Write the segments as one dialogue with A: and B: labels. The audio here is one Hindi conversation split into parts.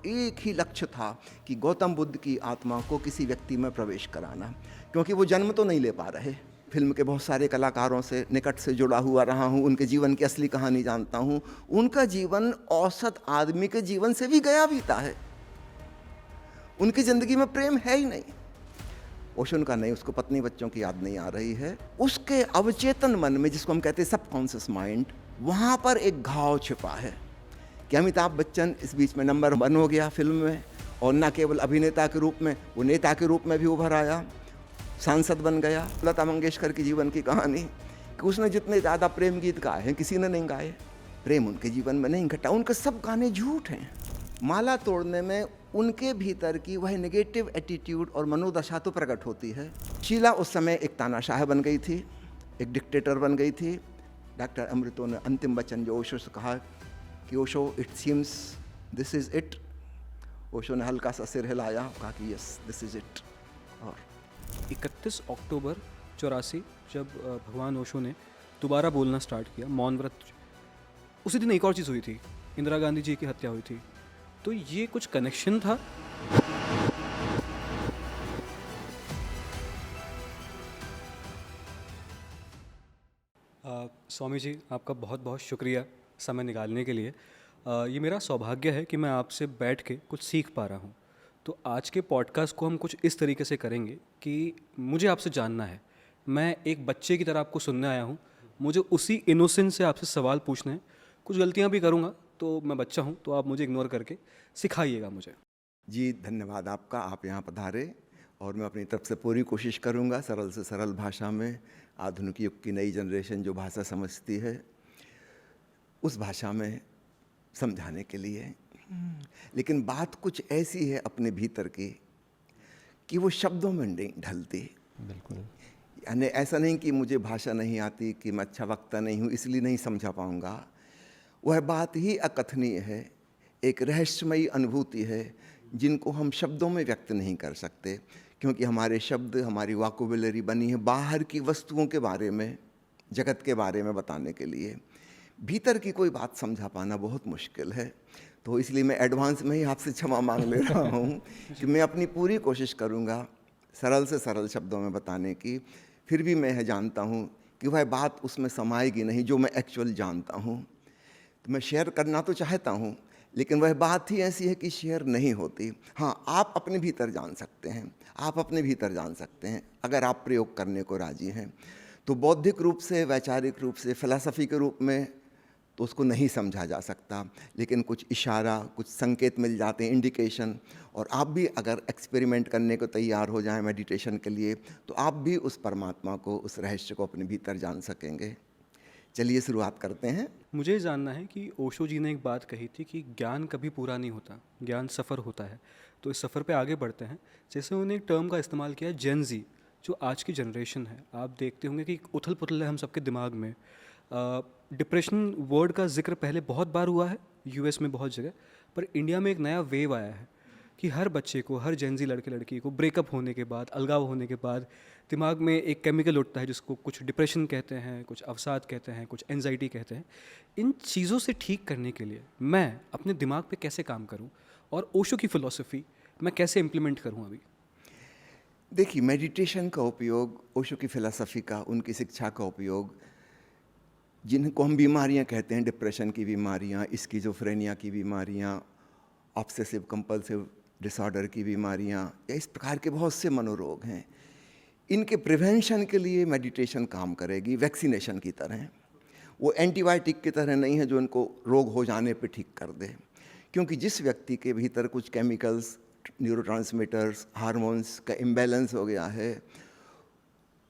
A: एक ही लक्ष्य था कि गौतम बुद्ध की आत्मा को किसी व्यक्ति में प्रवेश कराना, क्योंकि वो जन्म तो नहीं ले पा रहे। फिल्म के बहुत सारे कलाकारों से निकट से जुड़ा हुआ रहा हूँ, उनके जीवन की असली कहानी जानता हूँ। उनका जीवन औसत आदमी के जीवन से भी गया बीता है। उनकी ज़िंदगी में प्रेम है ही नहीं। ओशो का नहीं, उसको पत्नी बच्चों की याद नहीं आ रही है। उसके अवचेतन मन में, जिसको हम कहते हैं सबकॉन्शियस माइंड, वहाँ पर एक घाव छिपा है कि अमिताभ बच्चन इस बीच में नंबर 1 हो गया फिल्म में, और न केवल अभिनेता के रूप में, वो नेता के रूप में भी उभर आया, सांसद बन गया। लता मंगेशकर की जीवन की कहानी कि उसने जितने ज़्यादा प्रेम गीत गाए हैं किसी ने नहीं गाए। प्रेम उनके जीवन में नहीं घटा, उनके सब गाने झूठ हैं। माला तोड़ने में उनके भीतर की वह नेगेटिव एटीट्यूड और मनोदशा तो प्रकट होती है। शीला उस समय एक तानाशाह बन गई थी, एक डिक्टेटर बन गई थी। डॉक्टर अमृतो ने अंतिम वचन जो ओशो से कहा कि Osho, it seems this is it. Osho ने हल्का सा सिर हिलाया, कहा कि यस दिस इज़ इट। और
B: 31 अक्टूबर 84 जब भगवान ओशो ने दोबारा बोलना स्टार्ट किया, मौन व्रत, उसी दिन एक और चीज़ हुई थी, इंदिरा गांधी जी की हत्या हुई थी। तो ये कुछ कनेक्शन था? स्वामी जी, आपका बहुत बहुत शुक्रिया समय निकालने के लिए। ये मेरा सौभाग्य है कि मैं आपसे बैठ के कुछ सीख पा रहा हूँ। तो आज के पॉडकास्ट को हम कुछ इस तरीके से करेंगे कि मुझे आपसे जानना है, मैं एक बच्चे की तरह आपको सुनने आया हूँ, मुझे उसी इनोसेंस से आपसे सवाल पूछने हैं। कुछ गलतियाँ भी करूँगा तो मैं बच्चा हूँ, तो आप मुझे इग्नोर करके सिखाइएगा मुझे।
A: जी, धन्यवाद आपका, आप यहाँ पधारे, और मैं अपनी तरफ से पूरी कोशिश करूँगा सरल से सरल भाषा में, आधुनिक युग की नई जनरेशन जो भाषा समझती है उस भाषा में समझाने के लिए। लेकिन बात कुछ ऐसी है अपने भीतर की कि वो शब्दों में नहीं ढलती।
C: बिल्कुल।
A: यानी ऐसा नहीं कि मुझे भाषा नहीं आती, कि मैं अच्छा वक्ता नहीं हूँ इसलिए नहीं समझा पाऊँगा। वह बात ही अकथनीय है, एक रहस्यमयी अनुभूति है जिनको हम शब्दों में व्यक्त नहीं कर सकते, क्योंकि हमारे शब्द, हमारी वोकैबुलरी बनी है बाहर की वस्तुओं के बारे में, जगत के बारे में बताने के लिए। भीतर की कोई बात समझा पाना बहुत मुश्किल है। तो इसलिए मैं एडवांस में ही आपसे क्षमा मांग ले रहा हूँ कि मैं अपनी पूरी कोशिश करूँगा सरल से सरल शब्दों में बताने की। फिर भी मैं यह जानता हूँ कि वह बात उसमें समाएगी नहीं जो मैं एक्चुअल जानता हूँ। तो मैं शेयर करना तो चाहता हूँ, लेकिन वह बात ही ऐसी है कि शेयर नहीं होती। हाँ, आप अपने भीतर जान सकते हैं, आप अपने भीतर जान सकते हैं अगर आप प्रयोग करने को राजी हैं। तो बौद्धिक रूप से, वैचारिक रूप से, फिलॉसफी के रूप में तो उसको नहीं समझा जा सकता, लेकिन कुछ इशारा, कुछ संकेत मिल जाते हैं, इंडिकेशन। और आप भी अगर एक्सपेरिमेंट करने को तैयार हो जाएं मेडिटेशन के लिए, तो आप भी उस परमात्मा को, उस रहस्य को अपने भीतर जान सकेंगे। चलिए शुरुआत करते हैं।
B: मुझे जानना है कि ओशो जी ने एक बात कही थी कि ज्ञान कभी पूरा नहीं होता, ज्ञान सफ़र होता है। तो इस सफ़र पे आगे बढ़ते हैं। जैसे उन्होंने एक टर्म का इस्तेमाल किया, जेन जी, जो आज की जनरेशन है। आप देखते होंगे कि उथल पुथल है हम सबके दिमाग में। डिप्रेशन वर्ड का जिक्र पहले बहुत बार हुआ है, यूएस में बहुत जगह, पर इंडिया में एक नया वेव आया है कि हर बच्चे को, हर जेनजी लड़के लड़की को ब्रेकअप होने के बाद, अलगाव होने के बाद दिमाग में एक केमिकल उठता है जिसको कुछ डिप्रेशन कहते हैं, कुछ अवसाद कहते हैं, कुछ एंजाइटी कहते हैं। इन चीज़ों से ठीक करने के लिए मैं अपने दिमाग पे कैसे काम करूं, और ओशो की फ़िलॉसफी मैं कैसे इम्प्लीमेंट करूं अभी?
A: देखिए, मेडिटेशन का उपयोग, ओशो की फ़िलॉसफी का, उनकी शिक्षा का उपयोग, जिनको हम बीमारियां कहते हैं, डिप्रेशन की बीमारियां, स्किज़ोफ्रेनिया की बीमारियां, ऑब्सेसिव कंपल्सिव डिसऑर्डर की बीमारियां, या इस प्रकार के बहुत से मनोरोग हैं, इनके प्रिवेंशन के लिए मेडिटेशन काम करेगी वैक्सीनेशन की तरह। वो एंटीबायोटिक की तरह नहीं है जो उनको रोग हो जाने पे ठीक कर दे, क्योंकि जिस व्यक्ति के भीतर कुछ केमिकल्स, न्यूरोट्रांसमीटर्स, हार्मोन्स का इम्बैलेंस हो गया है,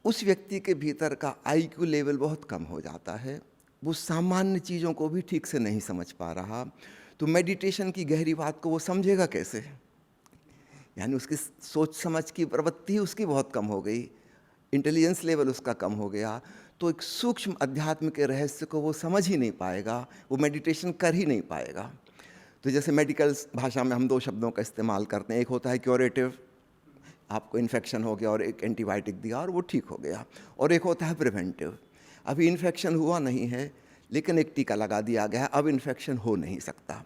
A: उस व्यक्ति के भीतर का आईक्यू लेवल बहुत कम हो जाता है, वो सामान्य चीज़ों को भी ठीक से नहीं समझ पा रहा। तो मेडिटेशन की गहरी बात को वो समझेगा कैसे? यानी उसकी सोच समझ की प्रवृत्ति उसकी बहुत कम हो गई, इंटेलिजेंस लेवल उसका कम हो गया, तो एक सूक्ष्म अध्यात्म के रहस्य को वो समझ ही नहीं पाएगा, वो मेडिटेशन कर ही नहीं पाएगा। तो जैसे मेडिकल भाषा में हम 2 शब्दों का इस्तेमाल करते हैं, एक होता है क्योरेटिव, आपको इन्फेक्शन हो गया और एक एंटीबायोटिक दिया और वो ठीक हो गया, और एक होता है प्रिवेंटिव, अभी इन्फेक्शन हुआ नहीं है लेकिन एक टीका लगा दिया गया है, अब इन्फेक्शन हो नहीं सकता।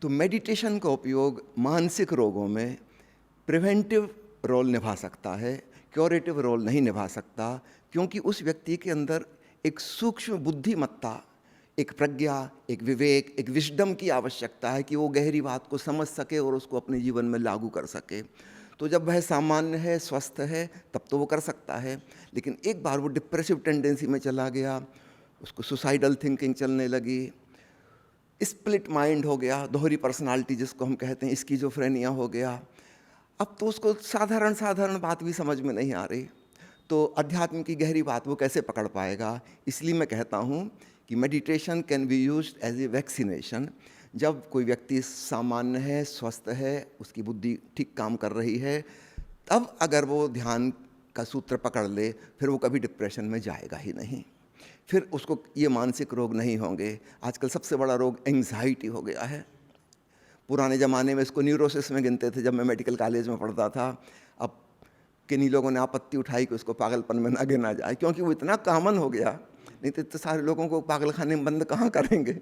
A: तो मेडिटेशन का उपयोग मानसिक रोगों में प्रिवेंटिव रोल निभा सकता है, क्यूरेटिव रोल नहीं निभा सकता, क्योंकि उस व्यक्ति के अंदर एक सूक्ष्म बुद्धिमत्ता, एक प्रज्ञा, एक विवेक, एक विजडम की आवश्यकता है कि वो गहरी बात को समझ सके और उसको अपने जीवन में लागू कर सके। तो जब वह सामान्य है, स्वस्थ है, तब तो वो कर सकता है। लेकिन एक बार वो डिप्रेसिव टेंडेंसी में चला गया, उसको सुसाइडल थिंकिंग चलने लगी, स्प्लिट माइंड हो गया, दोहरी पर्सनालिटी जिसको हम कहते हैं, स्किज़ोफ्रेनिया हो गया, अब तो उसको साधारण बात भी समझ में नहीं आ रही, तो अध्यात्म की गहरी बात वो कैसे पकड़ पाएगा। इसलिए मैं कहता हूँ कि meditation can be used as a vaccination. जब कोई व्यक्ति सामान्य है, स्वस्थ है, उसकी बुद्धि ठीक काम कर रही है, तब अगर वो ध्यान का सूत्र पकड़ ले, फिर वो कभी डिप्रेशन में जाएगा ही नहीं, फिर उसको ये मानसिक रोग नहीं होंगे। आजकल सबसे बड़ा रोग एंग्जाइटी हो गया है। पुराने ज़माने में इसको न्यूरोसिस में गिनते थे जब मैं मेडिकल कॉलेज में पढ़ता था। अब किन्हीं लोगों ने आपत्ति उठाई कि उसको पागलपन में ना गिना जाए, क्योंकि वो इतना कॉमन हो गया, नहीं तो इतने सारे लोगों को पागलखाने में बंद कहाँ करेंगे।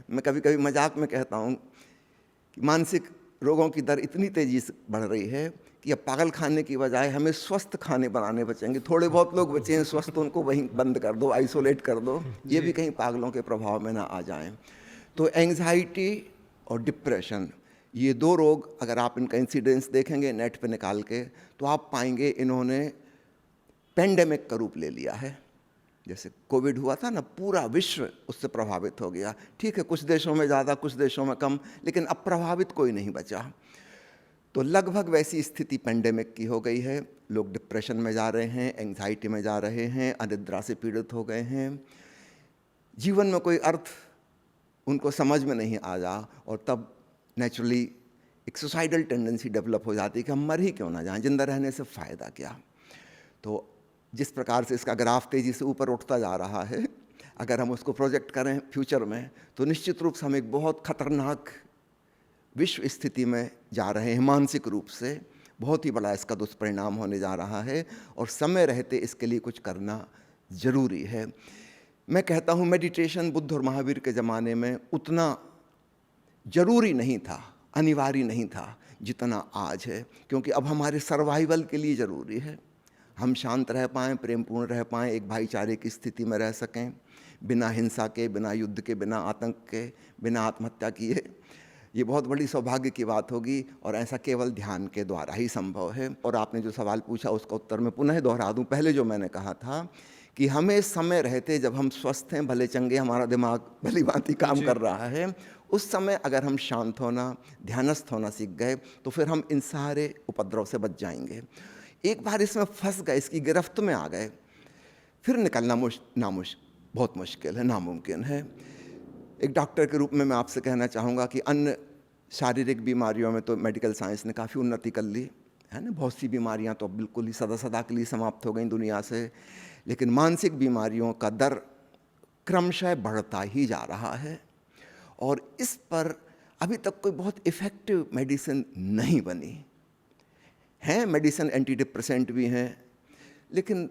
A: मैं कभी कभी मजाक में कहता हूँ कि मानसिक रोगों की दर इतनी तेज़ी से बढ़ रही है कि अब पागल खाने की बजाय हमें स्वस्थ खाने बनाने बचेंगे। थोड़े बहुत लोग बचे हैं स्वस्थ, तो उनको वहीं बंद कर दो, आइसोलेट कर दो, ये भी कहीं पागलों के प्रभाव में ना आ जाएं। तो एंग्जाइटी और डिप्रेशन, ये दो रोग अगर आप इनका इंसिडेंस देखेंगे नेट पे निकाल के, तो आप पाएंगे इन्होंने पेंडेमिक का रूप ले लिया है। जैसे कोविड हुआ था ना, पूरा विश्व उससे प्रभावित हो गया। ठीक है, कुछ देशों में ज़्यादा, कुछ देशों में कम, लेकिन अब प्रभावित कोई नहीं बचा। तो लगभग वैसी स्थिति पेंडेमिक की हो गई है। लोग डिप्रेशन में जा रहे हैं, एंग्जाइटी में जा रहे हैं, अनिद्रा से पीड़ित हो गए हैं, जीवन में कोई अर्थ उनको समझ में नहीं आया, और तब नेचुरली एक सुसाइडल टेंडेंसी डेवलप हो जाती है कि हम मर ही क्यों ना जाएं, जिंदा रहने से फ़ायदा क्या। तो जिस प्रकार से इसका ग्राफ तेज़ी से ऊपर उठता जा रहा है, अगर हम उसको प्रोजेक्ट करें फ्यूचर में, तो निश्चित रूप से हम एक बहुत खतरनाक विश्व स्थिति में जा रहे हैं। मानसिक रूप से बहुत ही बड़ा इसका दुष्परिणाम होने जा रहा है, और समय रहते इसके लिए कुछ करना ज़रूरी है। मैं कहता हूँ मेडिटेशन बुद्ध और महावीर के ज़माने में उतना ज़रूरी नहीं था, अनिवार्य नहीं था जितना आज है, क्योंकि अब हमारे सर्वाइवल के लिए ज़रूरी है। हम शांत रह पाएँ, प्रेमपूर्ण रह पाएँ, एक भाईचारे की स्थिति में रह सकें, बिना हिंसा के, बिना युद्ध के, बिना आतंक के, बिना आत्महत्या किए। ये बहुत बड़ी सौभाग्य की बात होगी, और ऐसा केवल ध्यान के द्वारा ही संभव है। और आपने जो सवाल पूछा उसका उत्तर मैं पुनः दोहरा दूं। पहले जो मैंने कहा था कि हमें समय रहते, जब हम स्वस्थ हैं, भले चंगे, हमारा दिमाग भली भांति काम कर रहा है, उस समय अगर हम शांत होना, ध्यानस्थ होना सीख गए, तो फिर हम इन सारे उपद्रव से बच जाएंगे। एक बार इसमें फंस गए, इसकी गिरफ्त में आ गए, फिर निकलना बहुत मुश्किल है, नामुमकिन है। एक डॉक्टर के रूप में मैं आपसे कहना चाहूँगा कि अन्य शारीरिक बीमारियों में तो मेडिकल साइंस ने काफ़ी उन्नति कर ली है ना, बहुत सी बीमारियां तो अब बिल्कुल ही सदा के लिए समाप्त हो गई दुनिया से, लेकिन मानसिक बीमारियों का दर क्रमशः बढ़ता ही जा रहा है, और इस पर अभी तक कोई बहुत इफ़ेक्टिव मेडिसिन नहीं बनी है। मेडिसिन एंटी डिप्रेसेंट भी हैं, लेकिन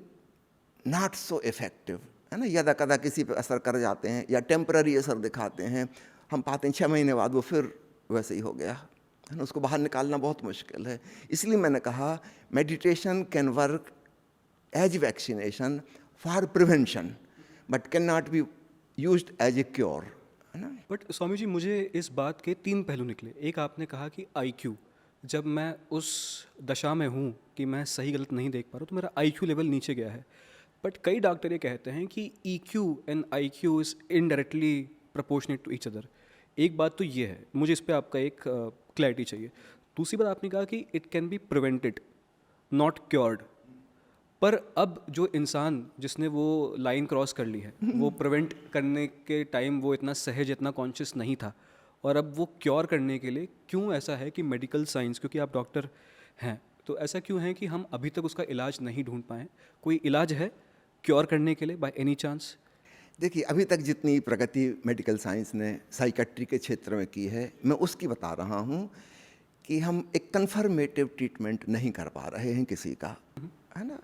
A: नॉट सो इफ़ेक्टिव है ना, यदा कदा किसी पे असर कर जाते हैं या टेम्पररी असर दिखाते हैं। हम पाते हैं 6 महीने बाद वो फिर वैसे ही हो गया है ना, उसको बाहर निकालना बहुत मुश्किल है। इसलिए मैंने कहा meditation can work as vaccination for prevention, but can not be used as a cure, है ना।
B: बट स्वामी जी, मुझे इस बात के 3 पहलू निकले। एक, आपने कहा कि IQ, जब मैं उस दशा में हूँ कि मैं सही गलत नहीं देख पा रहा हूँ, तो मेरा IQ लेवल नीचे गया है। बट कई डॉक्टर ये कहते हैं कि EQ and IQ is indirectly proportionate to each other. एक बात तो ये है, मुझे इस पे आपका एक क्लैरिटी चाहिए। दूसरी बात, आपने कहा कि it can be prevented not cured. पर अब जो इंसान जिसने वो लाइन क्रॉस कर ली है, वो प्रिवेंट करने के टाइम वो इतना सहज, इतना कॉन्शियस नहीं था, और अब वो क्योर करने के लिए क्यों ऐसा है कि मेडिकल साइंस, क्योंकि आप डॉक्टर हैं, तो ऐसा क्यों है कि हम अभी तक उसका इलाज नहीं ढूंढ पाए? कोई इलाज है क्योर करने के लिए बाय एनी चांस?
A: देखिए, अभी तक जितनी प्रगति मेडिकल साइंस ने साइकेट्री के क्षेत्र में की है, मैं उसकी बता रहा हूँ कि हम एक कन्फर्मेटिव ट्रीटमेंट नहीं कर पा रहे हैं किसी का, है ना।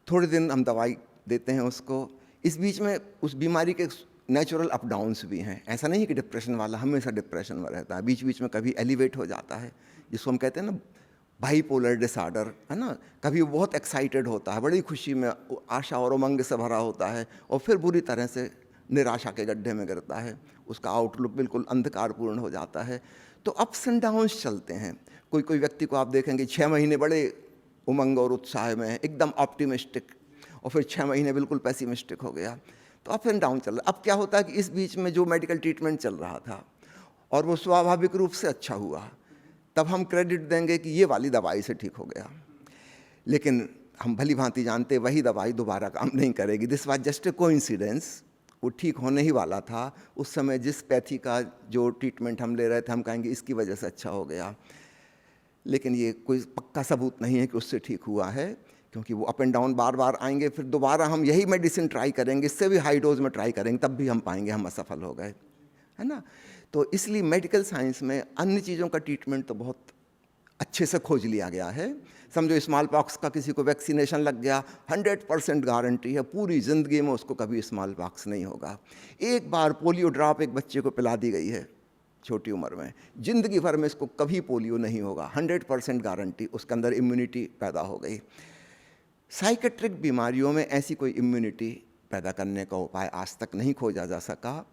A: थोड़े दिन हम दवाई देते हैं उसको, इस बीच में उस बीमारी के नेचुरल अप डाउन्स भी हैं। ऐसा नहीं है कि डिप्रेशन वाला हमेशा डिप्रेशन में रहता है, बीच बीच में कभी एलिवेट हो जाता है, जिसको हम कहते हैं ना बाइपोलर डिसऑर्डर, है ना। कभी वो बहुत एक्साइटेड होता है, बड़ी खुशी में आशा और उमंग से भरा होता है, और फिर बुरी तरह से निराशा के गड्ढे में गिरता है, उसका आउटलुक बिल्कुल अंधकारपूर्ण हो जाता है। तो अप्स एंड डाउन्स चलते हैं। कोई कोई व्यक्ति को आप देखेंगे 6 महीने बड़े उमंग और उत्साह में है, एकदम ऑप्टिमिस्टिक, और फिर 6 महीने बिल्कुल पैसिमिस्टिक हो गया। तो अप एंड डाउन चल रहा है। अब क्या होता है कि इस बीच में जो मेडिकल ट्रीटमेंट चल रहा था और वो स्वाभाविक रूप से अच्छा हुआ, तब हम क्रेडिट देंगे कि ये वाली दवाई से ठीक हो गया। लेकिन हम भली भांति जानते वही दवाई दोबारा काम नहीं करेगी। This was just a coincidence. वो ठीक होने ही वाला था। उस समय जिस पैथी का जो ट्रीटमेंट हम ले रहे थे, हम कहेंगे इसकी वजह से अच्छा हो गया, लेकिन ये कोई पक्का सबूत नहीं है कि उससे ठीक हुआ है, क्योंकि वो अप एंड डाउन बार बार आएंगे। फिर दोबारा हम यही मेडिसिन ट्राई करेंगे, इससे भी हाई डोज में ट्राई करेंगे, तब भी हम पाएंगे हम असफल हो गए, है ना। तो इसलिए मेडिकल साइंस में अन्य चीज़ों का ट्रीटमेंट तो बहुत अच्छे से खोज लिया गया है। समझो स्मॉल पॉक्स का किसी को वैक्सीनेशन लग गया, 100% गारंटी है पूरी ज़िंदगी में उसको कभी स्मॉल पॉक्स नहीं होगा। एक बार पोलियो ड्रॉप एक बच्चे को पिला दी गई है छोटी उम्र में, ज़िंदगी भर में इसको कभी पोलियो नहीं होगा, 100% गारंटी, उसके अंदर इम्यूनिटी पैदा हो गई। साइकेट्रिक बीमारियों में ऐसी कोई इम्यूनिटी पैदा करने का उपाय आज तक नहीं खोजा जा सका,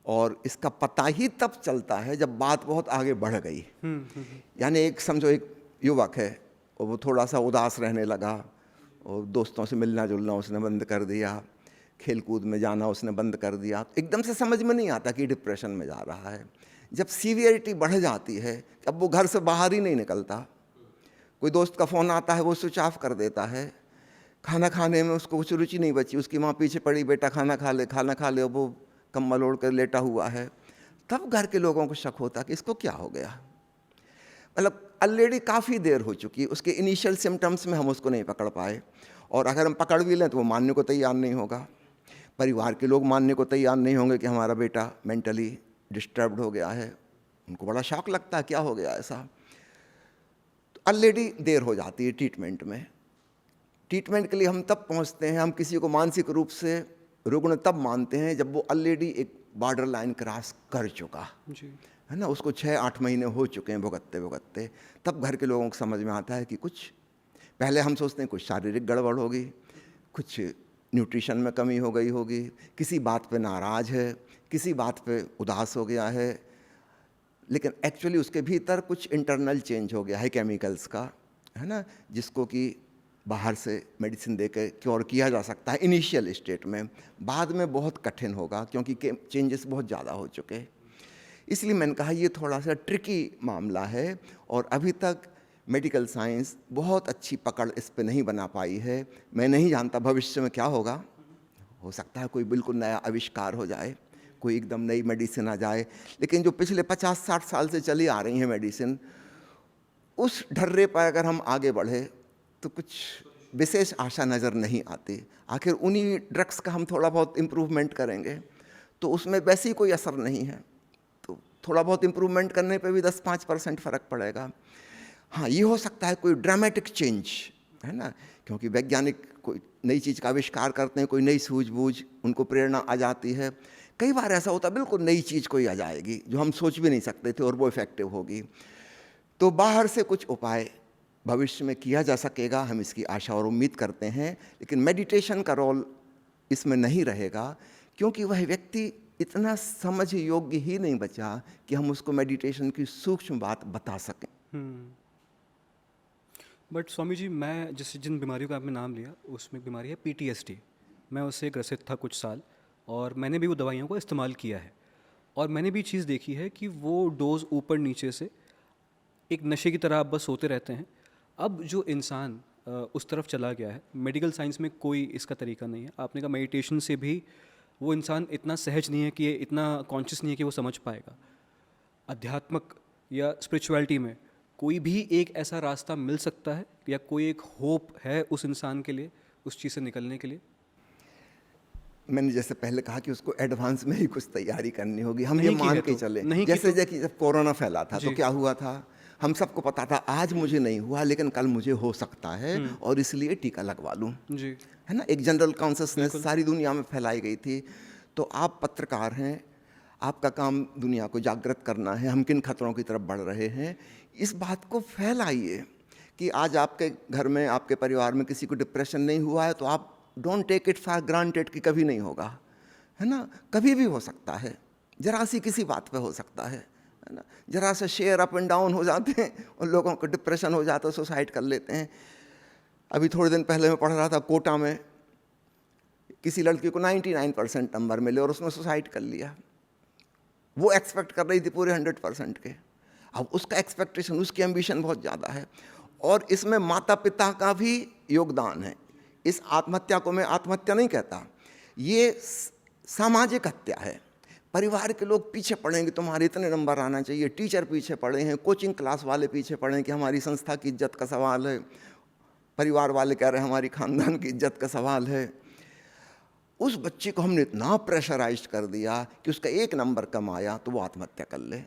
A: और इसका पता ही तब चलता है जब बात बहुत आगे बढ़ गई। यानी एक समझो एक युवक है और वो थोड़ा सा उदास रहने लगा, और दोस्तों से मिलना जुलना उसने बंद कर दिया, खेल कूद में जाना उसने बंद कर दिया। एकदम से समझ में नहीं आता कि डिप्रेशन में जा रहा है। जब सीवियरिटी बढ़ जाती है, अब वो घर से बाहर ही नहीं निकलता, कोई दोस्त का फ़ोन आता है वो स्विच ऑफ कर देता है, खाना खाने में उसको कुछ रुचि नहीं बची, उसकी माँ पीछे पड़ी, बेटा खाना खा ले, खाना खा ले, वो कम्बल ओढ़ कर लेटा हुआ है। तब घर के लोगों को शक होता कि इसको क्या हो गया। मतलब ऑलरेडी काफ़ी देर हो चुकी, उसके इनिशियल सिम्टम्स में हम उसको नहीं पकड़ पाए, और अगर हम पकड़ भी लें तो वो मानने को तैयार नहीं होगा। परिवार के लोग मानने को तैयार नहीं होंगे कि हमारा बेटा मेंटली डिस्टर्ब्ड हो गया है। उनको बड़ा शॉक लगता है, क्या हो गया ऐसा। तो ऑलरेडी देर हो जाती है ट्रीटमेंट में। ट्रीटमेंट के लिए हम तब पहुंचते हैं, हम किसी को मानसिक रूप से रुग्ण तब मानते हैं जब वो ऑलरेडी एक बॉर्डर लाइन क्रॉस कर चुका
B: जी।
A: है ना, उसको 6-8 महीने हो चुके हैं भुगतते भुगतते। तब घर के लोगों को समझ में आता है कि कुछ, पहले हम सोचते हैं कुछ शारीरिक गड़बड़ होगी, कुछ न्यूट्रिशन में कमी हो गई होगी, किसी बात पे नाराज़ है, किसी बात पे उदास हो गया है, लेकिन एक्चुअली उसके भीतर कुछ इंटरनल चेंज हो गया है केमिकल्स का, है ना, जिसको कि बाहर से मेडिसिन दे के क्योर किया जा सकता है इनिशियल स्टेट में। बाद में बहुत कठिन होगा क्योंकि चेंजेस बहुत ज़्यादा हो चुके। इसलिए मैंने कहा ये थोड़ा सा ट्रिकी मामला है, और अभी तक मेडिकल साइंस बहुत अच्छी पकड़ इस पे नहीं बना पाई है। मैं नहीं जानता भविष्य में क्या होगा, हो सकता है कोई बिल्कुल नया आविष्कार हो जाए, कोई एकदम नई मेडिसिन आ जाए, लेकिन जो पिछले 50-60 साल से चली आ रही है मेडिसिन, उस ढर्रे पर अगर हम आगे बढ़े तो कुछ विशेष आशा नज़र नहीं आती। आखिर उन्हीं ड्रग्स का हम थोड़ा बहुत इम्प्रूवमेंट करेंगे तो उसमें वैसे ही कोई असर नहीं है, तो थोड़ा बहुत इम्प्रूवमेंट करने पे भी 10-5% फ़र्क पड़ेगा। हाँ, ये हो सकता है कोई ड्रामेटिक चेंज, है ना, क्योंकि वैज्ञानिक कोई नई चीज़ का आविष्कार करते हैं, कोई नई सूझबूझ, उनको प्रेरणा आ जाती है। कई बार ऐसा होता है बिल्कुल नई चीज़ कोई आ जाएगी जो हम सोच भी नहीं सकते थे और वो इफ़ेक्टिव होगी। तो बाहर से कुछ उपाय भविष्य में किया जा सकेगा, हम इसकी आशा और उम्मीद करते हैं, लेकिन मेडिटेशन का रोल इसमें नहीं रहेगा, क्योंकि वह व्यक्ति इतना समझ योग्य ही नहीं बचा कि हम उसको मेडिटेशन की सूक्ष्म बात बता सकें।
B: बट स्वामी जी, मैं जैसे जिन बीमारियों का आपने नाम लिया उसमें एक बीमारी है PTSD। मैं उससे ग्रसित था कुछ साल, और मैंने भी वो दवाइयों को इस्तेमाल किया है, और मैंने भी चीज़ देखी है कि वो डोज़ ऊपर नीचे से एक नशे की तरह आप बस सोते रहते हैं। अब जो इंसान उस तरफ चला गया है, मेडिकल साइंस में कोई इसका तरीका नहीं है। आपने कहा मेडिटेशन से भी वो इंसान इतना सहज नहीं है कि इतना कॉन्शियस नहीं है कि वो समझ पाएगा। अध्यात्मक या स्पिरिचुअलिटी में कोई भी एक ऐसा रास्ता मिल सकता है, या कोई एक होप है उस इंसान के लिए उस चीज़ से निकलने के लिए?
A: मैंने जैसे पहले कहा कि उसको एडवांस में ही कुछ तैयारी करनी होगी। हम ये मान के चले, जैसे कि जब कोरोना फैला था तो क्या हुआ था, हम सबको पता था आज मुझे नहीं हुआ लेकिन कल मुझे हो सकता है और इसलिए टीका लगवा लूं,
B: जी,
A: है ना। एक जनरल कॉन्शसनेस सारी दुनिया में फैलाई गई थी। तो आप पत्रकार हैं, आपका काम दुनिया को जागृत करना है, हम किन खतरों की तरफ बढ़ रहे हैं, इस बात को फैलाइए कि आज आपके घर में, आपके परिवार में किसी को डिप्रेशन नहीं हुआ है तो आप don't take it for granted कि कभी नहीं होगा, है ना। कभी भी हो सकता है, जरा सी किसी बात पे हो सकता है ना। जरा से शेयर अप एंड डाउन हो जाते हैं और लोगों को डिप्रेशन हो जाता है, सुसाइड कर लेते हैं। अभी थोड़े दिन पहले मैं पढ़ रहा था, कोटा में किसी लड़की को 99% नंबर मिले और उसने सुसाइड कर लिया। वो एक्सपेक्ट कर रही थी पूरे 100% के। अब उसका एक्सपेक्टेशन, उसकी एम्बिशन बहुत ज़्यादा है। और इसमें माता पिता का भी योगदान है। इस आत्महत्या को मैं आत्महत्या नहीं कहता, ये सामाजिक हत्या है। परिवार के लोग पीछे पड़ेंगे, तुम्हारे इतने नंबर आना चाहिए, टीचर पीछे पड़े हैं, कोचिंग क्लास वाले पीछे पड़े हैं कि हमारी संस्था की इज्जत का सवाल है, परिवार वाले कह रहे हैं हमारी खानदान की इज्जत का सवाल है। उस बच्चे को हमने इतना प्रेशराइज कर दिया कि उसका 1 नंबर कम आया तो वो आत्महत्या कर ले।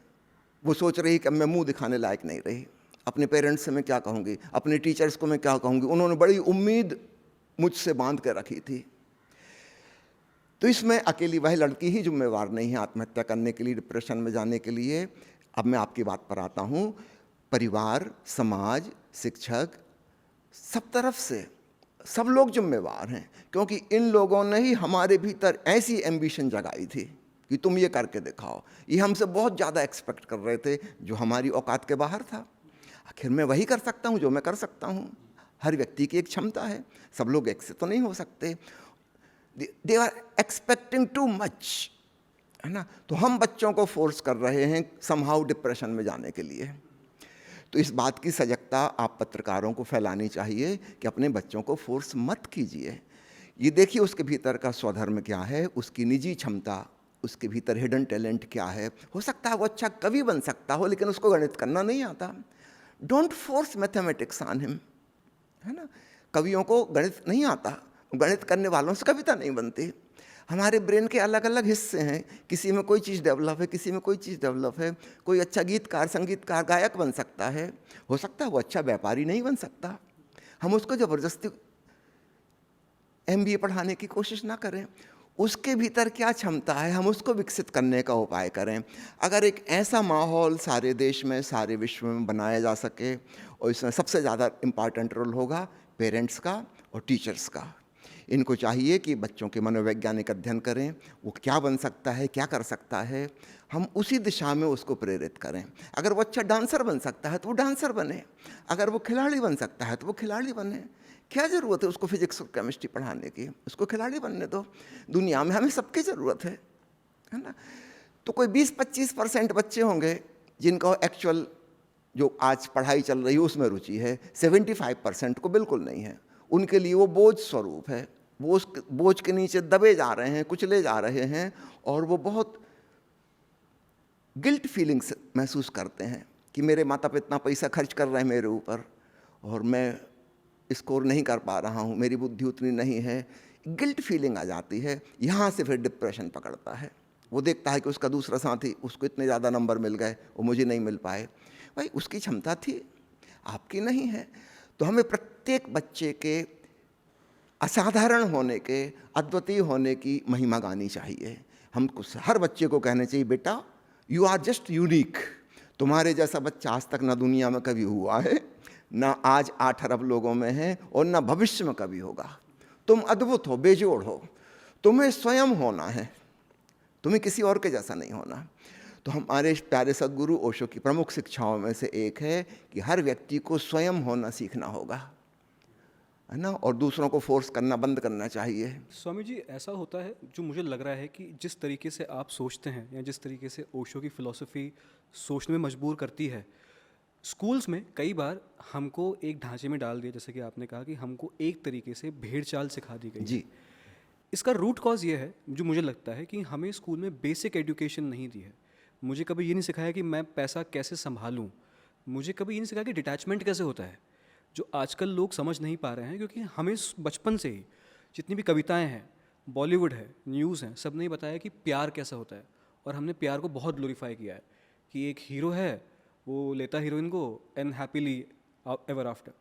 A: वो सोच रही कि अब मैं मुंह दिखाने लायक नहीं रही, अपने पेरेंट्स से मैं क्या कहूँगी, अपने टीचर्स को मैं क्या कहूँगी, उन्होंने बड़ी उम्मीद मुझसे बांध कर रखी थी। तो इसमें अकेली वह लड़की ही जिम्मेवार नहीं है आत्महत्या करने के लिए, डिप्रेशन में जाने के लिए। अब मैं आपकी बात पर आता हूँ। परिवार, समाज, शिक्षक, सब तरफ से सब लोग जिम्मेवार हैं, क्योंकि इन लोगों ने ही हमारे भीतर ऐसी एम्बिशन जगाई थी कि तुम ये करके दिखाओ। ये हमसे बहुत ज़्यादा एक्सपेक्ट कर रहे थे जो हमारी औकात के बाहर था। आखिर मैं वही कर सकता हूँ जो मैं कर सकता हूँ। हर व्यक्ति की एक क्षमता है, सब लोग एक से तो नहीं हो सकते। They are expecting too much, है ना। तो हम बच्चों को फोर्स कर रहे हैं समहाउ डिप्रेशन में जाने के लिए। तो इस बात की सजगता आप पत्रकारों को फैलानी चाहिए कि अपने बच्चों को फोर्स मत कीजिए। ये देखिए उसके भीतर का स्वधर्म क्या है, उसकी निजी क्षमता, उसके भीतर हिडन टैलेंट क्या है। हो सकता है वो अच्छा कवि बन सकता हो, लेकिन उसको गणित करना नहीं आता। Don't force mathematics on him, है ना। कवियों को गणित नहीं आता, गणित करने वालों से कविता नहीं बनती। हमारे ब्रेन के अलग अलग हिस्से हैं, किसी में कोई चीज़ डेवलप है, किसी में कोई चीज़ डेवलप है। कोई अच्छा गीतकार, संगीतकार, गायक बन सकता है, हो सकता है वो अच्छा व्यापारी नहीं बन सकता। हम उसको ज़बरदस्ती MBA पढ़ाने की कोशिश ना करें। उसके भीतर क्या क्षमता है हम उसको विकसित करने का उपाय करें। अगर एक ऐसा माहौल सारे देश में, सारे विश्व में बनाया जा सके, और इसमें सबसे ज़्यादा इम्पॉर्टेंट रोल होगा पेरेंट्स का और टीचर्स का। इनको चाहिए कि बच्चों के मनोवैज्ञानिक अध्ययन करें, वो क्या बन सकता है, क्या कर सकता है, हम उसी दिशा में उसको प्रेरित करें। अगर वो अच्छा डांसर बन सकता है तो वो डांसर बने, अगर वो खिलाड़ी बन सकता है तो वो खिलाड़ी बने। क्या ज़रूरत है उसको फिजिक्स और केमिस्ट्री पढ़ाने की, उसको खिलाड़ी बनने दो। दुनिया में हमें सबकी ज़रूरत है ना। तो कोई 20-25% बच्चे होंगे जिनको एक्चुअल जो आज पढ़ाई चल रही है उसमें रुचि है, 75% को बिल्कुल नहीं है। उनके लिए वो बोझ स्वरूप है, वो उस बोझ के नीचे दबे जा रहे हैं, कुचले जा रहे हैं, और वो बहुत गिल्ट फीलिंग्स महसूस करते हैं कि मेरे माता पिता इतना पैसा खर्च कर रहे हैं मेरे ऊपर और मैं स्कोर नहीं कर पा रहा हूँ, मेरी बुद्धि उतनी नहीं है। गिल्ट फीलिंग आ जाती है, यहाँ से फिर डिप्रेशन पकड़ता है। वो देखता है कि उसका दूसरा साथी, उसको इतने ज़्यादा नंबर मिल गए, वो मुझे नहीं मिल पाए। भाई उसकी क्षमता थी, आपकी नहीं है। तो हमें प्रत्येक बच्चे के असाधारण होने के, अद्वितीय होने की महिमा गानी चाहिए। हमको हर बच्चे को कहना चाहिए, बेटा यू आर जस्ट यूनिक। तुम्हारे जैसा बच्चा आज तक ना दुनिया में कभी हुआ है, ना आज 8 अरब लोगों में है, और ना भविष्य में कभी होगा। तुम अद्भुत हो, बेजोड़ हो, तुम्हें स्वयं होना है, तुम्हें किसी और के जैसा नहीं होना। तो हमारे प्यारे सद्गुरु ओशो की प्रमुख शिक्षाओं में से एक है कि हर व्यक्ति को स्वयं होना सीखना होगा, है ना, और दूसरों को फोर्स करना बंद करना चाहिए।
B: स्वामी जी, ऐसा होता है जो मुझे लग रहा है कि जिस तरीके से आप सोचते हैं या जिस तरीके से ओशो की फ़िलॉसफी सोचने में मजबूर करती है, स्कूल्स में कई बार हमको एक ढांचे में डाल दिया, जैसे कि आपने कहा कि हमको एक तरीके से भेड़ चाल सिखा दी गई
A: जी।
B: है। इसका रूट कॉज ये है जो मुझे लगता है कि हमें स्कूल में बेसिक एजुकेशन नहीं दी है। मुझे कभी ये नहीं सिखाया कि मैं पैसा कैसे संभालूं, मुझे कभी ये नहीं सिखाया कि डिटैचमेंट कैसे होता है, जो आजकल लोग समझ नहीं पा रहे हैं। क्योंकि हमें बचपन से ही जितनी भी कविताएं हैं, बॉलीवुड है, न्यूज़ हैं, सब ने बताया कि प्यार कैसा होता है, और हमने प्यार को बहुत ग्लोरीफाई किया है कि एक हीरो है, वो लेता हीरोइन को and happily ever after.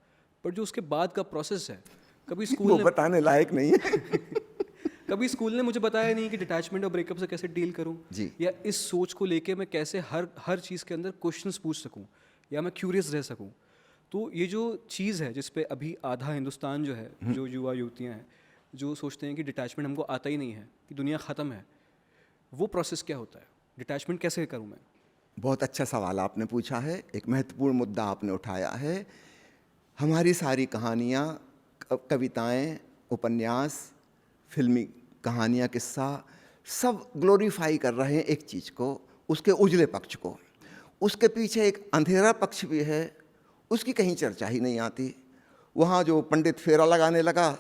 B: But जो उसके बाद का प्रोसेस है, कभी स्कूल
A: वो
B: ने
A: बताने लायक नहीं है।
B: कभी स्कूल ने मुझे बताया नहीं कि डिटैचमेंट और ब्रेकअप से कैसे डील करूं,
A: जी।
B: या इस सोच को लेके मैं कैसे हर हर चीज़ के अंदर क्वेश्चंस पूछ सकूं, या मैं क्यूरियस रह सकूं। तो ये जो चीज़ है जिस पे अभी आधा हिंदुस्तान जो है, जो युवा युवतियां हैं जो सोचते हैं कि डिटैचमेंट हमको आता ही नहीं है, कि दुनिया ख़त्म है, वो प्रोसेस क्या होता है? डिटैचमेंट कैसे करूं मैं?
A: बहुत अच्छा सवाल आपने पूछा है, एक महत्वपूर्ण मुद्दा आपने उठाया है। हमारी सारी कहानियाँ, कविताएं, उपन्यास, फिल्मी कहानियाँ, किस्सा, सब ग्लोरीफाई कर रहे हैं एक चीज़ को, उसके उजले पक्ष को। उसके पीछे एक अंधेरा पक्ष भी है, उसकी कहीं चर्चा ही नहीं आती। वहाँ जो पंडित फेरा लगाने लगा,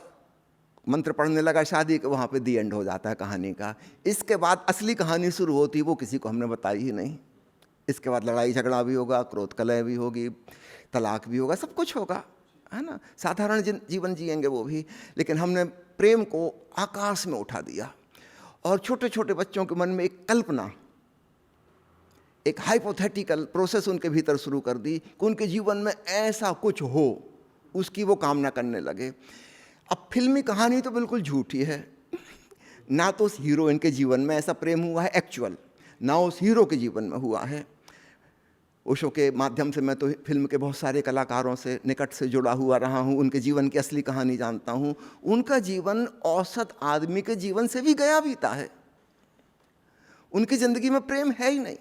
A: मंत्र पढ़ने लगा शादी के, वहाँ पे दी एंड हो जाता है कहानी का। इसके बाद असली कहानी शुरू होती, वो किसी को हमने बताई ही नहीं। इसके बाद लड़ाई झगड़ा भी होगा, क्रोध कलह भी होगी, तलाक भी होगा, सब कुछ होगा, है ना। साधारण जीवन जिएंगे वो भी, लेकिन हमने प्रेम को आकाश में उठा दिया और छोटे छोटे बच्चों के मन में एक कल्पना, एक हाइपोथेटिकल प्रोसेस उनके भीतर शुरू कर दी कि उनके जीवन में ऐसा कुछ हो, उसकी वो कामना करने लगे। अब फिल्मी कहानी तो बिल्कुल झूठी है। ना तो उस हीरोइन के जीवन में ऐसा प्रेम हुआ है एक्चुअल, ना उस हीरो के जीवन में हुआ है। ओशो के माध्यम से मैं तो फिल्म के बहुत सारे कलाकारों से निकट से जुड़ा हुआ रहा हूँ, उनके जीवन की असली कहानी जानता हूँ। उनका जीवन औसत आदमी के जीवन से भी गया बीता है। उनकी ज़िंदगी में प्रेम है ही नहीं।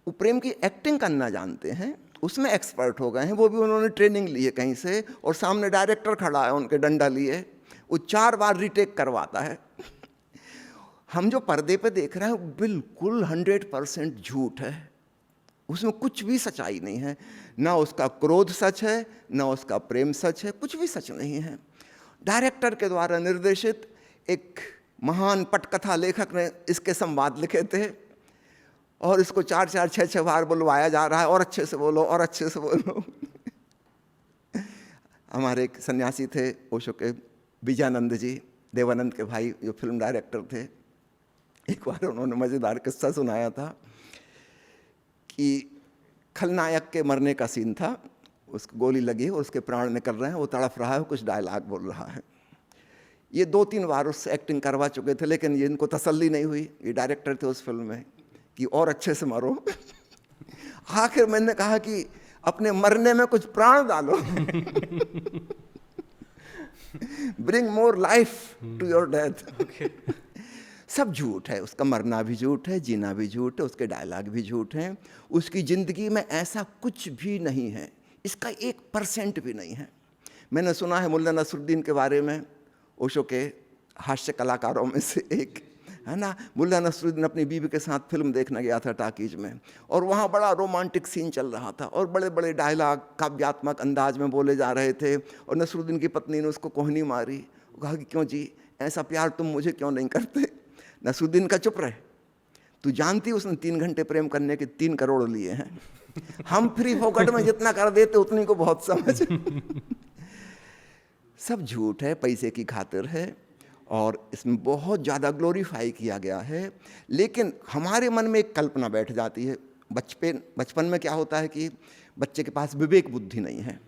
A: वो प्रेम की एक्टिंग करना जानते हैं, उसमें एक्सपर्ट हो गए हैं, वो भी उन्होंने ट्रेनिंग ली है कहीं से, और सामने डायरेक्टर खड़ा है उनके डंडा लिए, वो 4 बार रीटेक करवाता है। हम जो पर्दे पे देख रहे हैं वो बिल्कुल 100% झूठ है, उसमें कुछ भी सच्चाई नहीं है। ना उसका क्रोध सच है, ना उसका प्रेम सच है, कुछ भी सच नहीं है। डायरेक्टर के द्वारा निर्देशित एक महान पटकथा लेखक ने इसके संवाद लिखे थे, और इसको 4-4, 6-6 बार बुलवाया जा रहा है, और अच्छे से बोलो, और अच्छे से बोलो। हमारे एक सन्यासी थे ओशो के, विजयानंद जी, देवानंद के भाई, जो फिल्म डायरेक्टर थे। एक बार उन्होंने मज़ेदार किस्सा सुनाया था कि खलनायक के मरने का सीन था, उसको गोली लगी और उसके प्राण निकल रहे हैं, वो तड़फ रहा है, कुछ डायलॉग बोल रहा है। ये 2-3 बार उससे एक्टिंग करवा चुके थे, लेकिन ये इनको तसल्ली नहीं हुई, ये डायरेक्टर थे उस फिल्म में, कि और अच्छे से मरो। आखिर मैंने कहा कि अपने मरने में कुछ प्राण डालो। Bring more life to your death. सब झूठ है, उसका मरना भी झूठ है, जीना भी झूठ है, उसके डायलॉग भी झूठ हैं, उसकी ज़िंदगी में ऐसा कुछ भी नहीं है, इसका 1% भी नहीं है। मैंने सुना है मुल्ला नसरुद्दीन के बारे में, ओशो के हास्य कलाकारों में से एक है ना। मुल्ला नसरुद्दीन अपनी बीवी के साथ फिल्म देखने गया था टाकीज में, और वहाँ बड़ा रोमांटिक सीन चल रहा था, और बड़े बड़े डायलॉग काव्यात्मक अंदाज में बोले जा रहे थे, और नसरुद्दीन की पत्नी ने उसको कोहनी मारी, कहा कि क्यों जी, ऐसा प्यार तुम मुझे क्यों नहीं करते। नसरुद्दीन का चुप रहे, तू जानती उसने 3 घंटे प्रेम करने के 3 करोड़ लिए हैं। हम फ्री फोकट में जितना कर देते उतनी को बहुत समझ। सब झूठ है, पैसे की खातिर है, और इसमें बहुत ज़्यादा ग्लोरीफाई किया गया है। लेकिन हमारे मन में एक कल्पना बैठ जाती है। बचपन में क्या होता है कि बच्चे के पास विवेक बुद्धि नहीं है,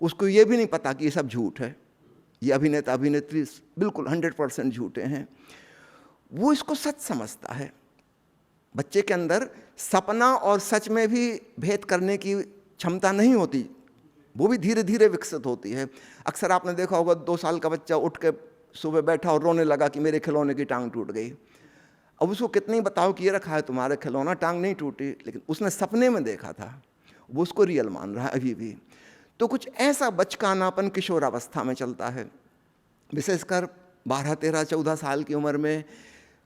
A: उसको ये भी नहीं पता कि ये सब झूठ है, ये अभिनेता अभिनेत्री बिल्कुल 100% झूठे हैं। वो इसको सच समझता है। बच्चे के अंदर सपना और सच में भी भेद करने की क्षमता नहीं होती, वो भी धीरे धीरे विकसित होती है। अक्सर आपने देखा होगा 2 साल का बच्चा उठ के सुबह बैठा और रोने लगा कि मेरे खिलौने की टांग टूट गई। अब उसको कितनी बताओ कि ये रखा है तुम्हारे खिलौना, टांग नहीं टूटी, लेकिन उसने सपने में देखा था, वो उसको रियल मान रहा है अभी भी। तो कुछ ऐसा बचकानापन किशोरावस्था में चलता है, विशेषकर 12, 13, 14 साल की उम्र में।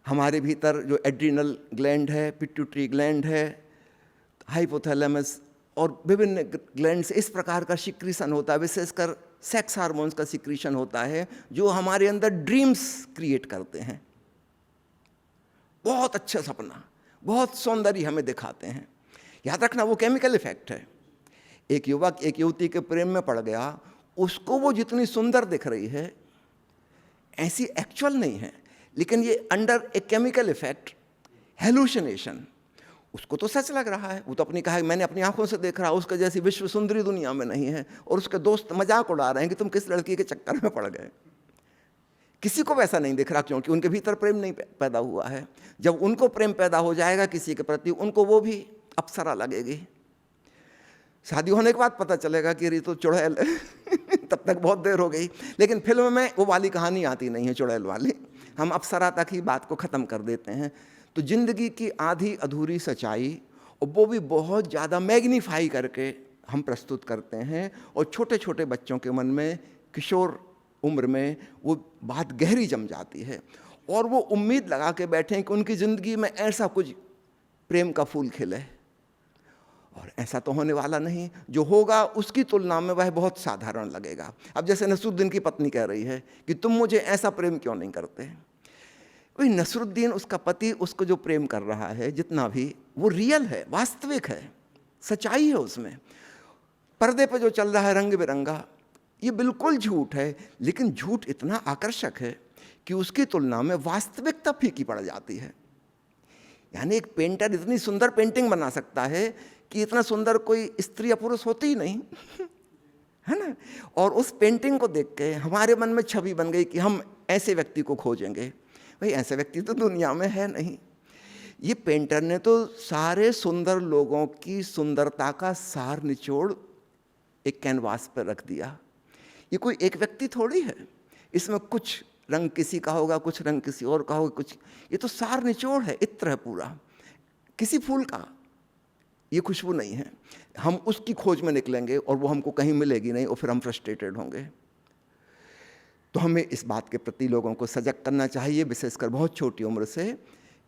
A: हमारे भीतर जो एड्रिनल ग्लैंड है, पिट्यूटरी ग्लैंड है, हाइपोथैलेमस और विभिन्न ग्लैंड से इस प्रकार का सिक्रीशन होता है, विशेषकर सेक्स हार्मोन्स का सिक्रीशन होता है, जो हमारे अंदर ड्रीम्स क्रिएट करते हैं। बहुत अच्छा सपना, बहुत सौंदर्य हमें दिखाते हैं। याद रखना, वो केमिकल इफेक्ट है। एक युवक एक युवती के प्रेम में पड़ गया, उसको वो जितनी सुंदर दिख रही है ऐसी एक्चुअल नहीं है, लेकिन ये under a chemical effect, hallucination, उसको तो सच लग रहा है। वो तो अपनी कहा, मैंने अपनी आंखों से देख रहा, उसके जैसी विश्व सुंदरी दुनिया में नहीं है, और उसके दोस्त मजाक उड़ा रहे हैं कि तुम किस लड़की के चक्कर में पड़ गए। किसी को वैसा नहीं दिख रहा, क्योंकि उनके भीतर प्रेम नहीं पैदा हुआ है। जब उनको प्रेम पैदा हो जाएगा किसी के प्रति, उनको वो भी अप्सरा लगेगी। शादी होने के बाद पता चलेगा कि ये तो चुड़ैल है तब तक बहुत देर हो गई। लेकिन फिल्म में वो वाली कहानी आती नहीं है चुड़ैल वाली, हम अप्सरा तक ही बात को ख़त्म कर देते हैं। तो जिंदगी की आधी अधूरी सच्चाई, और वो भी बहुत ज़्यादा मैग्नीफाई करके हम प्रस्तुत करते हैं, और छोटे छोटे बच्चों के मन में किशोर उम्र में वो बात गहरी जम जाती है, और वो उम्मीद लगा के बैठे हैं कि उनकी ज़िंदगी में ऐसा कुछ प्रेम का फूल खिले। और ऐसा तो होने वाला नहीं, जो होगा उसकी तुलना में वह बहुत साधारण लगेगा। अब जैसे नसरुद्दीन की पत्नी कह रही है कि तुम मुझे ऐसा प्रेम क्यों नहीं करते, वही नसरुद्दीन, उसका पति, उसको जो प्रेम कर रहा है जितना भी, वो रियल है, वास्तविक है, सच्चाई है उसमें। पर्दे पे जो चल रहा है रंग बिरंगा, ये बिल्कुल झूठ है, लेकिन झूठ इतना आकर्षक है कि उसकी तुलना में वास्तविकता फीकी पड़ जाती है। यानी एक पेंटर इतनी सुंदर पेंटिंग बना सकता है कि इतना सुंदर कोई स्त्री या पुरुष होती ही नहीं है ना। और उस पेंटिंग को देख के हमारे मन में छवि बन गई कि हम ऐसे व्यक्ति को खोजेंगे। भाई ऐसे व्यक्ति तो दुनिया में है नहीं। ये पेंटर ने तो सारे सुंदर लोगों की सुंदरता का सार निचोड़ एक कैनवास पर रख दिया। ये कोई एक व्यक्ति थोड़ी है, इसमें कुछ रंग किसी का होगा, कुछ रंग किसी और का होगा, कुछ, ये तो सार निचोड़ है, इत्र है पूरा। किसी फूल का ये खुशबू नहीं है। हम उसकी खोज में निकलेंगे और वो हमको कहीं मिलेगी नहीं, और फिर हम फ्रस्ट्रेटेड होंगे। तो हमें इस बात के प्रति लोगों को सजग करना चाहिए, विशेषकर बहुत छोटी उम्र से,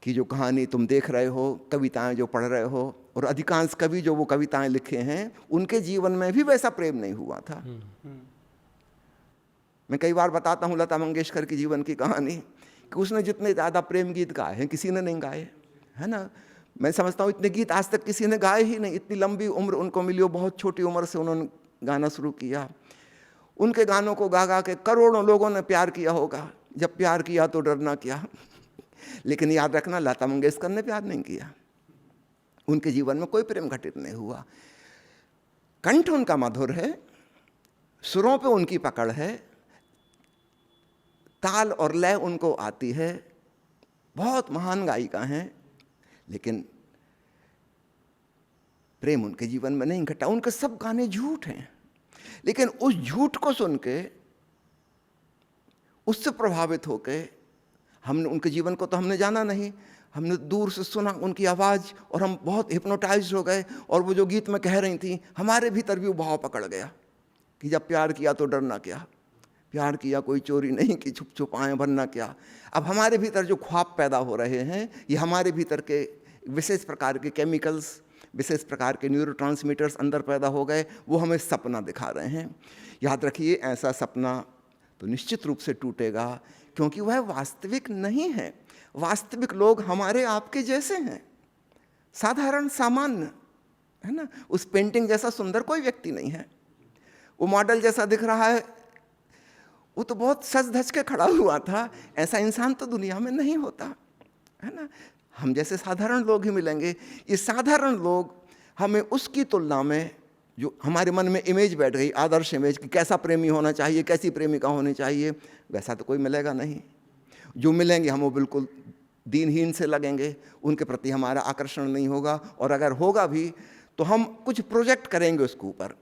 A: कि जो कहानी तुम देख रहे हो, कविताएं जो पढ़ रहे हो, और अधिकांश कवि जो वो कविताएं लिखे हैं, उनके जीवन में भी वैसा प्रेम नहीं हुआ था। मैं कई बार बताता हूँ लता मंगेशकर की जीवन की कहानी, कि उसने जितने ज़्यादा प्रेम गीत गाए हैं किसी ने नहीं गाए, है ना। मैं समझता हूँ इतने गीत आज तक किसी ने गाए ही नहीं। इतनी लंबी उम्र उनको मिली हो, बहुत छोटी उम्र से उन्होंने गाना शुरू किया। उनके गानों को गा गा के करोड़ों लोगों ने प्यार किया होगा। जब प्यार किया तो डरना क्या। लेकिन याद रखना, लता मंगेशकर ने प्यार नहीं किया, उनके जीवन में कोई प्रेम घटित नहीं हुआ। कंठ उनका मधुर है, सुरों पे उनकी पकड़ है, ताल और लय उनको आती है, बहुत महान गायिका हैं, लेकिन प्रेम उनके जीवन में नहीं घटा। उनके सब गाने झूठ हैं, लेकिन उस झूठ को सुन के, उससे प्रभावित होके, हमने उनके जीवन को तो हमने जाना नहीं, हमने दूर से सुना उनकी आवाज़ और हम बहुत हिप्नोटाइज हो गए। और वो जो गीत में कह रही थी, हमारे भीतर भी वो भाव पकड़ गया कि जब प्यार किया तो डरना क्या, प्यार किया कोई चोरी नहीं कि छुप छुप आए भरना क्या। अब हमारे भीतर जो ख्वाब पैदा हो रहे हैं, ये हमारे भीतर के विशेष प्रकार के केमिकल्स, विशेष प्रकार के न्यूरोट्रांसमीटर्स अंदर पैदा हो गए, वो हमें सपना दिखा रहे हैं। याद रखिए, ऐसा सपना तो निश्चित रूप से टूटेगा, क्योंकि वह वास्तविक नहीं है। वास्तविक लोग हमारे आपके जैसे हैं, साधारण सामान्य, है ना। उस पेंटिंग जैसा सुंदर कोई व्यक्ति नहीं है। वो मॉडल जैसा दिख रहा है, वो तो बहुत सज धज के खड़ा हुआ था। ऐसा इंसान तो दुनिया में नहीं होता, है ना। हम जैसे साधारण लोग ही मिलेंगे। ये साधारण लोग हमें उसकी तुलना में, जो हमारे मन में इमेज बैठ गई, आदर्श इमेज कि कैसा प्रेमी होना चाहिए, कैसी प्रेमिका होनी चाहिए, वैसा तो कोई मिलेगा नहीं। जो मिलेंगे हम वो बिल्कुल दीनहीन से लगेंगे, उनके प्रति हमारा आकर्षण नहीं होगा, और अगर होगा भी तो हम कुछ प्रोजेक्ट करेंगे उसके ऊपर।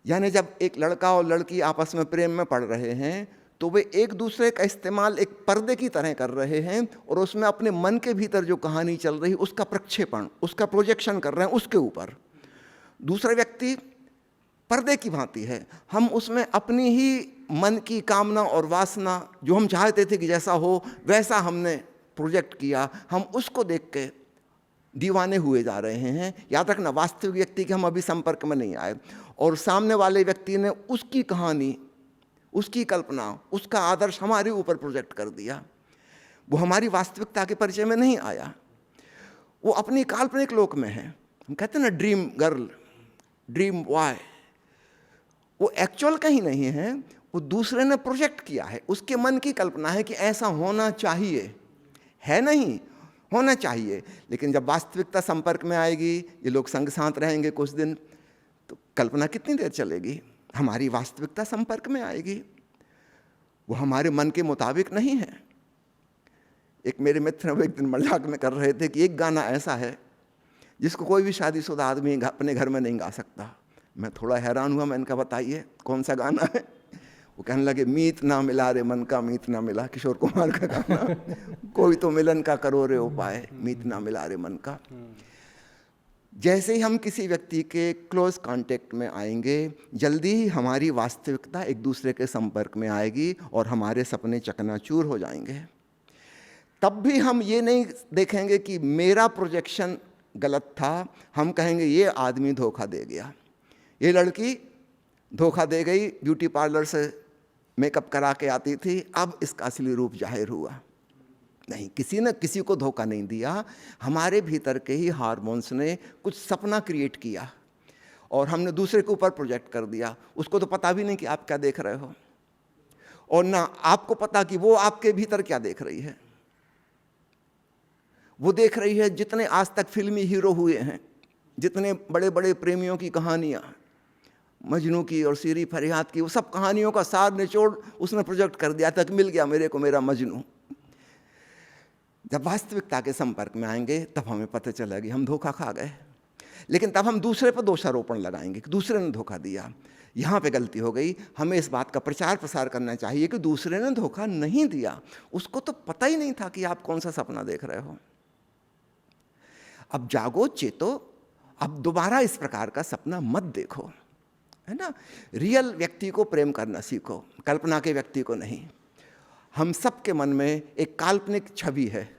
A: यानी जब एक लड़का और लड़की आपस में प्रेम में पड़ रहे हैं, तो वे एक दूसरे का इस्तेमाल एक पर्दे की तरह कर रहे हैं, और उसमें अपने मन के भीतर जो कहानी चल रही उसका प्रक्षेपण, उसका प्रोजेक्शन कर रहे हैं उसके ऊपर। दूसरा व्यक्ति पर्दे की भांति है, हम उसमें अपनी ही मन की कामना और वासना, जो हम चाहते थे कि जैसा हो वैसा हमने प्रोजेक्ट किया, हम उसको देख के दीवाने हुए जा रहे हैं। याद रखना, वास्तविक व्यक्ति के हम अभी संपर्क में नहीं आए, और सामने वाले व्यक्ति ने उसकी कहानी, उसकी कल्पना, उसका आदर्श हमारे ऊपर प्रोजेक्ट कर दिया। वो हमारी वास्तविकता के परिचय में नहीं आया, वो अपनी काल्पनिक लोक में है। हम कहते हैं ना, ड्रीम गर्ल, ड्रीम बॉय, वो एक्चुअल कहीं नहीं है, वो दूसरे ने प्रोजेक्ट किया है, उसके मन की कल्पना है कि ऐसा होना चाहिए, है नहीं, होना चाहिए। लेकिन जब वास्तविकता संपर्क में आएगी, ये लोग संग साथ रहेंगे कुछ दिन, तो कल्पना कितनी देर चलेगी, हमारी वास्तविकता संपर्क में आएगी। वो हमारे मन के मुताबिक नहीं है। एक मेरे मित्र वो एक दिन मजाक में कर रहे थे कि एक गाना ऐसा है जिसको कोई भी शादीशुदा आदमी अपने घर में नहीं गा सकता। मैं थोड़ा हैरान हुआ, मैंने कहा बताइए कौन सा गाना है? वो कहने लगे, मीत ना मिला रे मन का मीत ना मिला, किशोर कुमार का गाना। कोई तो मिलन का करो रे उपाय, मीत ना मिला रे मन का। जैसे ही हम किसी व्यक्ति के क्लोज कांटेक्ट में आएंगे, जल्दी ही हमारी वास्तविकता एक दूसरे के संपर्क में आएगी और हमारे सपने चकनाचूर हो जाएंगे। तब भी हम ये नहीं देखेंगे कि मेरा प्रोजेक्शन गलत था, हम कहेंगे ये आदमी धोखा दे गया, ये लड़की धोखा दे गई, ब्यूटी पार्लर से मेकअप करा के आती थी, अब इसका असली रूप जाहिर हुआ। नहीं, किसी ने किसी को धोखा नहीं दिया, हमारे भीतर के ही हार्मोन्स ने कुछ सपना क्रिएट किया और हमने दूसरे के ऊपर प्रोजेक्ट कर दिया। उसको तो पता भी नहीं कि आप क्या देख रहे हो, और ना आपको पता कि वो आपके भीतर क्या देख रही है। वो देख रही है जितने आज तक फिल्मी हीरो हुए हैं, जितने बड़े बड़े प्रेमियों की कहानियाँ, मजनू की और सीरी फरियाद की, वो सब कहानियों का सार निचोड़ उसने प्रोजेक्ट कर दिया था कि मिल गया मेरे को मेरा मजनू। जब वास्तविकता के संपर्क में आएंगे तब हमें पता चलेगा कि हम धोखा खा गए। लेकिन तब हम दूसरे पर दोषारोपण लगाएंगे कि दूसरे ने धोखा दिया, यहाँ पे गलती हो गई। हमें इस बात का प्रचार प्रसार करना चाहिए कि दूसरे ने धोखा नहीं दिया, उसको तो पता ही नहीं था कि आप कौन सा सपना देख रहे हो। अब जागो, चेतो, अब दोबारा इस प्रकार का सपना मत देखो, है ना। रियल व्यक्ति को प्रेम करना सीखो, कल्पना के व्यक्ति को नहीं। हम सब के मन में एक काल्पनिक छवि है।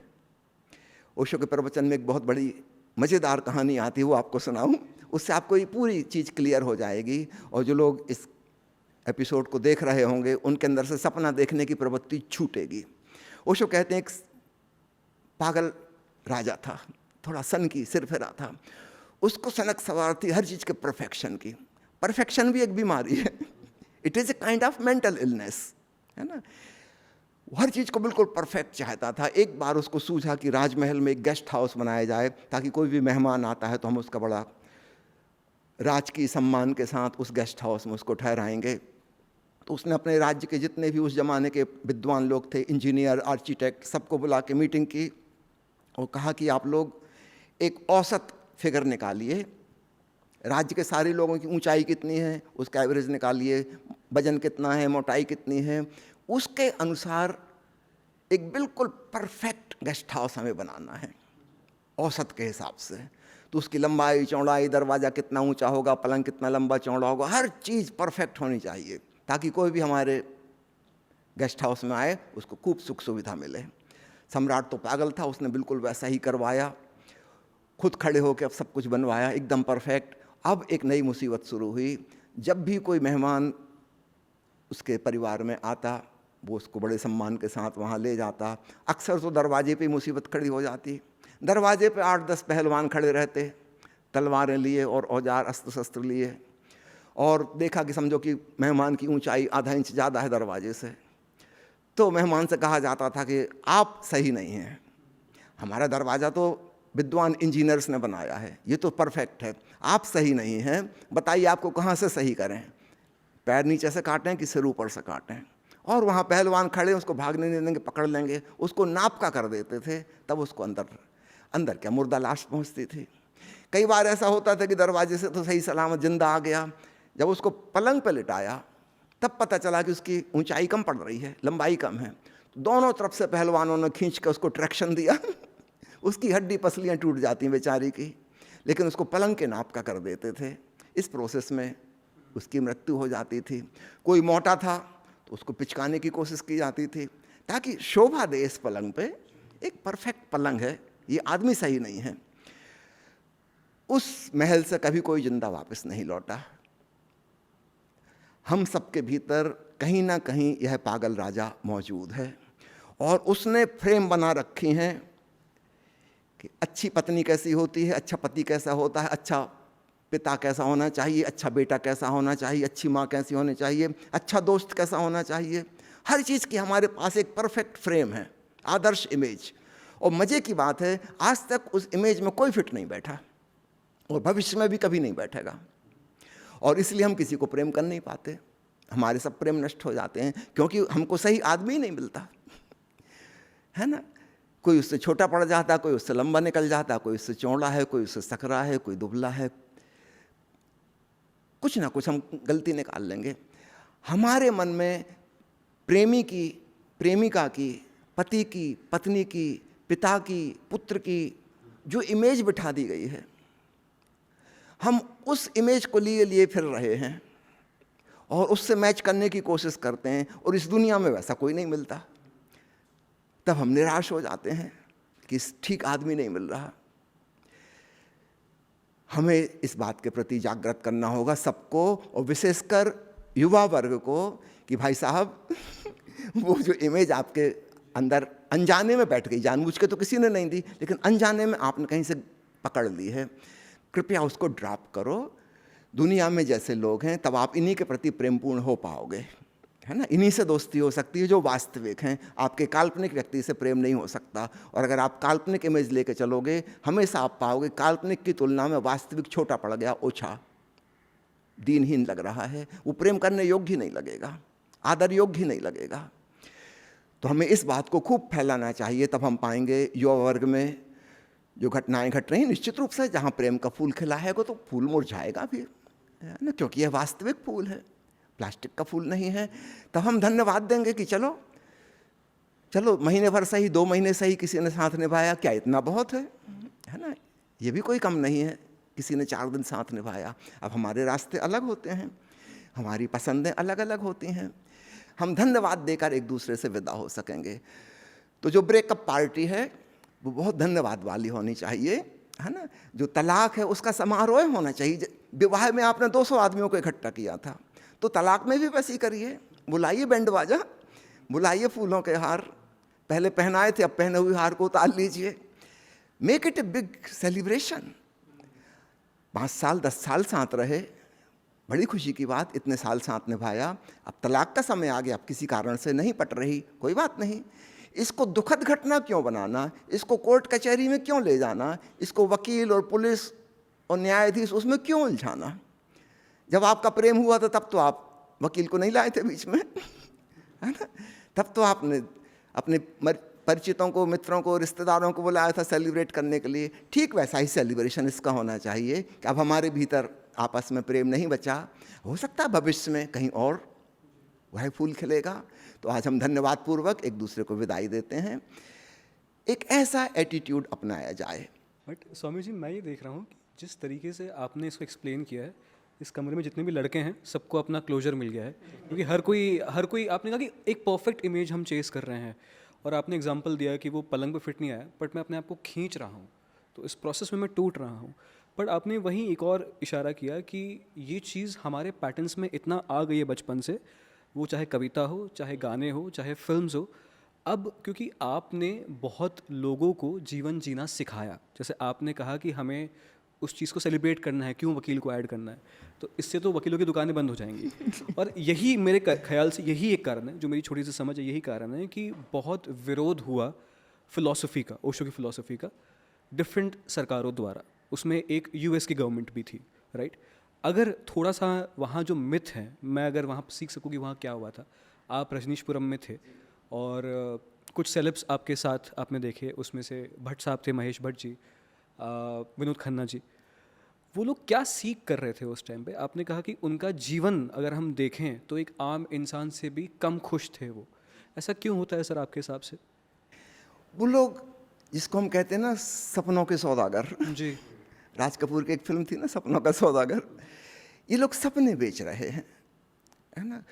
A: ओशो के प्रवचन में एक बहुत बड़ी मज़ेदार कहानी आती है, वो आपको सुनाऊं, उससे आपको ये पूरी चीज़ क्लियर हो जाएगी। और जो लोग इस एपिसोड को देख रहे होंगे उनके अंदर से सपना देखने की प्रवृत्ति छूटेगी। ओशो कहते हैं एक पागल राजा था, थोड़ा सन की सिर फिरा था, उसको सनक सवार थी हर चीज़ के परफेक्शन की। परफेक्शन भी एक बीमारी है, it is a kind of mental illness, है ना। हर चीज़ को बिल्कुल परफेक्ट चाहता था। एक बार उसको सूझा कि राजमहल में एक गेस्ट हाउस बनाया जाए ताकि कोई भी मेहमान आता है तो हम उसका बड़ा राजकीय सम्मान के साथ उस गेस्ट हाउस में उसको ठहराएंगे। तो उसने अपने राज्य के जितने भी उस ज़माने के विद्वान लोग थे, इंजीनियर, आर्किटेक्ट, सबको बुला के मीटिंग की और कहा कि आप लोग एक औसत फिगर निकालिए, राज्य के सारे लोगों की ऊंचाई कितनी है उसका एवरेज निकालिए, वजन कितना है, मोटाई कितनी है, उसके अनुसार एक बिल्कुल परफेक्ट गेस्ट हाउस हमें बनाना है औसत के हिसाब से। तो उसकी लंबाई, चौड़ाई, दरवाज़ा कितना ऊंचा होगा, पलंग कितना लंबा चौड़ा होगा, हर चीज़ परफेक्ट होनी चाहिए ताकि कोई भी हमारे गेस्ट हाउस में आए उसको खूब सुख सुविधा मिले। सम्राट तो पागल था, उसने बिल्कुल वैसा ही करवाया, खुद खड़े होकर अब सब कुछ बनवाया एकदम परफेक्ट। अब एक नई मुसीबत शुरू हुई। जब भी कोई मेहमान उसके परिवार में आता वो उसको बड़े सम्मान के साथ वहाँ ले जाता। अक्सर तो दरवाजे पे मुसीबत खड़ी हो जाती। दरवाजे पे 8-10 पहलवान खड़े रहते, तलवारें लिए और औजार अस्त्र शस्त्र लिए, और देखा कि समझो कि मेहमान की ऊंचाई आधा इंच ज़्यादा है दरवाजे से, तो मेहमान से कहा जाता था कि आप सही नहीं हैं, हमारा दरवाज़ा तो विद्वान इंजीनियर्स ने बनाया है, ये तो परफेक्ट है, आप सही नहीं हैं, बताइए आपको कहाँ से सही करें, पैर नीचे से काटें कि सिर ऊपर से काटें। और वहाँ पहलवान खड़े उसको भागने नहीं देंगे, पकड़ लेंगे, उसको नाप का कर देते थे, तब उसको अंदर क्या मुर्दा लाश पहुँचती थी। कई बार ऐसा होता था कि दरवाजे से तो सही सलामत जिंदा आ गया, जब उसको पलंग पर लिटाया तब पता चला कि उसकी ऊंचाई कम पड़ रही है, लंबाई कम है। दोनों तरफ से पहलवानों ने खींच कर उसको ट्रैक्शन दिया उसकी हड्डी पसलियाँ टूट जाती बेचारी की, लेकिन उसको पलंग के नाप का कर देते थे। इस प्रोसेस में उसकी मृत्यु हो जाती थी। कोई मोटा था तो उसको पिचकाने की कोशिश की जाती थी ताकि शोभा दे इस पलंग पे, एक परफेक्ट पलंग है, ये आदमी सही नहीं है। उस महल से कभी कोई जिंदा वापस नहीं लौटा। हम सबके भीतर कहीं ना कहीं यह पागल राजा मौजूद है और उसने फ्रेम बना रखी हैं कि अच्छी पत्नी कैसी होती है, अच्छा पति कैसा होता है, अच्छा पिता कैसा होना चाहिए, अच्छा बेटा कैसा होना चाहिए, अच्छी माँ कैसी होनी चाहिए, अच्छा दोस्त कैसा होना चाहिए। हर चीज़ की हमारे पास एक परफेक्ट फ्रेम है, आदर्श इमेज। और मज़े की बात है आज तक उस इमेज में कोई फिट नहीं बैठा और भविष्य में भी कभी नहीं बैठेगा, और इसलिए हम किसी को प्रेम कर नहीं पाते। हमारे सब प्रेम नष्ट हो जाते हैं, क्योंकि हमको सही आदमी ही नहीं मिलता, है ना। कोई उससे छोटा पड़ जाता, कोई उससे लंबा निकल जाता, कोई उससे चौड़ा है, कोई उससे सकरा है, कोई दुबला है, कुछ ना कुछ हम गलती निकाल लेंगे। हमारे मन में प्रेमी की, प्रेमिका की, पति की, पत्नी की, पिता की, पुत्र की जो इमेज बिठा दी गई है, हम उस इमेज को लिए लिए फिर रहे हैं और उससे मैच करने की कोशिश करते हैं, और इस दुनिया में वैसा कोई नहीं मिलता। तब हम निराश हो जाते हैं कि ठीक आदमी नहीं मिल रहा। हमें इस बात के प्रति जागृत करना होगा सबको, और विशेषकर युवा वर्ग को, कि भाई साहब वो जो इमेज आपके अंदर अनजाने में बैठ गई, जानबूझ के तो किसी ने नहीं दी, लेकिन अनजाने में आपने कहीं से पकड़ ली है, कृपया उसको ड्रॉप करो। दुनिया में जैसे लोग हैं, तब आप इन्हीं के प्रति प्रेमपूर्ण हो पाओगे, है ना। इन्हीं से दोस्ती हो सकती है जो वास्तविक हैं। आपके काल्पनिक व्यक्ति से प्रेम नहीं हो सकता, और अगर आप काल्पनिक इमेज लेके चलोगे, हमेशा आप पाओगे काल्पनिक की तुलना में वास्तविक छोटा पड़ गया, ओछा, दीनहीन लग रहा है, वो प्रेम करने योग्य ही नहीं लगेगा, आदर योग्य ही नहीं लगेगा। तो हमें इस बात को खूब फैलाना चाहिए, तब हम पाएंगे युवा वर्ग में जो घटनाएं घट रही हैं, निश्चित रूप से जहाँ प्रेम का फूल खिला है तो फूल मुरझाएगा भी, है ना, क्योंकि यह वास्तविक फूल है, प्लास्टिक का फूल नहीं है। तब हम धन्यवाद देंगे कि चलो चलो महीने भर सही, 2 महीने सही किसी ने साथ निभाया, क्या इतना बहुत है ना। ये भी कोई कम नहीं है, किसी ने 4 दिन साथ निभाया। अब हमारे रास्ते अलग होते हैं, हमारी पसंदें अलग अलग होती हैं, हम धन्यवाद देकर एक दूसरे से विदा हो सकेंगे। तो जो ब्रेकअप पार्टी है वो बहुत धन्यवाद वाली होनी चाहिए, है ना। जो तलाक है उसका समारोह होना चाहिए। विवाह में आपने 200 आदमियों को इकट्ठा किया था, तो तलाक में भी वैसे ही करिए, बुलाइए बैंड बाजा, बुलाइए फूलों के हार, पहले पहनाए थे अब पहने हुए हार को उतार लीजिए, make it a big celebration. 5 साल 10 साल साथ रहे, बड़ी खुशी की बात, इतने साल साथ निभाया, अब तलाक का समय आ गया, अब किसी कारण से नहीं पट रही, कोई बात नहीं। इसको दुखद घटना क्यों बनाना, इसको कोर्ट कचहरी में क्यों ले जाना, इसको वकील और पुलिस और न्यायाधीश उसमें क्यों उलझाना। जब आपका प्रेम हुआ था तब तो आप वकील को नहीं लाए थे बीच में, है ना। तब तो आपने अपने परिचितों को, मित्रों को, रिश्तेदारों को बुलाया था सेलिब्रेट करने के लिए। ठीक वैसा ही सेलिब्रेशन इसका होना चाहिए कि अब हमारे भीतर आपस में प्रेम नहीं बचा, हो सकता है भविष्य में कहीं और वह फूल खिलेगा। तो आज हम धन्यवाद पूर्वक एक दूसरे को विदाई देते हैं, एक ऐसा एटीट्यूड अपनाया जाए।
B: बट स्वामी जी, मैं ये देख रहा हूँ कि जिस तरीके से आपने इसको एक्सप्लेन किया है, इस कमरे में जितने भी लड़के हैं सबको अपना क्लोजर मिल गया है, क्योंकि हर कोई आपने कहा कि एक परफेक्ट इमेज हम चेस कर रहे हैं, और आपने एग्जांपल दिया कि वो पलंग पे फिट नहीं आया, बट मैं अपने आप को खींच रहा हूँ, तो इस प्रोसेस में मैं टूट रहा हूँ। बट आपने वहीं एक और इशारा किया कि ये चीज़ हमारे पैटर्न्स में इतना आ गई है बचपन से, वो चाहे कविता हो, चाहे गाने हो, चाहे फिल्म्स हो। अब क्योंकि आपने बहुत लोगों को जीवन जीना सिखाया, जैसे आपने कहा कि हमें उस चीज़ को सेलिब्रेट करना है, क्यों वकील को ऐड करना है, तो इससे तो वकीलों की दुकानें बंद हो जाएंगी। और यही मेरे ख्याल से यही एक कारण है, जो मेरी छोटी सी समझ है, यही कारण है कि बहुत विरोध हुआ फ़िलॉसफी का, ओशो की फ़िलॉसफी का, डिफरेंट सरकारों द्वारा। उसमें एक यूएस की गवर्नमेंट भी थी, राइट। अगर थोड़ा सा वहाँ जो मिथ है, मैं अगर वहाँ सीख सकूँ कि वहाँ क्या हुआ था। आप रजनीशपुरम में थे और कुछ सेलेब्स आपके साथ आपने देखे, उसमें से भट्ट साहब थे, महेश भट्ट जी, विनोद खन्ना जी। वो लोग क्या सीख कर रहे थे उस टाइम पे? आपने कहा कि उनका जीवन अगर हम देखें तो एक आम इंसान से भी कम खुश थे वो। ऐसा क्यों होता है सर आपके हिसाब से?
A: वो लोग जिसको हम कहते हैं ना सपनों के सौदागर,
B: जी।
A: राज कपूर की एक फिल्म थी ना सपनों का सौदागर, ये लोग सपने बेच रहे हैं, है ना।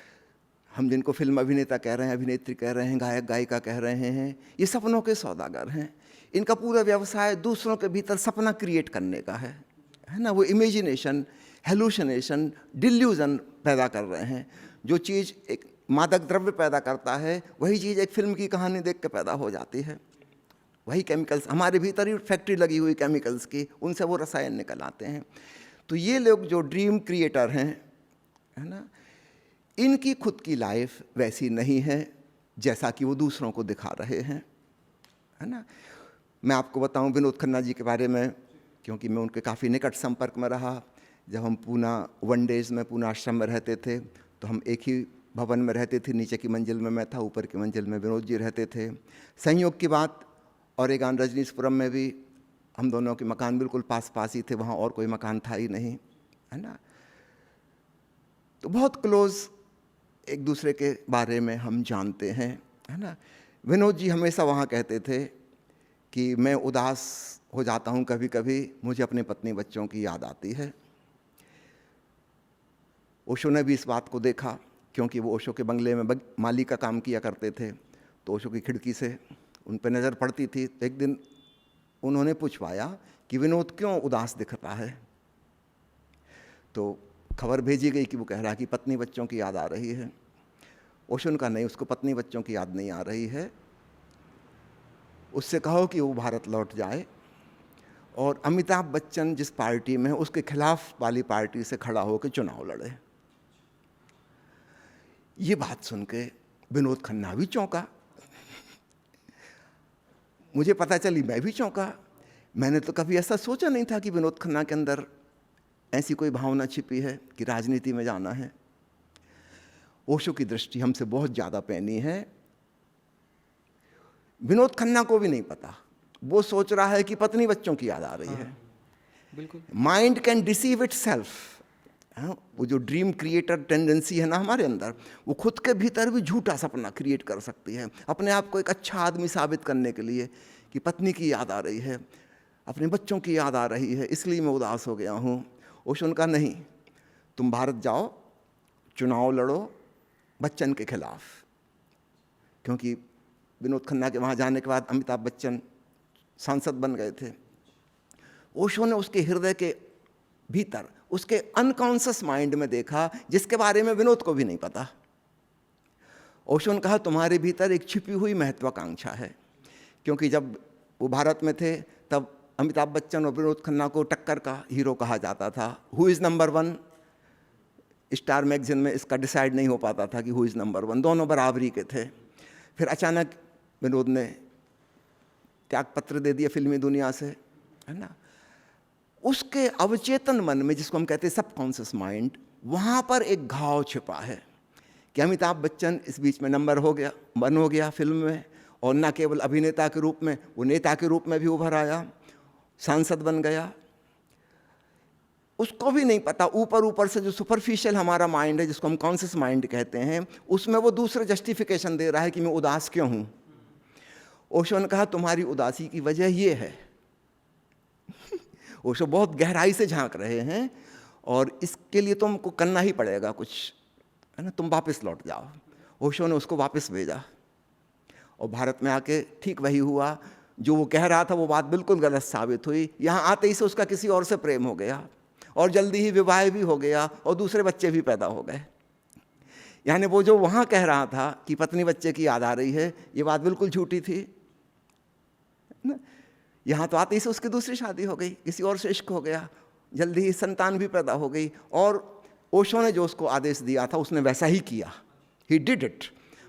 A: हम जिनको फिल्म अभिनेता कह रहे हैं, अभिनेत्री कह रहे हैं, गायक गायिका कह रहे हैं, ये सपनों के सौदागर हैं। इनका पूरा व्यवसाय दूसरों के भीतर सपना क्रिएट करने का है ना। वो इमेजिनेशन, हेलुसिनेशन, डिल्यूजन पैदा कर रहे हैं। जो चीज़ एक मादक द्रव्य पैदा करता है, वही चीज़ एक फिल्म की कहानी देख के पैदा हो जाती है। वही केमिकल्स हमारे भीतर ही फैक्ट्री लगी हुई केमिकल्स की, उनसे वो रसायन निकल आते हैं। तो ये लोग जो ड्रीम क्रिएटर हैं, है ना, इनकी खुद की लाइफ वैसी नहीं है जैसा कि वो दूसरों को दिखा रहे हैं, है ना। मैं आपको बताऊं विनोद खन्ना जी के बारे में, क्योंकि मैं उनके काफ़ी निकट संपर्क में रहा। जब हम पूना 1 डेज़ में पूना आश्रम में रहते थे, तो हम एक ही भवन में रहते थे। नीचे की मंजिल में मैं था, ऊपर की मंजिल में विनोद जी रहते थे। संयोग की बात, ओरेगॉन रजनीशपुरम में भी हम दोनों के मकान बिल्कुल पास पास ही थे, वहाँ और कोई मकान था ही नहीं, है ना। तो बहुत क्लोज एक दूसरे के बारे में हम जानते हैं, है ना। विनोद जी हमेशा वहाँ कहते थे कि मैं उदास हो जाता हूँ कभी कभी, मुझे अपने पत्नी बच्चों की याद आती है। ओशो ने भी इस बात को देखा, क्योंकि वो ओशो के बंगले में माली का काम किया करते थे, तो ओशो की खिड़की से उन पर नज़र पड़ती थी। एक दिन उन्होंने पूछवाया कि विनोद क्यों उदास दिखता है, तो खबर भेजी गई कि वो कह रहा है कि पत्नी बच्चों की याद आ रही है। ओशो ने कहा नहीं, उसको पत्नी बच्चों की याद नहीं आ रही है, उससे कहो कि वो भारत लौट जाए और अमिताभ बच्चन जिस पार्टी में है उसके खिलाफ वाली पार्टी से खड़ा होकर चुनाव लड़े। ये बात सुन के विनोद खन्ना भी चौंका, मुझे पता चली मैं भी चौंका। मैंने तो कभी ऐसा सोचा नहीं था कि विनोद खन्ना के अंदर ऐसी कोई भावना छिपी है कि राजनीति में जाना है। ओशो की दृष्टि हमसे बहुत ज़्यादा पैनी है। विनोद खन्ना को भी नहीं पता, वो सोच रहा है कि पत्नी बच्चों की याद आ रही है।
B: बिल्कुल।
A: Mind can deceive it self. वो जो ड्रीम क्रिएटर टेंडेंसी है ना हमारे अंदर, वो खुद के भीतर भी झूठा सपना क्रिएट कर सकती है, अपने आप को एक अच्छा आदमी साबित करने के लिए, कि पत्नी की याद आ रही है, अपने बच्चों की याद आ रही है, इसलिए मैं उदास हो गया हूँ। ओशो ने कहा नहीं, तुम भारत जाओ, चुनाव लड़ो बच्चन के खिलाफ, क्योंकि विनोद खन्ना के वहाँ जाने के बाद अमिताभ बच्चन सांसद बन गए थे। ओशो ने उसके हृदय के भीतर, उसके अनकॉन्शियस माइंड में देखा, जिसके बारे में विनोद को भी नहीं पता। ओशो ने कहा तुम्हारे भीतर एक छिपी हुई महत्वाकांक्षा है, क्योंकि जब वो भारत में थे तब अमिताभ बच्चन और विनोद खन्ना को टक्कर का हीरो कहा जाता था। Who is number one, star magazine में इसका डिसाइड नहीं हो पाता था कि हु इज़ नंबर वन, दोनों बराबरी के थे। फिर अचानक विनोद ने त्यागपत्र दे दिया फिल्मी दुनिया से, है ना। उसके अवचेतन मन में, जिसको हम कहते हैं सबकॉन्शियस माइंड, वहाँ पर एक घाव छिपा है कि अमिताभ बच्चन इस बीच में नंबर हो गया फिल्म में, और न केवल अभिनेता के रूप में, वो नेता के रूप में भी उभर आया, सांसद बन गया। उसको भी नहीं पता, ऊपर से जो सुपरफिशियल हमारा माइंड है, जिसको हम कॉन्शियस माइंड कहते हैं, उसमें वो दूसरे जस्टिफिकेशन दे रहा है कि मैं उदास क्यों हूँ। ओशो ने कहा तुम्हारी उदासी की वजह ये है। ओशो बहुत गहराई से झांक रहे हैं, और इसके लिए तुमको करना ही पड़ेगा कुछ, है ना, तुम वापस लौट जाओ। ओशो ने उसको वापस भेजा, और भारत में आके ठीक वही हुआ जो वो कह रहा था, वो बात बिल्कुल गलत साबित हुई। यहाँ आते ही से उसका किसी और से प्रेम हो गया, और जल्दी ही विवाह भी हो गया, और दूसरे बच्चे भी पैदा हो गए। यानी वो जो वहाँ कह रहा था कि पत्नी बच्चे की याद आ रही है, ये बात बिल्कुल झूठी थी। यहाँ तो आते ही से उसकी दूसरी शादी हो गई, किसी और से इश्क हो गया, जल्दी ही संतान भी पैदा हो गई, और ओशो ने जो उसको आदेश दिया था उसने वैसा ही किया। He did it.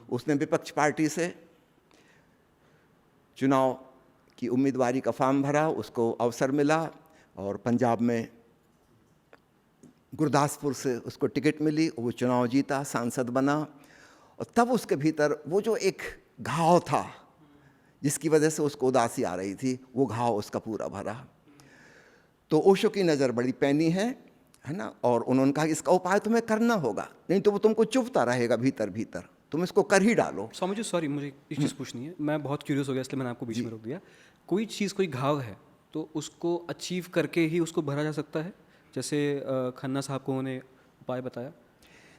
A: उसने विपक्ष पार्टी से चुनाव की उम्मीदवारी का फॉर्म भरा, उसको अवसर मिला, और पंजाब में गुरदासपुर से उसको टिकट मिली, वो चुनाव जीता, सांसद बना। और तब उसके भीतर वो जो एक घाव था, जिसकी वजह से उसको उदासी आ रही थी, वो घाव उसका पूरा भरा। तो ओशो की नज़र बड़ी पैनी है ना, और उन्होंने कहा कि इसका उपाय तुम्हें करना होगा, नहीं तो वो तुमको चुभता रहेगा भीतर भीतर, तुम इसको कर ही डालो।
B: स्वामी जी सॉरी, मुझे एक चीज़ पूछनी है, मैं बहुत क्यूरियस हो गया इसलिए मैंने आपको बीच में रोक दिया। कोई चीज़, कोई घाव है तो उसको अचीव करके ही उसको भरा जा सकता है, जैसे खन्ना साहब को उन्होंने उपाय बताया?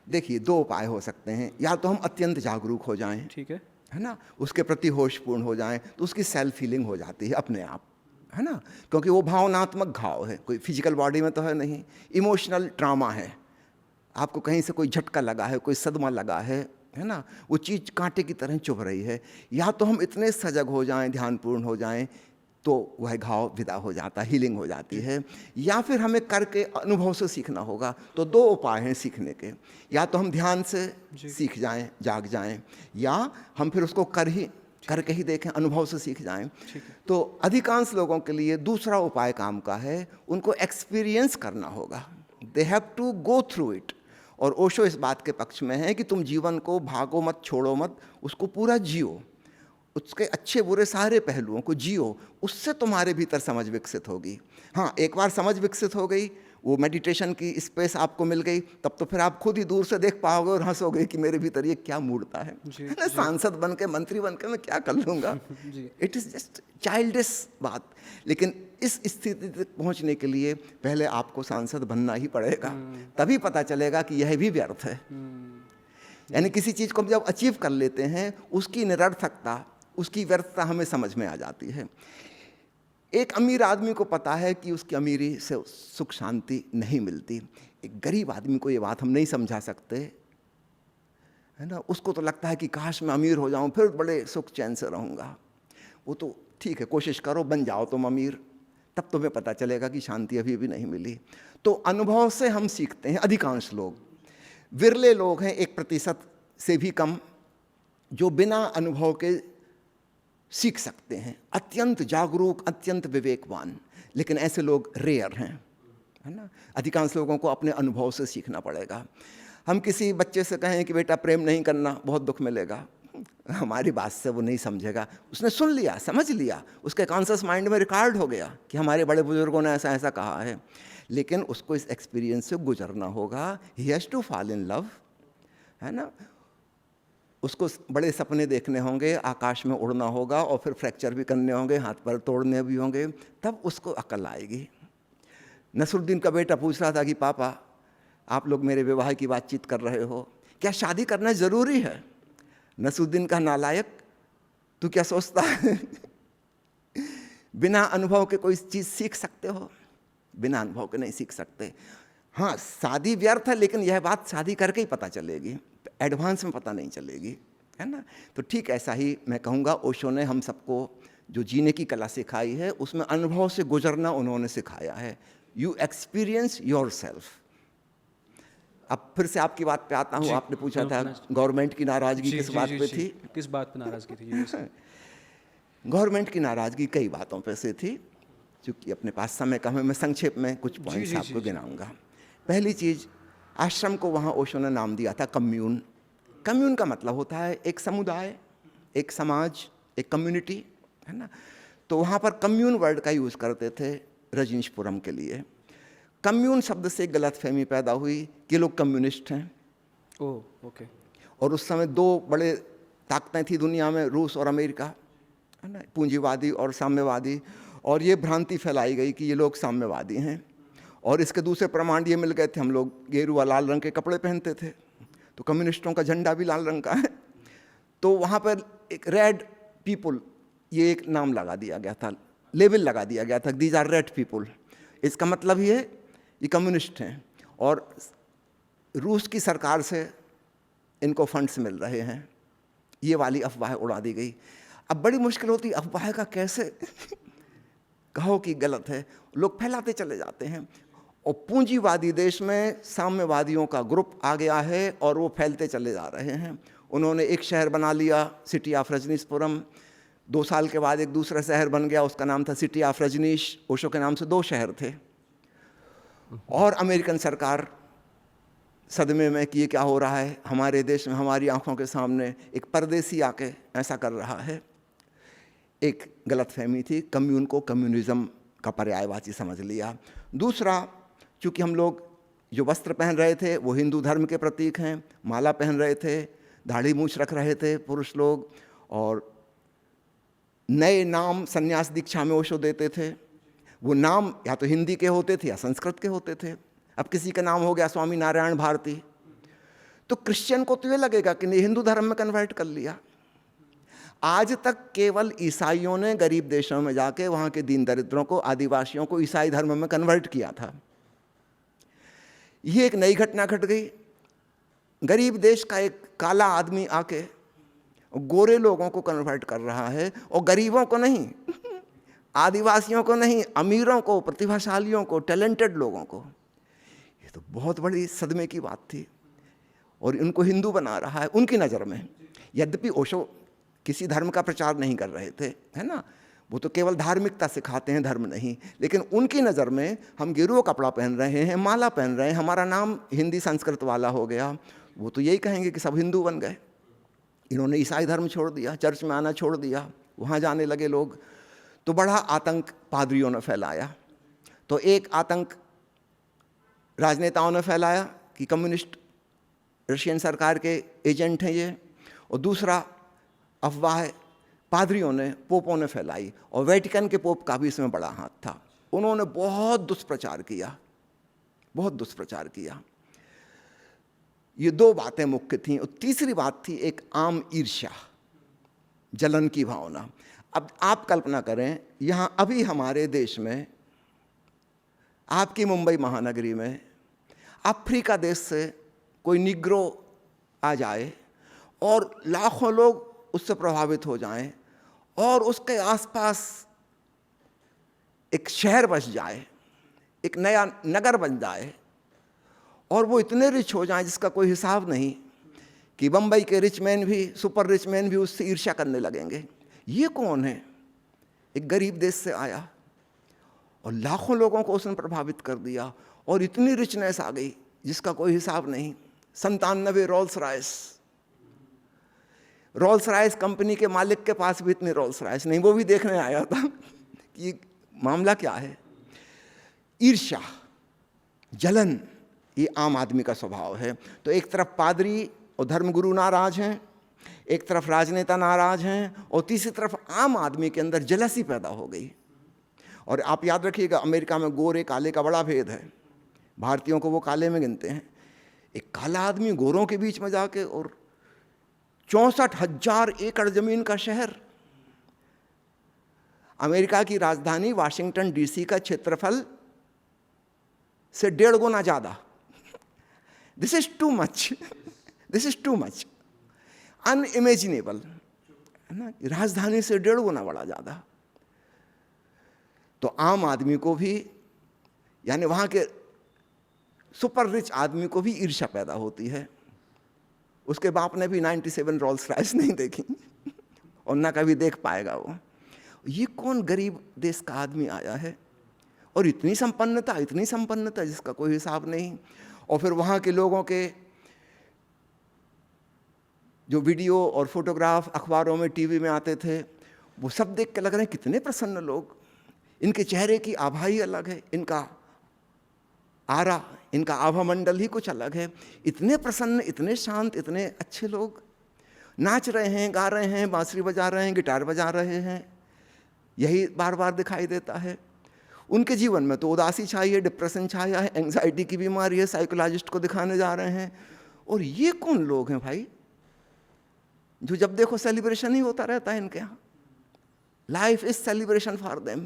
A: देखिए, दो उपाय हो सकते हैं। या तो हम अत्यंत जागरूक हो जाएं,
B: ठीक है
A: ना, उसके प्रति होशपूर्ण हो जाएं, तो उसकी सेल्फ फीलिंग हो जाती है अपने आप, है ना, क्योंकि वो भावनात्मक घाव है, कोई फिजिकल बॉडी में तो है नहीं, इमोशनल ट्रॉमा है। आपको कहीं से कोई झटका लगा है, कोई सदमा लगा है ना, वो चीज़ कांटे की तरह चुभ रही है। या तो हम इतने सजग हो जाएं, ध्यानपूर्ण हो जाएं, तो वह घाव विदा हो जाता, हीलिंग हो जाती है। या फिर हमें करके अनुभव से सीखना होगा। तो दो उपाय हैं सीखने के, या तो हम ध्यान से सीख जाएं, जाग जाएं, या हम फिर उसको करके ही देखें, अनुभव से सीख जाएं। तो अधिकांश लोगों के लिए दूसरा उपाय काम का है, उनको एक्सपीरियंस करना होगा। They have to go through it. और ओशो इस बात के पक्ष में है कि तुम जीवन को भागो मत, छोड़ो मत, उसको पूरा जियो, उसके अच्छे बुरे सारे पहलुओं को जियो, उससे तुम्हारे भीतर समझ विकसित होगी। हाँ, एक बार समझ विकसित हो गई, वो मेडिटेशन की स्पेस आपको मिल गई, तब तो फिर आप खुद ही दूर से देख पाओगे और हंसोगे कि मेरे भीतर ये क्या मूर्ता है ना, सांसद बन के, मंत्री बन के मैं क्या कर लूँगा। इट इज़ जस्ट चाइल्डिश बात। लेकिन इस स्थिति तक पहुँचने के लिए पहले आपको सांसद बनना ही पड़ेगा, तभी पता चलेगा कि यह भी व्यर्थ है। यानी किसी चीज़ को हम जब अचीव कर लेते हैं, उसकी निरर्थकता, उसकी व्यर्थता हमें समझ में आ जाती है। एक अमीर आदमी को पता है कि उसकी अमीरी से सुख शांति नहीं मिलती। एक गरीब आदमी को ये बात हम नहीं समझा सकते, है ना। उसको तो लगता है कि काश मैं अमीर हो जाऊं, फिर बड़े सुख चैन से रहूँगा। वो तो ठीक है, कोशिश करो, बन जाओ तुम अमीर, तब तुम्हें पता चलेगा कि शांति अभी भी नहीं मिली। तो अनुभव से हम सीखते हैं। अधिकांश लोग, विरले लोग हैं 1% से भी कम, जो बिना अनुभव के सीख सकते हैं। अत्यंत जागरूक, अत्यंत विवेकवान, लेकिन ऐसे लोग रेयर हैं, है ना। अधिकांश लोगों को अपने अनुभव से सीखना पड़ेगा। हम किसी बच्चे से कहें कि बेटा प्रेम नहीं करना, बहुत दुख मिलेगा, हमारी बात से वो नहीं समझेगा। उसने सुन लिया, समझ लिया, उसके कॉन्शियस माइंड में रिकॉर्ड हो गया कि हमारे बड़े बुजुर्गों ने ऐसा ऐसा कहा है, लेकिन उसको इस एक्सपीरियंस से गुजरना होगा। He has to fall in love, है ना। उसको बड़े सपने देखने होंगे, आकाश में उड़ना होगा, और फिर फ्रैक्चर भी करने होंगे, हाथ पैर तोड़ने भी होंगे, तब उसको अकल आएगी। नसरुद्दीन का बेटा पूछ रहा था कि पापा, आप लोग मेरे विवाह की बातचीत कर रहे हो, क्या शादी करना ज़रूरी है? नसरुद्दीन का नालायक, तू क्या सोचता है? बिना अनुभव के कोई चीज़ सीख सकते हो? बिना अनुभव के नहीं सीख सकते। हाँ, शादी व्यर्थ है, लेकिन यह बात शादी करके ही पता चलेगी, एडवांस में पता नहीं चलेगी, है ना। तो ठीक ऐसा ही मैं कहूँगा, ओशो ने हम सबको जो जीने की कला सिखाई है, उसमें अनुभव से गुजरना उन्होंने सिखाया है। You experience your self. अब फिर से आपकी बात पे आता हूँ। आपने पूछा था गवर्नमेंट की नाराज़गी किस बात पे थी?
B: किस बात पे नाराज़गी थी?
A: गवर्नमेंट की नाराज़गी कई बातों पे से थी, क्योंकि अपने पास समय कम है, मैं संक्षेप में कुछ पॉइंट्स आपको गिनाऊंगा। पहली चीज़, आश्रम को वहाँ ओशो ने नाम दिया था कम्यून। कम्यून का मतलब होता है एक समुदाय, एक समाज, एक कम्युनिटी, है ना। तो वहाँ पर कम्यून वर्ड का यूज़ करते थे रजनीशपुरम के लिए। कम्यून शब्द से गलतफहमी पैदा हुई कि लोग कम्युनिस्ट हैं।
B: ओह, ओके।
A: और उस समय 2 बड़े ताकतें थी दुनिया में, रूस और अमेरिका, है ना, पूंजीवादी और साम्यवादी। और ये भ्रांति फैलाई गई कि ये लोग साम्यवादी हैं। और इसके दूसरे प्रमाण ये मिल गए थे, हम लोग गेरुआ लाल रंग के कपड़े पहनते थे, तो कम्युनिस्टों का झंडा भी लाल रंग का है। तो वहाँ पर एक रेड पीपल, ये एक नाम लगा दिया गया था, लेबल लगा दिया गया था, दीज आर रेड पीपल। इसका मतलब ये ये कम्युनिस्ट हैं, और रूस की सरकार से इनको फंड्स मिल रहे हैं। ये वाली अफवाह उड़ा दी गई। अब बड़ी मुश्किल होती, अफवाह का कैसे कहो कि गलत है, लोग फैलाते चले जाते हैं। और पूंजीवादी देश में साम्यवादियों का ग्रुप आ गया है और वो फैलते चले जा रहे हैं। उन्होंने एक शहर बना लिया, सिटी ऑफ रजनीशपुरम। 2 साल के बाद एक दूसरा शहर बन गया, उसका नाम था सिटी ऑफ रजनीश। ओशो के नाम से 2 शहर थे। और अमेरिकन सरकार सदमे में कि ये क्या हो रहा है हमारे देश में, हमारी आंखों के सामने एक परदेसी आके ऐसा कर रहा है। एक गलतफहमी थी, कम्यून को कम्युनिज्म का पर्यायवाची समझ लिया। दूसरा, चूँकि हम लोग जो वस्त्र पहन रहे थे वो हिंदू धर्म के प्रतीक हैं, माला पहन रहे थे, दाढ़ी मूछ रख रहे थे पुरुष लोग, और नए नाम संन्यास दीक्षा में ओशो देते थे। वो नाम या तो हिंदी के होते थे या संस्कृत के होते थे। अब किसी का नाम हो गया स्वामी नारायण भारती, तो क्रिश्चियन को तो ये लगेगा कि नहीं, हिंदू धर्म में कन्वर्ट कर लिया। आज तक केवल ईसाइयों ने गरीब देशों में जाके वहाँ के दीन दरिद्रों को, आदिवासियों को ईसाई धर्म में कन्वर्ट किया था। ये एक नई घटना घट गई। गरीब देश का एक काला आदमी आके गोरे लोगों को कन्वर्ट कर रहा है, और गरीबों को नहीं, आदिवासियों को नहीं, अमीरों को, प्रतिभाशालियों को, टैलेंटेड लोगों को। ये तो बहुत बड़ी सदमे की बात थी। और इनको हिंदू बना रहा है उनकी नज़र में। यद्यपि ओशो किसी धर्म का प्रचार नहीं कर रहे थे, है ना, वो तो केवल धार्मिकता सिखाते हैं, धर्म नहीं। लेकिन उनकी नज़र में हम गेरुआ कपड़ा पहन रहे हैं, माला पहन रहे हैं, हमारा नाम हिंदी संस्कृत वाला हो गया, वो तो यही कहेंगे कि सब हिंदू बन गए। इन्होंने ईसाई धर्म छोड़ दिया, चर्च में आना छोड़ दिया, वहाँ जाने लगे लोग। तो बड़ा आतंक पादरियों ने फैलाया। तो एक आतंक राजनेताओं ने फैलाया कि कम्युनिस्ट रशियन सरकार के एजेंट हैं ये, और दूसरा अफवाह पादरियों ने, पोपों ने फैलाई, और वेटिकन के पोप का भी इसमें बड़ा हाथ था। उन्होंने बहुत दुष्प्रचार किया, बहुत दुष्प्रचार किया। ये दो बातें मुख्य थीं। और तीसरी बात थी एक आम ईर्ष्या, जलन की भावना। अब आप कल्पना करें, यहाँ अभी हमारे देश में, आपकी मुंबई महानगरी में, अफ्रीका देश से कोई निग्रो आ जाए और लाखों लोग उससे प्रभावित हो जाएं, और उसके आसपास एक शहर बस जाए, एक नया नगर बन जाए, और वो इतने रिच हो जाएं जिसका कोई हिसाब नहीं, कि बम्बई के रिच मैन भी, सुपर रिच मैन भी उससे ईर्ष्या करने लगेंगे। ये कौन है? एक गरीब देश से आया और लाखों लोगों को उसने प्रभावित कर दिया, और इतनी रिचनेस आ गई जिसका कोई हिसाब नहीं। 97 रोल्स रॉयस कंपनी के मालिक के पास भी इतनी रोल्स रॉयस नहीं, वो भी देखने आया था कि मामला क्या है। ईर्ष्या, जलन, ये आम आदमी का स्वभाव है। तो एक तरफ पादरी और धर्मगुरु नाराज हैं, एक तरफ राजनेता नाराज हैं, और तीसरी तरफ आम आदमी के अंदर जलसी पैदा हो गई। और आप याद रखिएगा, अमेरिका में गोरे काले का बड़ा भेद है। भारतीयों को वो काले में गिनते हैं। एक काला आदमी गोरों के बीच में जाके, और 64,000 एकड़ जमीन का शहर, अमेरिका की राजधानी वाशिंगटन डीसी का क्षेत्रफल से 1.5 गुना ज़्यादा। This is too much, this is too much, unimaginable, है ना। राजधानी से 1.5 गुना बड़ा ज़्यादा। तो आम आदमी को भी, यानी वहाँ के सुपर रिच आदमी को भी ईर्ष्या पैदा होती है। उसके बाप ने भी 97 रोल्स रॉयस नहीं देखी, और ना कभी देख पाएगा वो। ये कौन गरीब देश का आदमी आया है, और इतनी संपन्नता जिसका कोई हिसाब नहीं। और फिर वहाँ के लोगों के जो वीडियो और फोटोग्राफ अखबारों में, टीवी में आते थे, वो सब देख के लग रहे हैं कितने प्रसन्न लोग। इनके चेहरे की आभा ही अलग है, इनका आरा, इनका आभा मंडल ही कुछ अलग है। इतने प्रसन्न, इतने शांत, इतने अच्छे लोग नाच रहे हैं, गा रहे हैं, बांसुरी बजा रहे हैं, गिटार बजा रहे हैं। यही बार बार दिखाई देता है। उनके जीवन में तो उदासी छाई है, डिप्रेशन छाया है, एंग्जाइटी की बीमारी है, साइकोलॉजिस्ट को दिखाने जा रहे हैं। और ये कौन लोग हैं भाई, जो जब देखो सेलिब्रेशन ही होता रहता है इनके यहाँ। Life is celebration for them.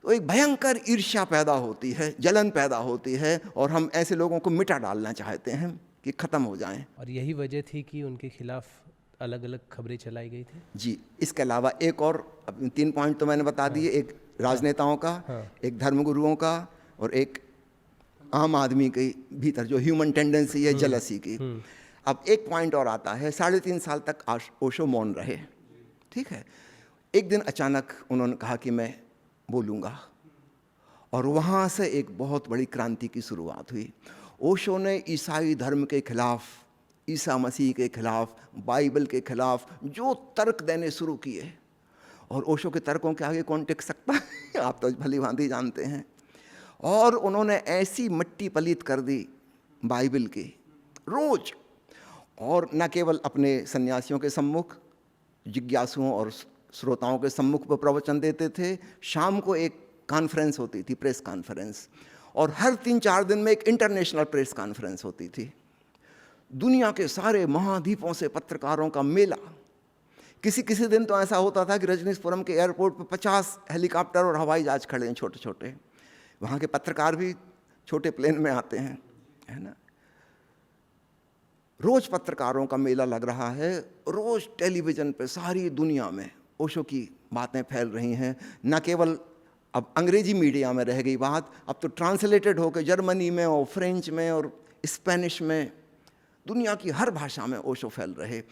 A: तो एक भयंकर ईर्ष्या पैदा होती है, जलन पैदा होती है, और हम ऐसे लोगों को मिटा डालना चाहते हैं कि ख़त्म हो जाएं।
C: और यही वजह थी कि उनके खिलाफ अलग अलग खबरें चलाई गई थी।
A: जी, इसके अलावा एक और, अब 3 पॉइंट तो मैंने बता दिए, एक राजनेताओं का, एक धर्मगुरुओं का, और एक आम आदमी के भीतर जो ह्यूमन टेंडेंसी है जलसी की। अब एक पॉइंट और आता है, 3.5 साल तक ओशो मौन रहे, ठीक है। एक दिन अचानक उन्होंने कहा कि मैं बोलूँगा, और वहाँ से एक बहुत बड़ी क्रांति की शुरुआत हुई। ओशो ने ईसाई धर्म के खिलाफ, ईसा मसीह के खिलाफ, बाइबल के खिलाफ जो तर्क देने शुरू किए, और ओशो के तर्कों के आगे कौन टिक सकता है आप तो भली भांति जानते हैं। और उन्होंने ऐसी मिट्टी पलीत कर दी बाइबल की रोज, और न केवल अपने सन्यासियों के सम्मुख, जिज्ञासुओं और श्रोताओं के सम्मुख पर प्रवचन देते थे। शाम को एक कॉन्फ्रेंस होती थी, प्रेस कॉन्फ्रेंस, और हर 3-4 दिन में एक इंटरनेशनल प्रेस कॉन्फ्रेंस होती थी। दुनिया के सारे महाद्वीपों से पत्रकारों का मेला। किसी किसी दिन तो ऐसा होता था कि रजनीशपुरम के एयरपोर्ट पर 50 हेलीकॉप्टर और हवाई जहाज खड़े हैं, छोटे छोटे। वहाँ के पत्रकार भी छोटे प्लेन में आते हैं, है ना। रोज पत्रकारों का मेला लग रहा है, रोज टेलीविज़न पे सारी दुनिया में ओशो की बातें फैल रही हैं। न केवल अब अंग्रेजी मीडिया में रह गई बात, अब तो ट्रांसलेटेड होकर जर्मनी में और फ्रेंच में और स्पेनिश में, दुनिया की हर भाषा में ओशो फैल रहे।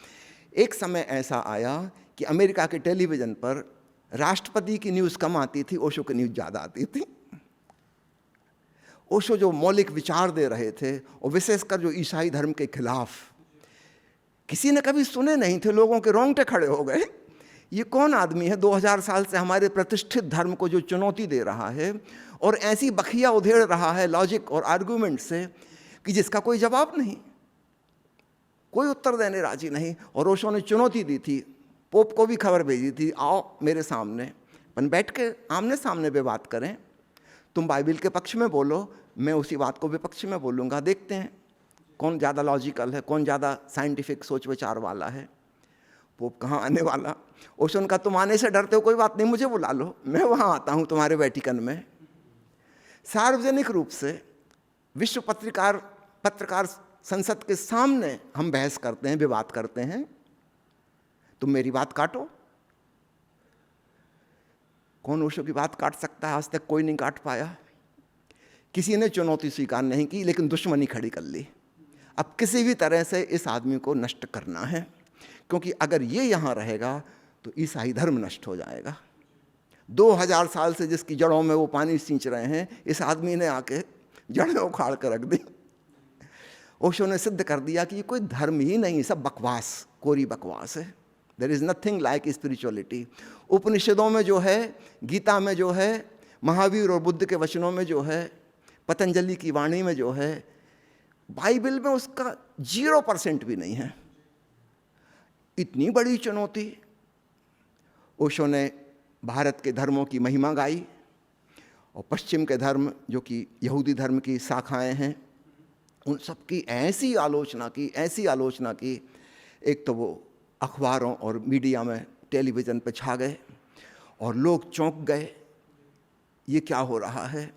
A: एक समय ऐसा आया कि अमेरिका के टेलीविज़न पर राष्ट्रपति की न्यूज़ कम आती थी, ओशो की न्यूज़ ज़्यादा आती थी। ओशो जो मौलिक विचार दे रहे थे, और विशेषकर जो ईसाई धर्म के खिलाफ, किसी ने कभी सुने नहीं थे, लोगों के रोंगटे खड़े हो गए। ये कौन आदमी है 2000 साल से हमारे प्रतिष्ठित धर्म को जो चुनौती दे रहा है और ऐसी बखिया उधेड़ रहा है लॉजिक और आर्गूमेंट से कि जिसका कोई जवाब नहीं, कोई उत्तर देने राजी नहीं। और ओशो ने चुनौती दी थी, पोप को भी खबर भेजी थी, आओ मेरे सामने, अपन बैठ के आमने सामने पे बात करें, तुम बाइबल के पक्ष में बोलो, मैं उसी बात को विपक्ष में बोलूँगा, देखते हैं कौन ज़्यादा लॉजिकल है, कौन ज़्यादा साइंटिफिक सोच विचार वाला है। पोप कहाँ आने वाला। ओशो का तुम आने से डरते हो, कोई बात नहीं, मुझे बुला लो, मैं वहाँ आता हूँ तुम्हारे वेटिकन में। सार्वजनिक रूप से विश्व पत्रकार संसद के सामने हम बहस करते हैं, विवाद करते हैं, तुम मेरी बात काटो। कौन ओशो की बात काट सकता है? आज तक कोई नहीं काट पाया। किसी ने चुनौती स्वीकार नहीं की, लेकिन दुश्मनी खड़ी कर ली। अब किसी भी तरह से इस आदमी को नष्ट करना है, क्योंकि अगर ये यहाँ रहेगा तो ईसाई धर्म नष्ट हो जाएगा। 2000 साल से जिसकी जड़ों में वो पानी सींच रहे हैं, इस आदमी ने आके जड़ें उखाड़ कर रख दी। ओशो ने सिद्ध कर दिया कि ये कोई धर्म ही नहीं, सब बकवास, कोरी बकवास है। There is nothing like spirituality. उपनिषदों में जो है, गीता में जो है, महावीर और बुद्ध के वचनों में जो है, पतंजलि की वाणी में जो है, बाइबल में उसका 0% भी नहीं है। इतनी बड़ी चुनौती। ओशो ने भारत के धर्मों की महिमा गाई और पश्चिम के धर्म जो कि यहूदी धर्म की शाखाएं हैं, उन सब की ऐसी आलोचना की। एक तो वो अखबारों और मीडिया में, टेलीविज़न पे छा गए और लोग चौंक गए, ये क्या हो रहा है।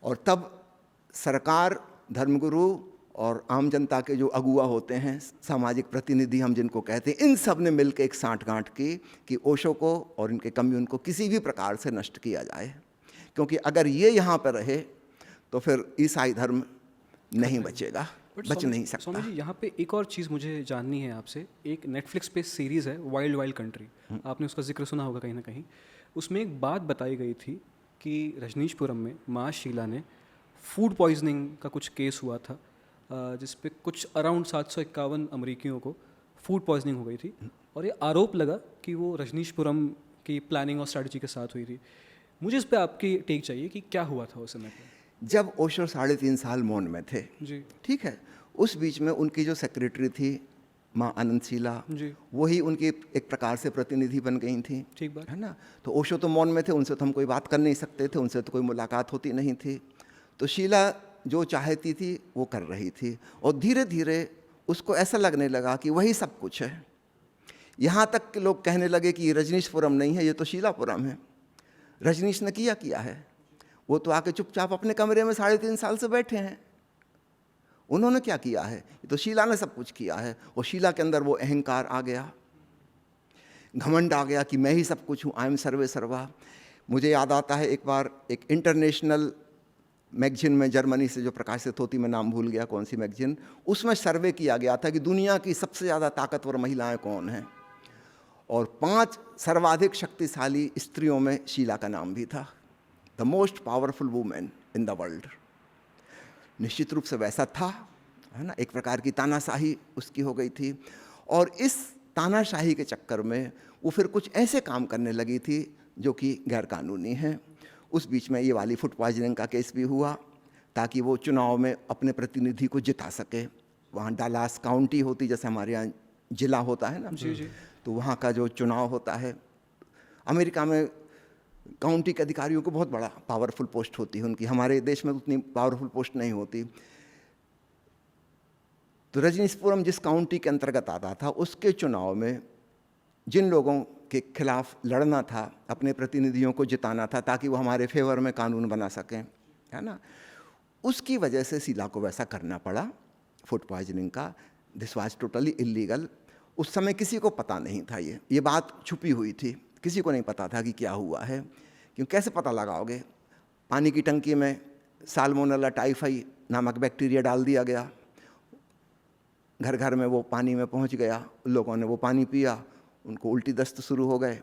A: और तब सरकार, धर्मगुरु और आम जनता के जो अगुआ होते हैं, सामाजिक प्रतिनिधि हम जिनको कहते हैं, इन सब ने मिलकर एक साठगांठ की कि ओशो को और इनके कम्यून को किसी भी प्रकार से नष्ट किया जाए, क्योंकि अगर ये यहाँ पर रहे तो फिर ईसाई धर्म नहीं बचेगा, बच नहीं सकता।
B: स्वामी जी, यहाँ पे एक और चीज़ मुझे जाननी है आपसे। एक नेटफ्लिक्स पे सीरीज़ है वाइल्ड वाइल्ड कंट्री, आपने उसका जिक्र सुना होगा कहीं ना कहीं। उसमें एक बात बताई गई थी कि रजनीशपुरम में माँ शीला ने फूड पॉइजनिंग का कुछ केस हुआ था, जिस पे कुछ अराउंड 751 अमेरिकियों को फूड पॉइजनिंग हो गई थी, और ये आरोप लगा कि वो रजनीशपुरम की प्लानिंग और स्ट्रैटेजी के साथ हुई थी। मुझे इस पे आपकी टेक चाहिए कि क्या हुआ था उस समय पे।
A: जब ओशो 3.5 साल मौन में थे
B: जी,
A: ठीक है, उस बीच में उनकी जो सेक्रेटरी थी माँ अनंतशीला,
B: जी,
A: वही उनकी एक प्रकार से प्रतिनिधि बन गई थी,
B: ठीक बात
A: है ना। तो ओशो तो मौन में थे, उनसे तो हम कोई बात कर नहीं सकते थे, उनसे तो कोई मुलाकात होती नहीं थी। तो शीला जो चाहती थी वो कर रही थी, और धीरे धीरे उसको ऐसा लगने लगा कि वही सब कुछ है। यहाँ तक कि लोग कहने लगे कि ये रजनीशपुरम नहीं है, ये तो शीलापुरम है। रजनीश ने किया है, वो तो आके चुपचाप अपने कमरे में 3.5 साल से बैठे हैं। उन्होंने क्या किया है? ये तो शीला ने सब कुछ किया है। और शीला के अंदर वो अहंकार आ गया, घमंड आ गया कि मैं ही सब कुछ हूँ, आई एम सर्वे सर्वा। मुझे याद आता है एक बार एक इंटरनेशनल मैगजीन में जर्मनी से जो प्रकाशित होती, मैं नाम भूल गया कौन सी मैगजीन, उसमें सर्वे किया गया था कि दुनिया की सबसे ज़्यादा ताकतवर महिलाएं कौन हैं, और 5 सर्वाधिक शक्तिशाली स्त्रियों में शीला का नाम भी था, the most powerful women in the world. निश्चित रूप से वैसा था, है ना, एक प्रकार की तानाशाही उसकी हो गई थी, और इस तानाशाही के चक्कर में वो फिर कुछ ऐसे काम करने लगी थी जो कि गैरकानूनी हैं। उस बीच में ये वाली फूड पॉइजनिंग का केस भी हुआ, ताकि वो चुनाव में अपने प्रतिनिधि को जिता सके। वहाँ डालास काउंटी होती, जैसे हमारे यहाँ जिला होता है ना,
B: जी, जी।
A: तो वहाँ का जो चुनाव होता है, अमेरिका में काउंटी के अधिकारियों को बहुत बड़ा पावरफुल पोस्ट होती है उनकी, हमारे देश में उतनी पावरफुल पोस्ट नहीं होती। तो रजनीशपुरम जिस काउंटी के अंतर्गत आता था, उसके चुनाव में जिन लोगों के खिलाफ लड़ना था, अपने प्रतिनिधियों को जिताना था ताकि वो हमारे फेवर में कानून बना सकें, है ना, उसकी वजह से शीला को वैसा करना पड़ा फूड पॉइजनिंग का। This was totally illegal. उस समय किसी को पता नहीं था, ये बात छुपी हुई थी, किसी को नहीं पता था कि क्या हुआ है। क्यों, कैसे पता लगाओगे? पानी की टंकी में साल्मोनेला टाइफाई नामक बैक्टीरिया डाल दिया गया, घर घर में वो पानी में पहुंच गया, लोगों ने वो पानी पिया, उनको उल्टी दस्त शुरू हो गए,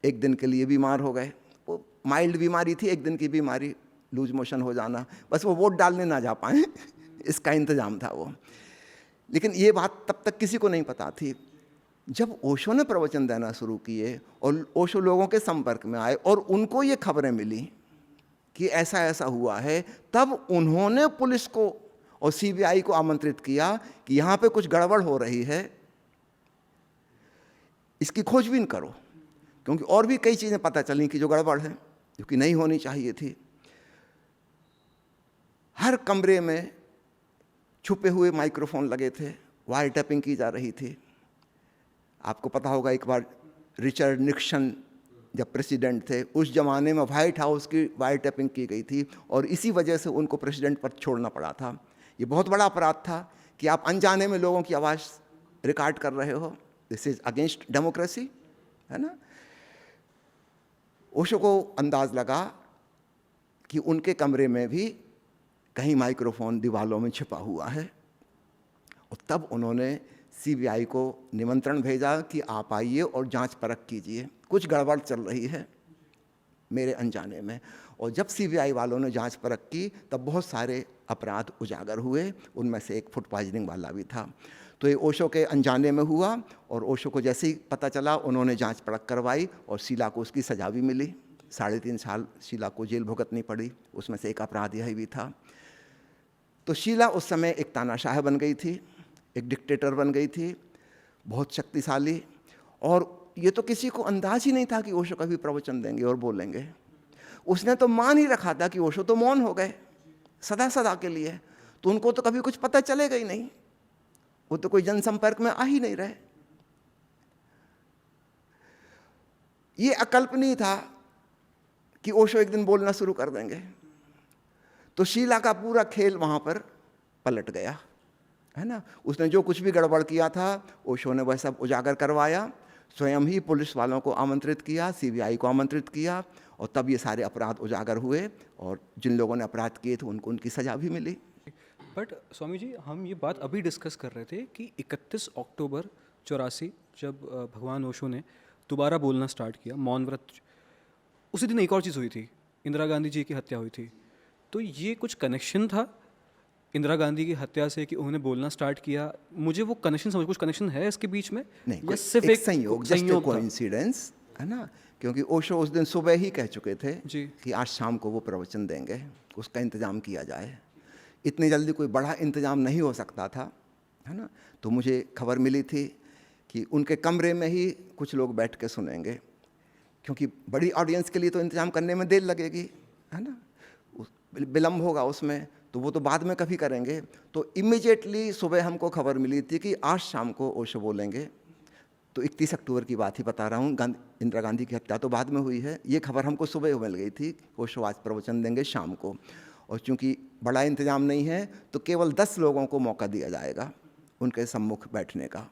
A: एक दिन के लिए बीमार हो गए, वो माइल्ड बीमारी थी, एक दिन की बीमारी, लूज मोशन हो जाना, बस वो वोट डालने ना जा पाएँ इसका इंतज़ाम था वो। लेकिन ये बात तब तक किसी को नहीं पता थी। जब ओशो ने प्रवचन देना शुरू किए और ओशो लोगों के संपर्क में आए और उनको ये खबरें मिली कि ऐसा ऐसा हुआ है, तब उन्होंने पुलिस को और सीबीआई को आमंत्रित किया कि यहाँ पे कुछ गड़बड़ हो रही है, इसकी खोजबीन करो, क्योंकि और भी कई चीज़ें पता चली कि जो गड़बड़ है, जो कि नहीं होनी चाहिए थी। हर कमरे में छुपे हुए माइक्रोफोन लगे थे, वायर टैपिंग की जा रही थी। आपको पता होगा एक बार रिचर्ड निक्सन जब प्रेसिडेंट थे, उस ज़माने में वाइट हाउस की वायर टैपिंग की गई थी और इसी वजह से उनको प्रेसिडेंट पर छोड़ना पड़ा था। ये बहुत बड़ा अपराध था कि आप अनजाने में लोगों की आवाज़ रिकॉर्ड कर रहे हो। दिस इज़ अगेंस्ट डेमोक्रेसी, है ना। ओशो को अंदाज़ लगा कि उनके कमरे में भी कहीं माइक्रोफोन दीवालों में छिपा हुआ है, और तब उन्होंने सीबीआई को निमंत्रण भेजा कि आप आइए और जांच परख कीजिए, कुछ गड़बड़ चल रही है मेरे अनजाने में। और जब सीबीआई वालों ने जांच परख की तब बहुत सारे अपराध उजागर हुए, उनमें से एक फूड पॉइजनिंग वाला भी था। तो ये ओशो के अनजाने में हुआ और ओशो को जैसे ही पता चला उन्होंने जांच परख करवाई और शीला को उसकी सज़ा भी मिली। 3.5 साल शीला को जेल भुगतनी पड़ी, उसमें से एक अपराध यही भी था। तो शीला उस समय एक तानाशाह बन गई थी, एक डिक्टेटर बन गई थी, बहुत शक्तिशाली, और ये तो किसी को अंदाज ही नहीं था कि ओशो कभी प्रवचन देंगे और बोलेंगे। उसने तो मान ही रखा था कि ओशो तो मौन हो गए सदा सदा के लिए, तो उनको तो कभी कुछ पता चलेगा ही नहीं, वो तो कोई जनसंपर्क में आ ही नहीं रहे। ये अकल्पनीय था कि ओशो एक दिन बोलना शुरू कर देंगे। तो शीला का पूरा खेल वहाँ पर पलट गया, है ना। उसने जो कुछ भी गड़बड़ किया था ओशो ने वह सब उजागर करवाया, स्वयं ही पुलिस वालों को आमंत्रित किया, सीबीआई को आमंत्रित किया, और तब ये सारे अपराध उजागर हुए और जिन लोगों ने अपराध किए थे उनको उनकी सज़ा भी मिली।
B: बट स्वामी जी, हम ये बात अभी डिस्कस कर रहे थे कि 31 अक्टूबर 84 जब भगवान ओशो ने दोबारा बोलना स्टार्ट किया, मौन व्रत, उसी दिन एक और चीज़ हुई थी, इंदिरा गांधी जी की हत्या हुई थी। तो ये कुछ कनेक्शन था इंदिरा गांधी की हत्या से कि उन्होंने बोलना स्टार्ट किया? मुझे वो कनेक्शन समझ, कुछ कनेक्शन है इसके बीच में?
A: नहीं, सिर्फ एक संयोग, जस्ट ए कोइंसिडेंस, है ना। क्योंकि ओशो उस दिन सुबह ही कह चुके थे
B: जी
A: कि आज शाम को वो प्रवचन देंगे, उसका इंतज़ाम किया जाए। इतनी जल्दी कोई बड़ा इंतज़ाम नहीं हो सकता था, है ना। तो मुझे खबर मिली थी कि उनके कमरे में ही कुछ लोग बैठ के सुनेंगे, क्योंकि बड़ी ऑडियंस के लिए तो इंतज़ाम करने में देर लगेगी, है ना, विलम्ब होगा उसमें, तो वो तो बाद में कभी करेंगे। तो इमीडिएटली सुबह हमको खबर मिली थी कि आज शाम को ओशो बोलेंगे। तो 31 अक्टूबर की बात ही बता रहा हूँ, इंदिरा गांधी की हत्या तो बाद में हुई है, ये खबर हमको सुबह मिल गई थी, ओशो आज प्रवचन देंगे शाम को। और चूँकि बड़ा इंतजाम नहीं है तो केवल 10 लोगों को मौका दिया जाएगा उनके सम्मुख बैठने का।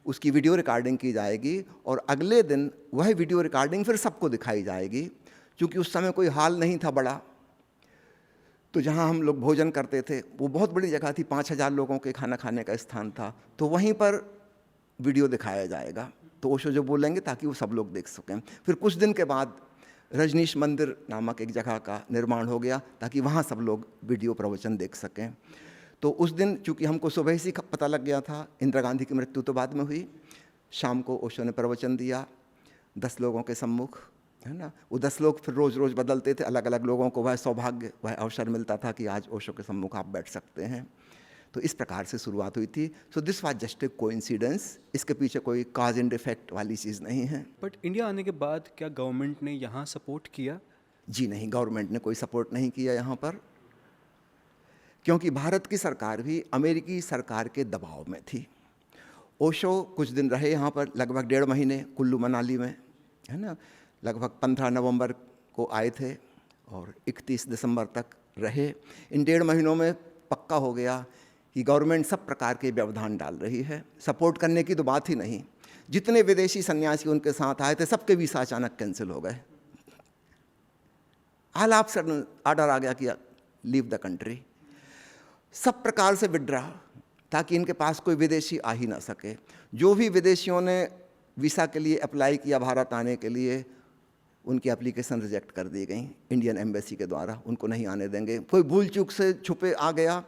A: उसकी वीडियो रिकॉर्डिंग की जाएगी और अगले दिन वह वीडियो रिकॉर्डिंग फिर सबको दिखाई जाएगी। क्योंकि उस समय कोई हॉल नहीं था बड़ा, तो जहाँ हम लोग भोजन करते थे वो बहुत बड़ी जगह थी, 5000 लोगों के खाना खाने का स्थान था, तो वहीं पर वीडियो दिखाया जाएगा। तो ओशो जो बोलेंगे ताकि वो सब लोग देख सकें। फिर कुछ दिन के बाद रजनीश मंदिर नामक एक जगह का निर्माण हो गया ताकि वहाँ सब लोग वीडियो प्रवचन देख सकें। तो उस दिन चूँकि हमको सुबह से पता लग गया था, इंदिरा गांधी की मृत्यु तो बाद में हुई, शाम को ओशो ने प्रवचन दिया 10 लोगों के सम्मुख, है ना। वो 10 लोग फिर रोज़ रोज़ बदलते थे, अलग अलग लोगों को वह सौभाग्य, वह अवसर मिलता था कि आज ओशो के सम्मुख आप बैठ सकते हैं। तो इस प्रकार से शुरुआत हुई थी। So this was just a coincidence, इसके पीछे कोई कॉज एंड इफेक्ट वाली चीज़ नहीं है।
B: बट इंडिया आने के बाद क्या गवर्नमेंट ने यहाँ सपोर्ट किया?
A: जी नहीं, गवर्नमेंट ने कोई सपोर्ट नहीं किया यहाँ पर, क्योंकि भारत की सरकार भी अमेरिकी सरकार के दबाव में थी। ओशो कुछ दिन रहे यहाँ पर, लगभग 1.5 महीने कुल्लू मनाली में, है ना। लगभग 15 नवंबर को आए थे और 31 दिसंबर तक रहे। इन 1.5 महीनों में पक्का हो गया कि गवर्नमेंट सब प्रकार के व्यवधान डाल रही है, सपोर्ट करने की तो बात ही नहीं। जितने विदेशी सन्यासी उनके साथ आए थे सबके वीसा अचानक कैंसिल हो गए। ऑल ऑफ सडन ऑर्डर आ गया कि लीव द कंट्री, सब प्रकार से विड्रा, ताकि इनके पास कोई विदेशी आ ही ना सके। जो भी विदेशियों ने वीज़ा के लिए अप्लाई किया भारत आने के लिए, उनकी एप्लीकेशन रिजेक्ट कर दी गई इंडियन एम्बेसी के द्वारा, उनको नहीं आने देंगे। कोई भूल चूक से छुपे आ गया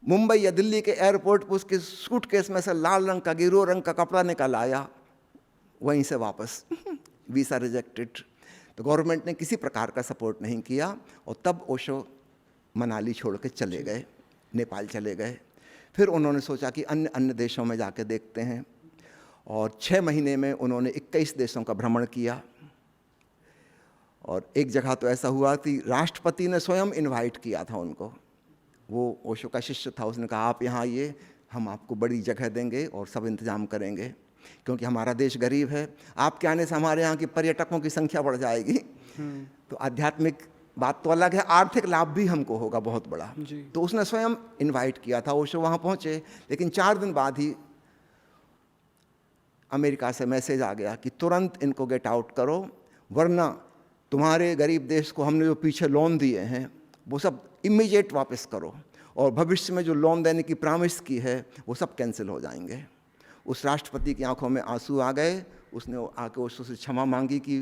A: मुंबई या दिल्ली के एयरपोर्ट पर, उसके सूटकेस में से लाल रंग का गिरो रंग का कपड़ा निकल आया, वहीं से वापस वीज़ा रिजेक्टेड। तो गवर्नमेंट ने किसी प्रकार का सपोर्ट नहीं किया और तब ओशो मनाली छोड़ के चले गए, नेपाल चले गए। फिर उन्होंने सोचा कि अन्य अन्य देशों में जाके देखते हैं, और 6 महीने में उन्होंने 21 देशों का भ्रमण किया। और एक जगह तो ऐसा हुआ कि राष्ट्रपति ने स्वयं इनवाइट किया था उनको, वो ओशो का शिष्य था, उसने कहा आप यहाँ आइए, हम आपको बड़ी जगह देंगे और सब इंतजाम करेंगे, क्योंकि हमारा देश गरीब है, आपके आने से हमारे यहाँ की पर्यटकों की संख्या बढ़ जाएगी। तो आध्यात्मिक बात तो अलग है, आर्थिक लाभ भी हमको होगा बहुत बड़ा। तो उसने स्वयं इनवाइट किया था, ओशो वहाँ पहुँचे, लेकिन 4 दिन बाद ही अमेरिका से मैसेज आ गया कि तुरंत इनको गेट आउट करो, वरना तुम्हारे गरीब देश को हमने जो पीछे लोन दिए हैं वो सब इमीडिएट वापस करो, और भविष्य में जो लोन देने की प्रॉमिस की है वो सब कैंसिल हो जाएंगे। उस राष्ट्रपति की आंखों में आंसू आ गए, उसने आके ओशो से क्षमा मांगी कि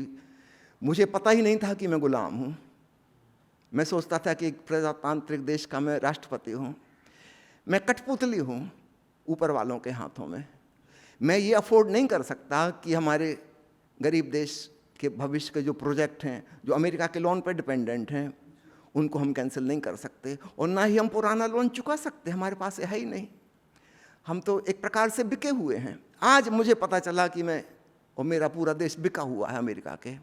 A: मुझे पता ही नहीं था कि मैं गुलाम हूँ, मैं सोचता था कि एक प्रजातांत्रिक देश का मैं राष्ट्रपति हूँ, मैं कठपुतली हूँ ऊपर वालों के हाथों में, मैं ये अफोर्ड नहीं कर सकता कि हमारे गरीब देश के भविष्य के जो प्रोजेक्ट हैं, जो अमेरिका के लोन पर डिपेंडेंट हैं, उनको हम कैंसिल नहीं कर सकते, और ना ही हम पुराना लोन चुका सकते, हमारे पास है ही नहीं, हम तो एक प्रकार से बिके हुए हैं। आज मुझे पता चला कि मैं और मेरा पूरा देश बिका हुआ है अमेरिका के।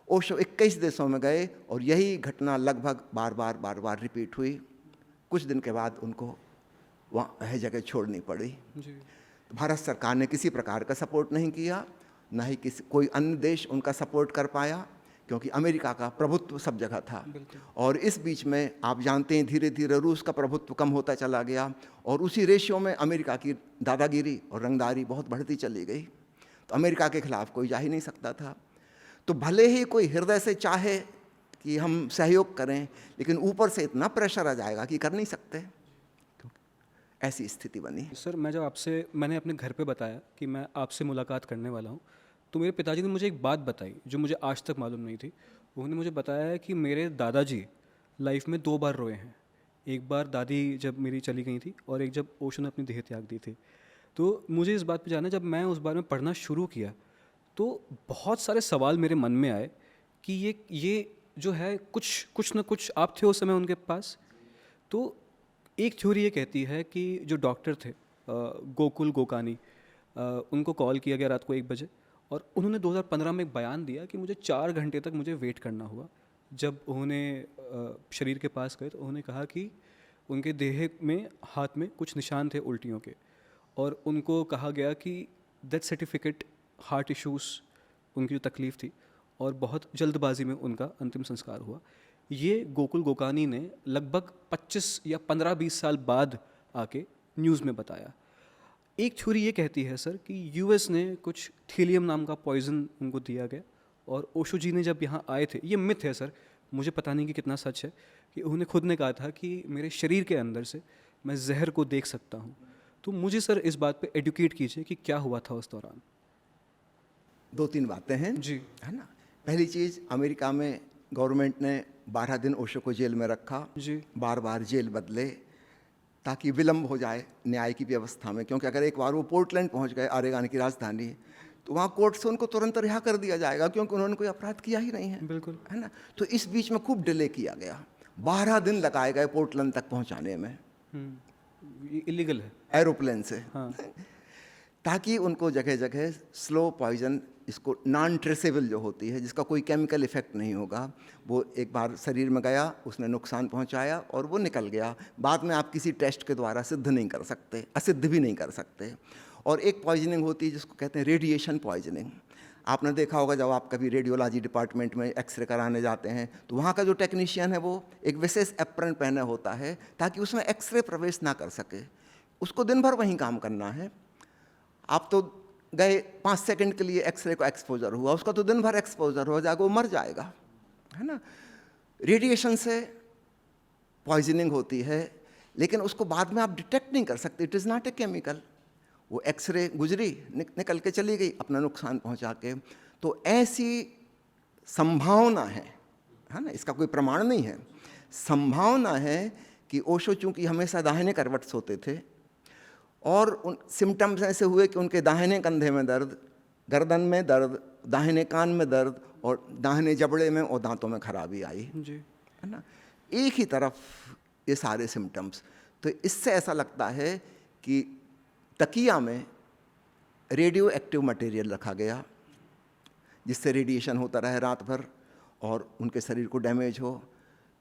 A: ओशो 21 देशों में गए और यही घटना लगभग बार बार रिपीट हुई। कुछ दिन के बाद उनको वह जगह छोड़नी पड़ी। तो भारत सरकार ने किसी प्रकार का सपोर्ट नहीं किया, ना ही कोई अन्य देश उनका सपोर्ट कर पाया, क्योंकि अमेरिका का प्रभुत्व सब जगह था। और इस बीच में आप जानते हैं धीरे धीरे रूस का प्रभुत्व कम होता चला गया, और उसी रेशियो में अमेरिका की दादागिरी और रंगदारी बहुत बढ़ती चली गई। तो अमेरिका के खिलाफ कोई जा ही नहीं सकता था। तो भले ही कोई हृदय से चाहे कि हम सहयोग करें, लेकिन ऊपर से इतना प्रेशर आ जाएगा कि कर नहीं सकते, ऐसी स्थिति बनी।
B: सर, मैंने अपने घर पे बताया कि मैं आपसे मुलाकात करने वाला हूँ, तो मेरे पिताजी ने मुझे एक बात बताई जो मुझे आज तक मालूम नहीं थी। उन्होंने मुझे बताया है कि मेरे दादाजी लाइफ में 2 बार रोए हैं। एक बार दादी जब मेरी चली गई थी, और एक जब ओशो ने अपनी देह त्याग दी थी। तो मुझे इस बात पे जाना, जब मैं उस बारे में पढ़ना शुरू किया तो बहुत सारे सवाल मेरे मन में आए कि ये जो है कुछ ना कुछ, आप थे उस समय उनके पास। तो एक थ्योरी ये कहती है कि जो डॉक्टर थे गोकुल गोकानी, उनको कॉल किया गया रात को 1 बजे, और उन्होंने 2015 में एक बयान दिया कि मुझे 4 घंटे तक मुझे वेट करना हुआ। जब उन्होंने शरीर के पास गए तो उन्होंने कहा कि उनके देह में, हाथ में कुछ निशान थे उल्टियों के, और उनको कहा गया कि डेथ सर्टिफिकेट, हार्ट इश्यूज़, उनकी जो तकलीफ़ थी, और बहुत जल्दबाजी में उनका अंतिम संस्कार हुआ। ये गोकुल गोकानी ने लगभग 25 या 15-20 साल बाद आके न्यूज़ में बताया। एक थ्योरी ये कहती है सर कि यूएस ने कुछ थीलियम नाम का पॉइजन उनको दिया गया, और ओशो जी ने जब यहाँ आए थे, ये मिथ है सर, मुझे पता नहीं कि कितना सच है, कि उन्होंने खुद ने कहा था कि मेरे शरीर के अंदर से मैं जहर को देख सकता हूँ। तो मुझे सर इस बात पे एडुकेट कीजिए कि क्या हुआ था उस दौरान।
A: 2-3 बातें हैं
B: जी,
A: है ना। पहली चीज़, अमेरिका में गवर्नमेंट ने 12 दिन ओशो को जेल में रखा,
B: जी,
A: बार जेल बदले, ताकि विलम्ब हो जाए न्याय की व्यवस्था में। क्योंकि अगर एक बार वो पोर्टलैंड पहुंच गए, ओरेगन की राजधानी, तो वहाँ कोर्ट से उनको तुरंत रिहा कर दिया जाएगा, क्योंकि उन्होंने कोई अपराध किया ही नहीं है।
B: बिल्कुल,
A: है ना। तो इस बीच में खूब डिले किया गया, 12 दिन लगाए गए पोर्टलैंड तक पहुँचाने में,
B: ये इलीगल है।
A: एरोप्लेन से।
B: हाँ,
A: ताकि उनको जगह जगह स्लो पॉइजन, इसको नॉन ट्रेसेबल जो होती है, जिसका कोई केमिकल इफेक्ट नहीं होगा, वो एक बार शरीर में गया, उसने नुकसान पहुंचाया और वो निकल गया। बाद में आप किसी टेस्ट के द्वारा सिद्ध नहीं कर सकते, असिद्ध भी नहीं कर सकते। और एक पॉइजनिंग होती है जिसको कहते हैं रेडिएशन पॉइजनिंग। आपने देखा होगा जब आप कभी रेडियोलॉजी डिपार्टमेंट में एक्सरे कराने जाते हैं, तो वहाँ का जो टेक्नीशियन है वो एक विशेष एप्रन पहने होता है, ताकि उसमें एक्सरे प्रवेश ना कर सके। उसको दिन भर वहीं काम करना है। आप तो गए 5 सेकंड के लिए, एक्सरे को एक्सपोजर हुआ, उसका तो दिन भर एक्सपोजर हो जाएगा, वो मर जाएगा, है ना। रेडिएशन से पॉइजनिंग होती है, लेकिन उसको बाद में आप डिटेक्ट नहीं कर सकते, it is not a chemical. वो एक्सरे गुजरी, निकल के चली गई अपना नुकसान पहुंचा के। तो ऐसी संभावना है ना, इसका कोई प्रमाण नहीं है, संभावना है कि ओशो चूंकि हमेशा दाहिने करवट सोते थे और उन सिम्टम्स ऐसे हुए कि उनके दाहिने कंधे में दर्द, गर्दन में दर्द, दाहिने कान में दर्द और दाहिने जबड़े में और दांतों में खराबी आई,
B: जी,
A: है ना, एक ही तरफ ये सारे सिम्टम्स। तो इससे ऐसा लगता है कि तकिया में रेडियो एक्टिव मटेरियल रखा गया जिससे रेडिएशन होता रहे रात भर और उनके शरीर को डैमेज हो।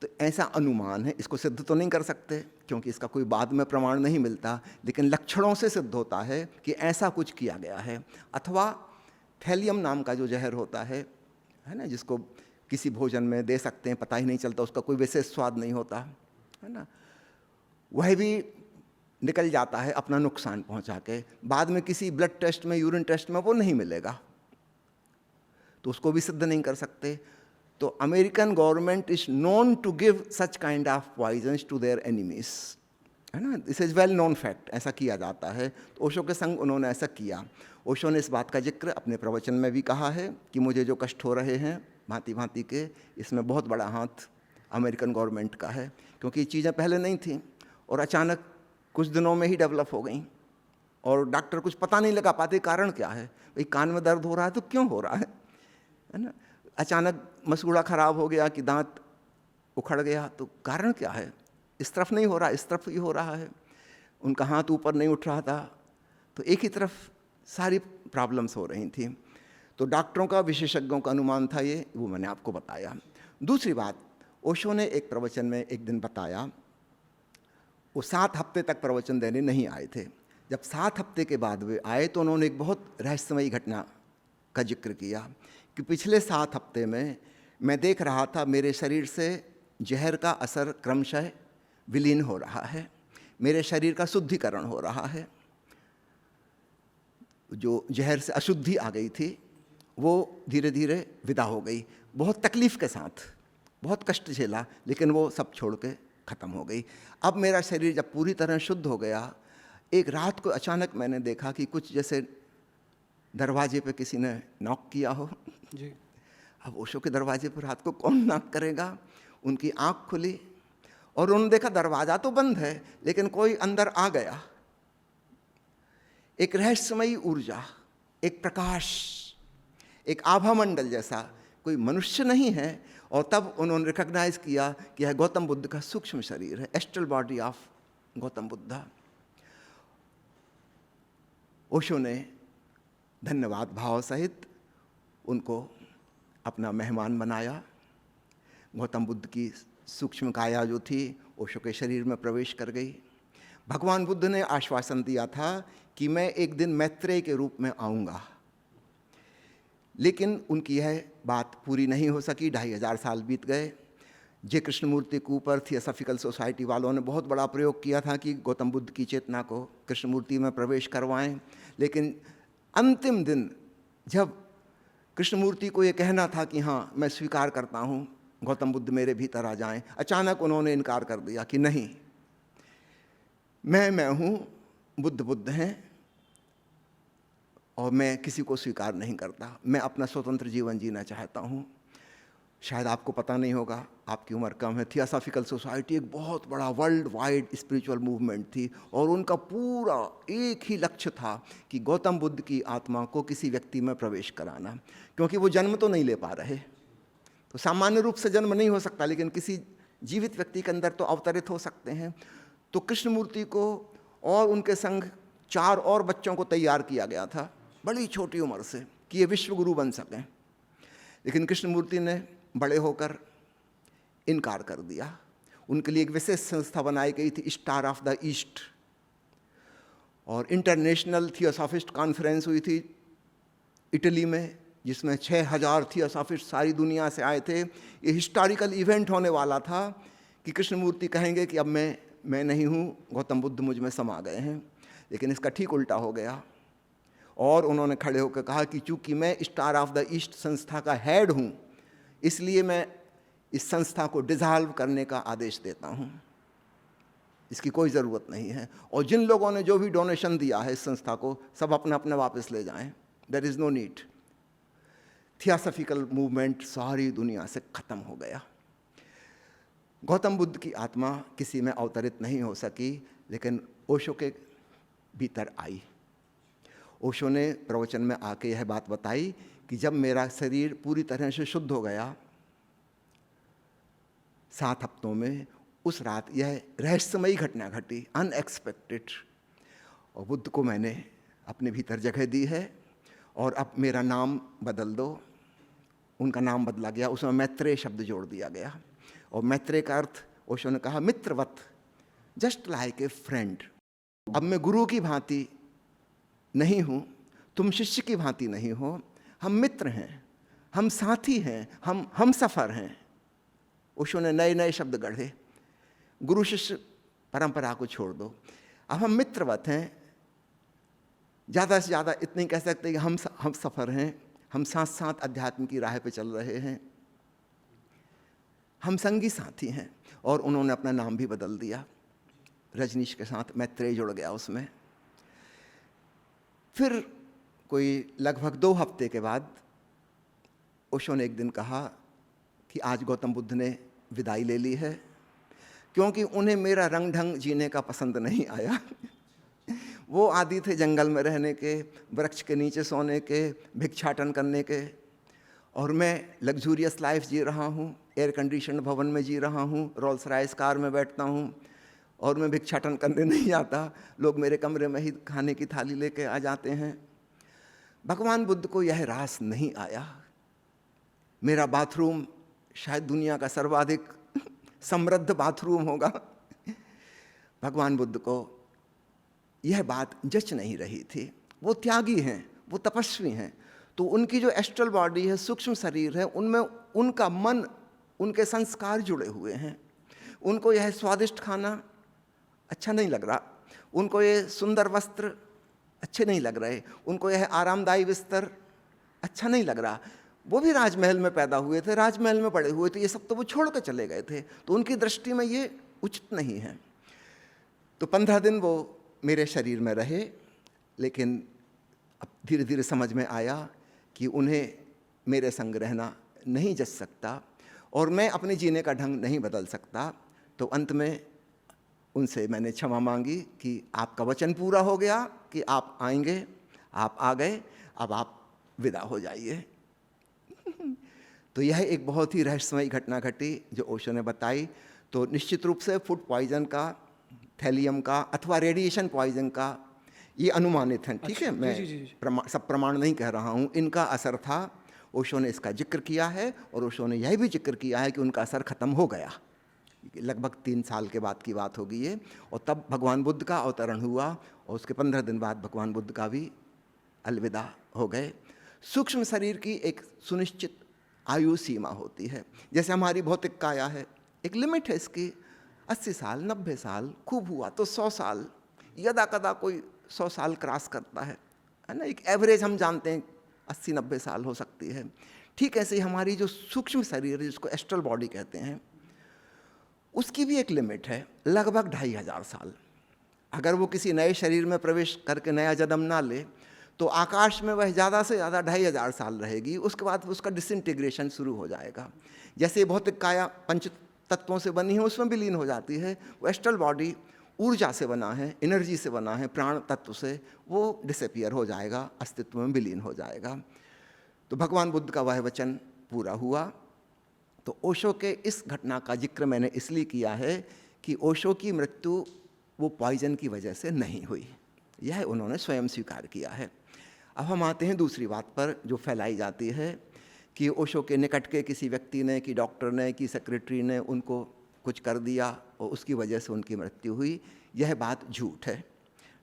A: तो ऐसा अनुमान है, इसको सिद्ध तो नहीं कर सकते क्योंकि इसका कोई बाद में प्रमाण नहीं मिलता, लेकिन लक्षणों से सिद्ध होता है कि ऐसा कुछ किया गया है। अथवा थैलियम नाम का जो जहर होता है ना, जिसको किसी भोजन में दे सकते हैं, पता ही नहीं चलता, उसका कोई विशेष स्वाद नहीं होता, है ना, वह भी निकल जाता है अपना नुकसान पहुंचा के। बाद में किसी ब्लड टेस्ट में, यूरिन टेस्ट में वो नहीं मिलेगा, तो उसको भी सिद्ध नहीं कर सकते। तो American government is known to give such kind of poisons to their enemies, है ना, this is well known fact, ऐसा किया जाता है। तो ओशो के संग उन्होंने ऐसा किया। ओशो ने इस बात का जिक्र अपने प्रवचन में भी कहा है कि मुझे जो कष्ट हो रहे हैं भांति भांति के, इसमें बहुत बड़ा हाथ अमेरिकन गवर्नमेंट का है, क्योंकि ये चीज़ें पहले नहीं थीं और अचानक कुछ दिनों में ही डेवलप हो गई और डॉक्टर कुछ पता नहीं लगा पाते कारण क्या है। भाई कान में दर्द हो रहा है तो क्यों हो रहा है ना, अचानक मसूड़ा खराब हो गया कि दांत उखड़ गया, तो कारण क्या है, इस तरफ नहीं हो रहा, इस तरफ ही हो रहा है, उनका हाथ ऊपर नहीं उठ रहा था, तो एक ही तरफ सारी प्रॉब्लम्स हो रही थी। तो डॉक्टरों का, विशेषज्ञों का अनुमान था ये, वो मैंने आपको बताया। दूसरी बात, ओशो ने एक प्रवचन में एक दिन बताया, वो 7 हफ्ते तक प्रवचन देने नहीं आए थे। जब 7 हफ्ते के बाद वे आए तो उन्होंने एक बहुत रहस्यमयी घटना का जिक्र किया कि पिछले 7 हफ्ते में मैं देख रहा था मेरे शरीर से जहर का असर क्रमशः विलीन हो रहा है, मेरे शरीर का शुद्धिकरण हो रहा है, जो जहर से अशुद्धि आ गई थी वो धीरे धीरे विदा हो गई, बहुत तकलीफ़ के साथ, बहुत कष्ट झेला, लेकिन वो सब छोड़ के ख़त्म हो गई। अब मेरा शरीर जब पूरी तरह शुद्ध हो गया, एक रात को अचानक मैंने देखा कि कुछ जैसे दरवाजे पे किसी ने नॉक किया हो।
B: जी,
A: अब ओशो के दरवाजे पर रात को कौन नॉक करेगा। उनकी आँख खुली और उन्होंने देखा दरवाज़ा तो बंद है लेकिन कोई अंदर आ गया, एक रहस्यमयी ऊर्जा, एक प्रकाश, एक आभा मंडल जैसा, कोई मनुष्य नहीं है। और तब उन्होंने रिकॉग्नाइज किया कि यह गौतम बुद्ध का सूक्ष्म शरीर है, astral body of Gautam Buddha. Osho ने धन्यवाद भाव सहित उनको अपना मेहमान बनाया। गौतम बुद्ध की सूक्ष्म काया जो थी ओशो के शरीर में प्रवेश कर गई। भगवान बुद्ध ने आश्वासन दिया था कि मैं एक दिन मैत्रेय के रूप में आऊँगा, लेकिन उनकी यह बात पूरी नहीं हो सकी। 2500 साल बीत गए। जे कृष्णमूर्ति के ऊपर थियोसॉफिकल सोसाइटी वालों ने बहुत बड़ा प्रयोग किया था कि गौतम बुद्ध की चेतना को कृष्णमूर्ति में प्रवेश करवाएं, लेकिन अंतिम दिन जब कृष्णमूर्ति को ये कहना था कि हाँ मैं स्वीकार करता हूँ गौतम बुद्ध मेरे भीतर आ जाएं, अचानक उन्होंने इनकार कर दिया कि नहीं, मैं हूँ, बुद्ध बुद्ध हैं और मैं किसी को स्वीकार नहीं करता, मैं अपना स्वतंत्र जीवन जीना चाहता हूँ। शायद आपको पता नहीं होगा, आपकी उम्र कम है, थियोसॉफिकल सोसाइटी एक बहुत बड़ा वर्ल्ड वाइड स्पिरिचुअल मूवमेंट थी और उनका पूरा एक ही लक्ष्य था कि गौतम बुद्ध की आत्मा को किसी व्यक्ति में प्रवेश कराना, क्योंकि वो जन्म तो नहीं ले पा रहे, तो सामान्य रूप से जन्म नहीं हो सकता, लेकिन किसी जीवित व्यक्ति के अंदर तो अवतरित हो सकते हैं। तो कृष्णमूर्ति को और उनके संग 4 और बच्चों को तैयार किया गया था बड़ी छोटी उम्र से कि ये विश्व गुरु बन सकें, लेकिन कृष्णमूर्ति ने बड़े होकर इनकार कर दिया। उनके लिए एक विशेष संस्था बनाई गई थी, स्टार ऑफ द ईस्ट, और इंटरनेशनल थियोसॉफिस्ट कॉन्फ्रेंस हुई थी इटली में, जिसमें 6000 थियोसॉफिस्ट सारी दुनिया से आए थे। ये हिस्टोरिकल इवेंट होने वाला था कि कृष्णमूर्ति कहेंगे कि अब मैं नहीं हूँ, गौतम बुद्ध मुझ में समा गए हैं, लेकिन इसका ठीक उल्टा हो गया। और उन्होंने खड़े होकर कहा कि चूँकि मैं स्टार ऑफ द ईस्ट संस्था का हेड हूँ, इसलिए मैं इस संस्था को डिसॉल्व करने का आदेश देता हूँ। इसकी कोई ज़रूरत नहीं है। और जिन लोगों ने जो भी डोनेशन दिया है इस संस्था को, सब अपने अपने वापस ले जाएं। There is no need. Theosophical movement सारी दुनिया से ख़त्म हो गया। गौतम बुद्ध की आत्मा किसी में अवतरित नहीं हो सकी, लेकिन ओशो के भीतर आई। ओशो ने प्रवचन में आके यह बात बताई कि जब मेरा शरीर पूरी तरह से शुद्ध हो गया 7 हफ्तों में, उस रात यह रहस्यमयी घटना घटी, अनएक्सपेक्टेड। और बुद्ध को मैंने अपने भीतर जगह दी है और अब मेरा नाम बदल दो। उनका नाम बदला गया, उसमें मैत्रेय शब्द जोड़ दिया गया। और मैत्रेय का अर्थ ओशो ने कहा मित्रवत, जस्ट लाइक ए फ्रेंड। अब मैं गुरु की भांति नहीं हूँ, तुम शिष्य की भांति नहीं हो, हम मित्र हैं, हम साथी हैं, हम सफ़र हैं। ओशो ने नए नए शब्द गढ़े। गुरु शिष्य परंपरा को छोड़ दो, अब हम मित्रवत हैं। ज़्यादा से ज़्यादा इतने ही कह सकते हैं कि हम सफ़र हैं, हम साथ साथ अध्यात्म की राह पे चल रहे हैं, हम संगी साथी हैं। और उन्होंने अपना नाम भी बदल दिया, रजनीश के साथ मैत्रेय जुड़ गया उसमें। फिर कोई लगभग 2 हफ्ते के बाद ओशो ने एक दिन कहा कि आज गौतम बुद्ध ने विदाई ले ली है, क्योंकि उन्हें मेरा रंग ढंग जीने का पसंद नहीं आया। वो आदी थे जंगल में रहने के, वृक्ष के नीचे सोने के, भिक्षाटन करने के, और मैं लग्जूरियस लाइफ जी रहा हूँ, एयर कंडीशन भवन में जी रहा हूँ, रोल्स रॉयस कार में बैठता हूँ, और मैं भिक्षाटन करने नहीं आता। लोग मेरे कमरे में ही खाने की थाली लेके आ जाते हैं। भगवान बुद्ध को यह रास नहीं आया। मेरा बाथरूम शायद दुनिया का सर्वाधिक समृद्ध बाथरूम होगा। भगवान बुद्ध को यह बात जच नहीं रही थी। वो त्यागी हैं, वो तपस्वी हैं, तो उनकी जो एस्ट्रल बॉडी है, सूक्ष्म शरीर है, उनमें उनका मन, उनके संस्कार जुड़े हुए हैं। उनको यह स्वादिष्ट खाना अच्छा नहीं लग रहा, उनको ये सुंदर वस्त्र अच्छे नहीं लग रहे, उनको यह आरामदायी बिस्तर अच्छा नहीं लग रहा। वो भी राजमहल में पैदा हुए थे, राजमहल में बड़े हुए थे, ये सब तो वो छोड़ कर चले गए थे, तो उनकी दृष्टि में ये उचित नहीं है। तो 15 दिन वो मेरे शरीर में रहे, लेकिन अब धीरे धीरे समझ में आया कि उन्हें मेरे संग रहना नहीं जच सकता और मैं अपने जीने का ढंग नहीं बदल सकता। तो अंत में उनसे मैंने क्षमा मांगी कि आपका वचन पूरा हो गया कि आप आएंगे, आप आ गए, अब आप विदा हो जाइए। तो यह एक बहुत ही रहस्यमयी घटना घटी जो ओशो ने बताई। तो निश्चित रूप से फूड पॉइजन का, थैलियम का अथवा रेडिएशन पॉइजन का ये अनुमानित हैं, ठीक है। मैं सब प्रमाण नहीं कह रहा हूँ, इनका असर था। ओशो ने इसका जिक्र किया है और ओशो ने यह भी जिक्र किया है कि उनका असर ख़त्म हो गया। लगभग 3 साल के बाद की बात होगी ये। और तब भगवान बुद्ध का अवतरण हुआ और उसके 15 दिन बाद भगवान बुद्ध का भी अलविदा हो गए। सूक्ष्म शरीर की एक सुनिश्चित आयु सीमा होती है, जैसे हमारी भौतिक काया है, एक लिमिट है इसकी। 80 साल, 90 साल, खूब हुआ तो 100 साल, यदा कदा कोई 100 साल क्रॉस करता है ना। एक एवरेज हम जानते हैं 80-90 साल हो सकती है। ठीक ऐसे ही हमारी जो सूक्ष्म शरीर है, जिसको एस्ट्रल बॉडी कहते हैं, उसकी भी एक लिमिट है, लगभग 2500 साल। अगर वो किसी नए शरीर में प्रवेश करके नया जन्म ना ले तो आकाश में वह ज़्यादा से ज़्यादा 2500 साल रहेगी। उसके बाद उसका डिसइंटीग्रेशन शुरू हो जाएगा। जैसे भौतिक काया पंच तत्वों से बनी है, उसमें विलीन हो जाती है। वो एस्ट्रल बॉडी ऊर्जा से बना है, एनर्जी से बना है, प्राण तत्व से, वो डिसअपियर हो जाएगा, अस्तित्व में विलीन हो जाएगा। तो भगवान बुद्ध का वह वचन पूरा हुआ। तो ओशो के इस घटना का जिक्र मैंने इसलिए किया है कि ओशो की मृत्यु वो पॉइजन की वजह से नहीं हुई, यह उन्होंने स्वयं स्वीकार किया है। अब हम आते हैं दूसरी बात पर जो फैलाई जाती है कि ओशो के निकट के किसी व्यक्ति ने, कि डॉक्टर ने, कि सेक्रेटरी ने उनको कुछ कर दिया और उसकी वजह से उनकी मृत्यु हुई। यह बात झूठ है।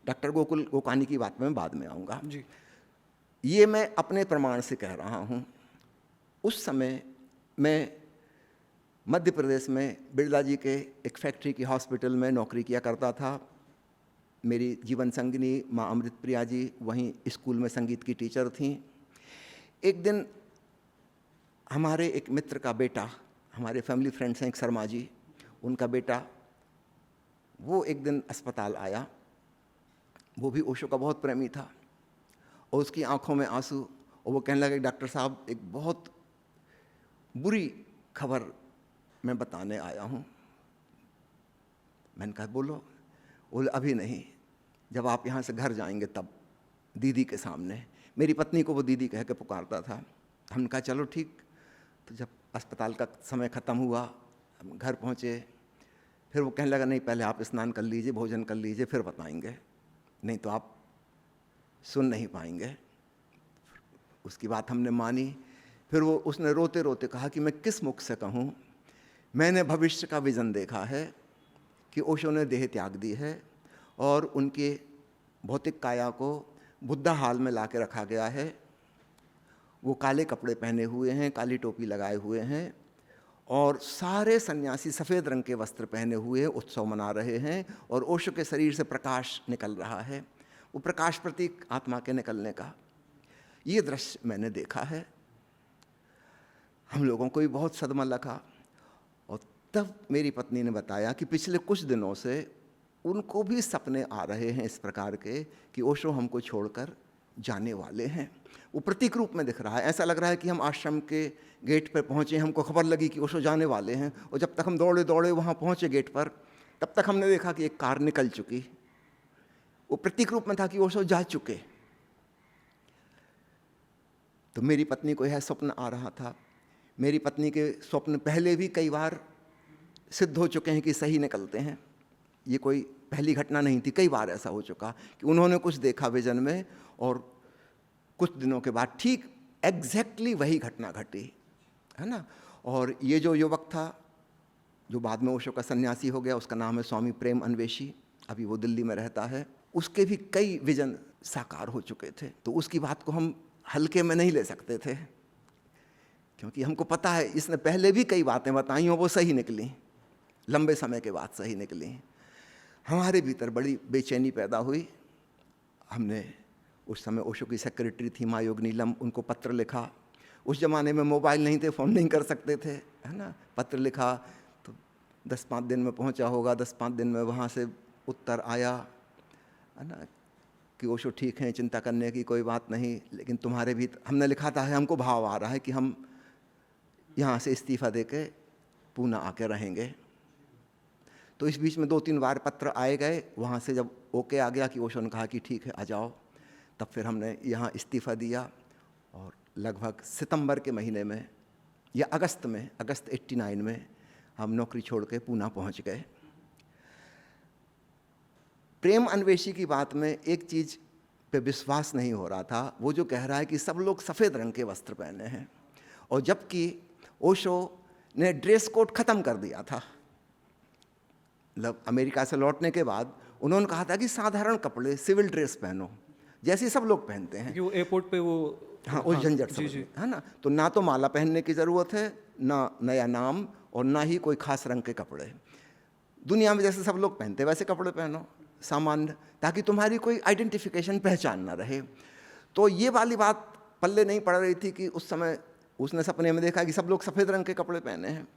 A: डॉक्टर गोकुल गोकानी की बात में बाद में आऊँगा जी। ये मैं अपने प्रमाण से कह रहा हूँ। उस समय मैं मध्य प्रदेश में बिरला जी के एक फैक्ट्री की हॉस्पिटल में नौकरी किया करता था। मेरी जीवन संगिनी माँ अमृत प्रिया जी वहीं स्कूल में संगीत की टीचर थीं। एक दिन हमारे एक मित्र का बेटा, हमारे फैमिली फ्रेंड्स हैं एक शर्मा जी, उनका बेटा वो एक दिन अस्पताल आया, वो भी ओशो का बहुत प्रेमी था, और उसकी आंखों में आंसू, और वो कहने लगे डॉक्टर साहब एक बहुत बुरी खबर मैं बताने आया हूँ। मैंने कहा बोलो। बोले अभी नहीं, जब आप यहाँ से घर जाएंगे तब, दीदी के सामने। मेरी पत्नी को वो दीदी कह के पुकारता था। हमने कहा चलो ठीक। तो जब अस्पताल का समय ख़त्म हुआ, हम घर पहुँचे, फिर वो कहने लगा नहीं पहले आप स्नान कर लीजिए, भोजन कर लीजिए, फिर बताएंगे, नहीं तो आप सुन नहीं पाएंगे। उसकी बात हमने मानी। फिर वो उसने रोते रोते कहा कि मैं किस मुख से कहूँ, मैंने भविष्य का विज़न देखा है कि ओशो ने देह त्याग दी है और उनके भौतिक काया को बुद्धा हाल में ला के रखा गया है। वो काले कपड़े पहने हुए हैं, काली टोपी लगाए हुए हैं, और सारे सन्यासी सफ़ेद रंग के वस्त्र पहने हुए उत्सव मना रहे हैं, और ओशो के शरीर से प्रकाश निकल रहा है, वो प्रकाश प्रतीक आत्मा के निकलने का। ये दृश्य मैंने देखा है। हम लोगों को भी बहुत सदमा लगा। और तब मेरी पत्नी ने बताया कि पिछले कुछ दिनों से उनको भी सपने आ रहे हैं इस प्रकार के कि ओशो हमको छोड़कर जाने वाले हैं। वो प्रतीक रूप में दिख रहा है। ऐसा लग रहा है कि हम आश्रम के गेट पर पहुँचे, हमको खबर लगी कि ओशो जाने वाले हैं, और जब तक हम दौड़े दौड़े वहाँ पहुँचे गेट पर, तब तक हमने देखा कि एक कार निकल चुकी। वो प्रतीक रूप में था कि ओशो जा चुके। तो मेरी पत्नी को यह स्वप्न आ रहा था। मेरी पत्नी के स्वप्न पहले भी कई बार सिद्ध हो चुके हैं कि सही निकलते हैं। ये कोई पहली घटना नहीं थी, कई बार ऐसा हो चुका कि उन्होंने कुछ देखा विजन में, और कुछ दिनों के बाद ठीक एग्जैक्टली वही घटना घटी, है ना। और ये जो युवक था जो बाद में ओशो का सन्यासी हो गया, उसका नाम है स्वामी प्रेम अन्वेषी, अभी वो दिल्ली में रहता है। उसके भी कई विजन साकार हो चुके थे, तो उसकी बात को हम हल्के में नहीं ले सकते थे, क्योंकि हमको पता है इसने पहले भी कई बातें बताई और वो सही निकली, लंबे समय के बाद सही निकली। हमारे भीतर बड़ी बेचैनी पैदा हुई। हमने उस समय ओशो की सेक्रेटरी थी माँ योगनीलम, उनको पत्र लिखा। उस ज़माने में मोबाइल नहीं थे, फ़ोन नहीं कर सकते थे, है ना। पत्र लिखा तो 10-5 दिन में पहुंचा होगा, 10-5 दिन में वहाँ से उत्तर आया, है ना, कि ओशो ठीक हैं, चिंता करने की कोई बात नहीं, लेकिन तुम्हारे भी, हमने लिखा था, हमको भाव आ रहा है कि हम यहाँ से इस्तीफ़ा दे के पूना आके रहेंगे। तो इस बीच में 2-3 बार पत्र आए गए। वहाँ से जब ओके आ गया कि ओशो ने कहा कि ठीक है आ जाओ, तब फिर हमने यहाँ इस्तीफ़ा दिया, और लगभग सितंबर के महीने में या अगस्त 89 में हम नौकरी छोड़ के पूना पहुँच गए। प्रेम अन्वेषी की बात में एक चीज़ पे विश्वास नहीं हो रहा था। वो जो कह रहा है कि सब लोग सफ़ेद रंग के वस्त्र पहने हैं, और जबकि ओशो ने ड्रेस कोड ख़त्म कर दिया था। मतलब अमेरिका से लौटने के बाद उन्होंने कहा था कि साधारण कपड़े, सिविल ड्रेस पहनो, जैसे सब लोग पहनते हैं।
B: कि वो एयरपोर्ट पे वो,
A: हाँ, उस झंझट
B: जी,
A: से, है ना। तो ना तो माला पहनने की ज़रूरत है, ना नया नाम, और ना ही कोई खास रंग के कपड़े। दुनिया में जैसे सब लोग पहनते वैसे कपड़े पहनो सामान्य, ताकि तुम्हारी कोई आइडेंटिफिकेशन, पहचान ना रहे। तो ये वाली बात पल्ले नहीं पड़ रही थी कि उस समय उसने सपने में देखा कि सब लोग सफ़ेद रंग के कपड़े पहने हैं।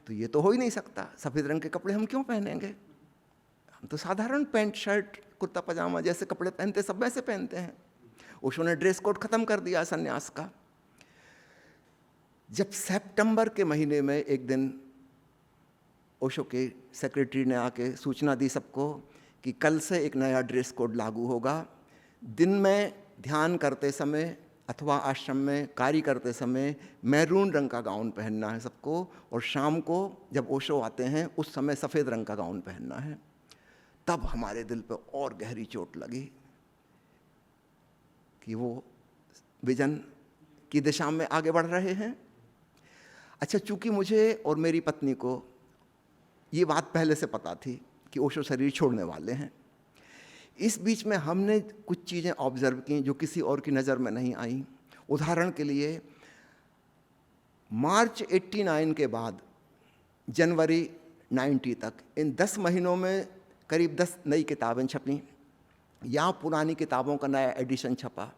A: तो ये तो हो ही नहीं सकता, सफ़ेद रंग के कपड़े हम क्यों पहनेंगे, हम तो साधारण पैंट शर्ट कुर्ता पजामा जैसे कपड़े पहनते सब वैसे पहनते हैं। ओशो ने ड्रेस कोड ख़त्म कर दिया सन्यास का। जब सितंबर के महीने में एक दिन ओशो के सेक्रेटरी ने आके सूचना दी सबको कि कल से एक नया ड्रेस कोड लागू होगा। दिन में ध्यान करते समय अथवा आश्रम में कार्य करते समय मैरून रंग का गाउन पहनना है सबको, और शाम को जब ओशो आते हैं उस समय सफ़ेद रंग का गाउन पहनना है। तब हमारे दिल पे और गहरी चोट लगी कि वो विजन की दिशा में आगे बढ़ रहे हैं। अच्छा, चूंकि मुझे और मेरी पत्नी को ये बात पहले से पता थी कि ओशो शरीर छोड़ने वाले हैं, इस बीच में हमने कुछ चीज़ें ऑब्जर्व की जो किसी और की नज़र में नहीं आई। उदाहरण के लिए, मार्च 89 के बाद जनवरी 90 तक, इन 10 महीनों में करीब 10 नई किताबें छपीं या पुरानी किताबों का नया एडिशन छपा।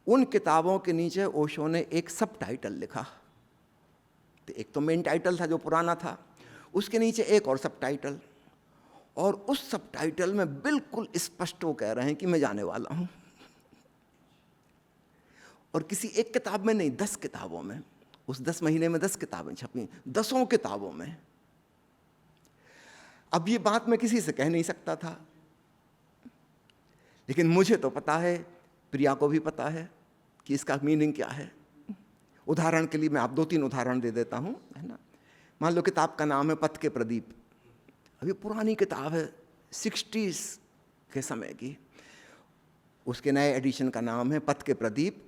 A: उन किताबों के नीचे ओशो ने एक सब टाइटल लिखा। तो एक तो मेन टाइटल था जो पुराना था, उसके नीचे एक और सब टाइटल, और उस सबटाइटल में बिल्कुल स्पष्ट वो कह रहे हैं कि मैं जाने वाला हूं। और किसी एक किताब में नहीं, 10 किताबों में, उस 10 महीने में 10 किताबें छपी, 10 किताबों में। अब ये बात मैं किसी से कह नहीं सकता था, लेकिन मुझे तो पता है, प्रिया को भी पता है कि इसका मीनिंग क्या है। उदाहरण के लिए मैं आप 2-3 उदाहरण दे देता हूं, है ना। मान लो किताब का नाम है पथ के प्रदीप। अभी पुरानी किताब है, 60s के समय की। उसके नए एडिशन का नाम है पथ के प्रदीप,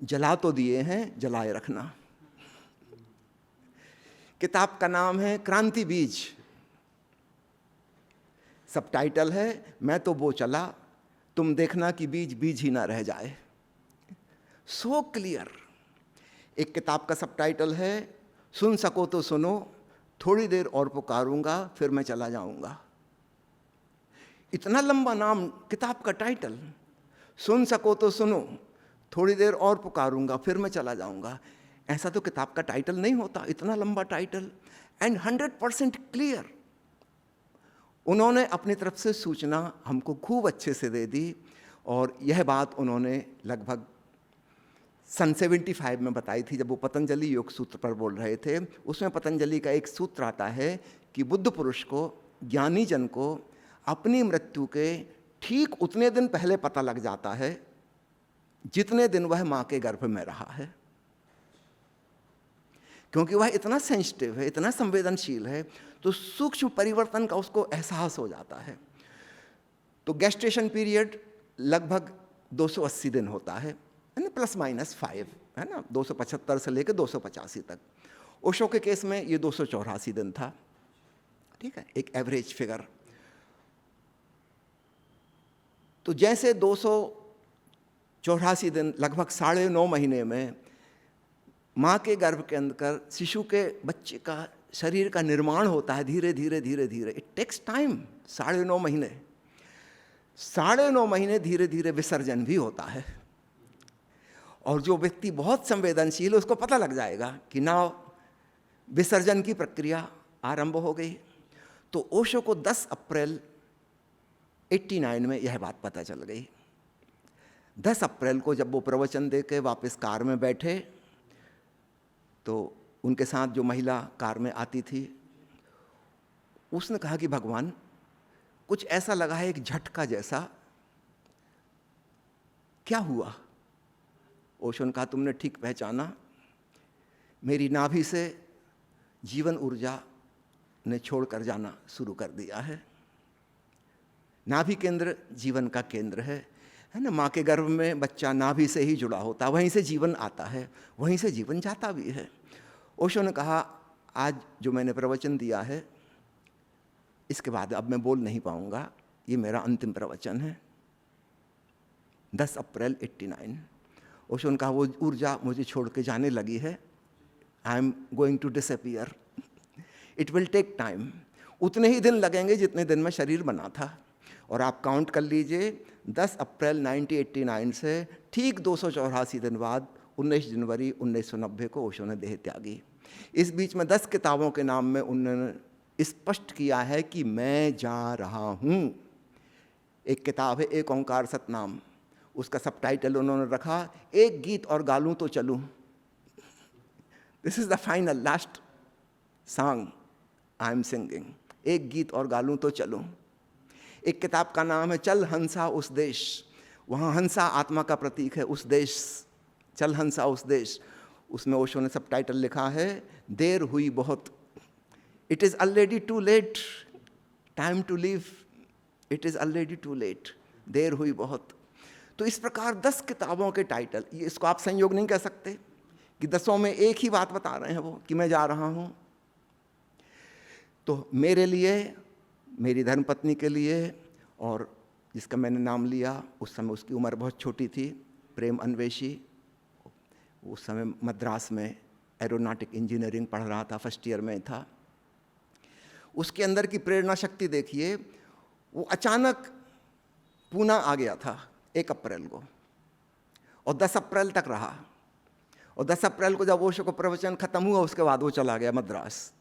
A: जला तो दिए हैं, जलाए रखना। किताब का नाम है क्रांति बीज। सबटाइटल है मैं तो वो चला, तुम देखना कि बीज बीज ही ना रह जाए। So clear. एक किताब का सबटाइटल है सुन सको तो सुनो, थोड़ी देर और पुकारूंगा फिर मैं चला जाऊंगा। इतना लंबा नाम किताब का टाइटल, सुन सको तो सुनो, थोड़ी देर और पुकारूंगा फिर मैं चला जाऊंगा। ऐसा तो किताब का टाइटल नहीं होता, इतना लंबा टाइटल, एंड 100% क्लियर। उन्होंने अपनी तरफ से सूचना हमको खूब अच्छे से दे दी, और यह बात उन्होंने लगभग सन 75 में बताई थी, जब वो पतंजलि योग सूत्र पर बोल रहे थे। उसमें पतंजलि का एक सूत्र आता है कि बुद्ध पुरुष को, ज्ञानी जन को अपनी मृत्यु के ठीक उतने दिन पहले पता लग जाता है जितने दिन वह माँ के गर्भ में रहा है, क्योंकि वह इतना सेंसिटिव है, इतना संवेदनशील है, तो सूक्ष्म परिवर्तन का उसको एहसास हो जाता है। तो गेस्टेशन पीरियड लगभग 280 दिन होता है ना, ±5, है ना, 275 से लेकर 285 तक। ओशो के केस में ये 284 दिन था, ठीक है, एक एवरेज फिगर। तो जैसे 284 दिन, लगभग 9.5 महीने में माँ के गर्भ के अंदर शिशु के, बच्चे का शरीर का निर्माण होता है, धीरे धीरे धीरे धीरे। इट टेक्स टाइम, 9.5 महीने। 9.5 महीने धीरे धीरे विसर्जन भी होता है, और जो व्यक्ति बहुत संवेदनशील है उसको पता लग जाएगा कि नाउ विसर्जन की प्रक्रिया आरंभ हो गई। तो ओशो को 10 अप्रैल 89 में यह बात पता चल गई। 10 अप्रैल को जब वो प्रवचन दे के वापस कार में बैठे, तो उनके साथ जो महिला कार में आती थी, उसने कहा कि भगवान, कुछ ऐसा लगा है, एक झटका जैसा, क्या हुआ? ओशो ने कहा तुमने ठीक पहचाना, मेरी नाभि से जीवन ऊर्जा ने छोड़कर जाना शुरू कर दिया है। नाभि केंद्र जीवन का केंद्र है ना। माँ के गर्भ में बच्चा नाभि से ही जुड़ा होता है, वहीं से जीवन आता है, वहीं से जीवन जाता भी है। ओशो ने कहा आज जो मैंने प्रवचन दिया है, इसके बाद अब मैं बोल नहीं पाऊंगा, ये मेरा अंतिम प्रवचन है। 10 अप्रैल 89। ओशो ने कहा वो ऊर्जा मुझे छोड़ के जाने लगी है, I am going to disappear, it will take time. उतने ही दिन लगेंगे जितने दिन में शरीर बना था। और आप काउंट कर लीजिए, 10 अप्रैल 1989 से ठीक 284 दिन बाद 19 जनवरी 1990 को ओशो ने देह त्यागी। इस बीच में 10 किताबों के नाम में उन्होंने स्पष्ट किया है कि मैं जा रहा हूँ। एक किताब है एक ओंकार सतनाम, उसका सबटाइटल उन्होंने रखा एक गीत और गालूं तो चलूं। This is the final last song I am singing, एक गीत और गालूं तो चलूं। एक किताब का नाम है चल हंसा उस देश, वहाँ हंसा आत्मा का प्रतीक है, उस देश, चल हंसा उस देश। उसमें ओशो ने सबटाइटल लिखा है देर हुई बहुत, it is already too late, time to live, it is already too late, देर हुई बहुत। तो इस प्रकार 10 किताबों के टाइटल, ये इसको आप संयोग नहीं कह सकते कि 10 में एक ही बात बता रहे हैं वो कि मैं जा रहा हूँ। तो मेरे लिए, मेरी धर्मपत्नी के लिए, और जिसका मैंने नाम लिया, उस समय उसकी उम्र बहुत छोटी थी, प्रेम अन्वेषी, उस समय मद्रास में एरोनॉटिक इंजीनियरिंग पढ़ रहा था, फर्स्ट ईयर में था। उसके अंदर की प्रेरणा शक्ति देखिए, वो अचानक पूना आ गया था 1 अप्रैल को, और 10 अप्रैल तक रहा। और 10 अप्रैल को जब ओशो का प्रवचन खत्म हुआ, उसके बाद वो चला गया Madras.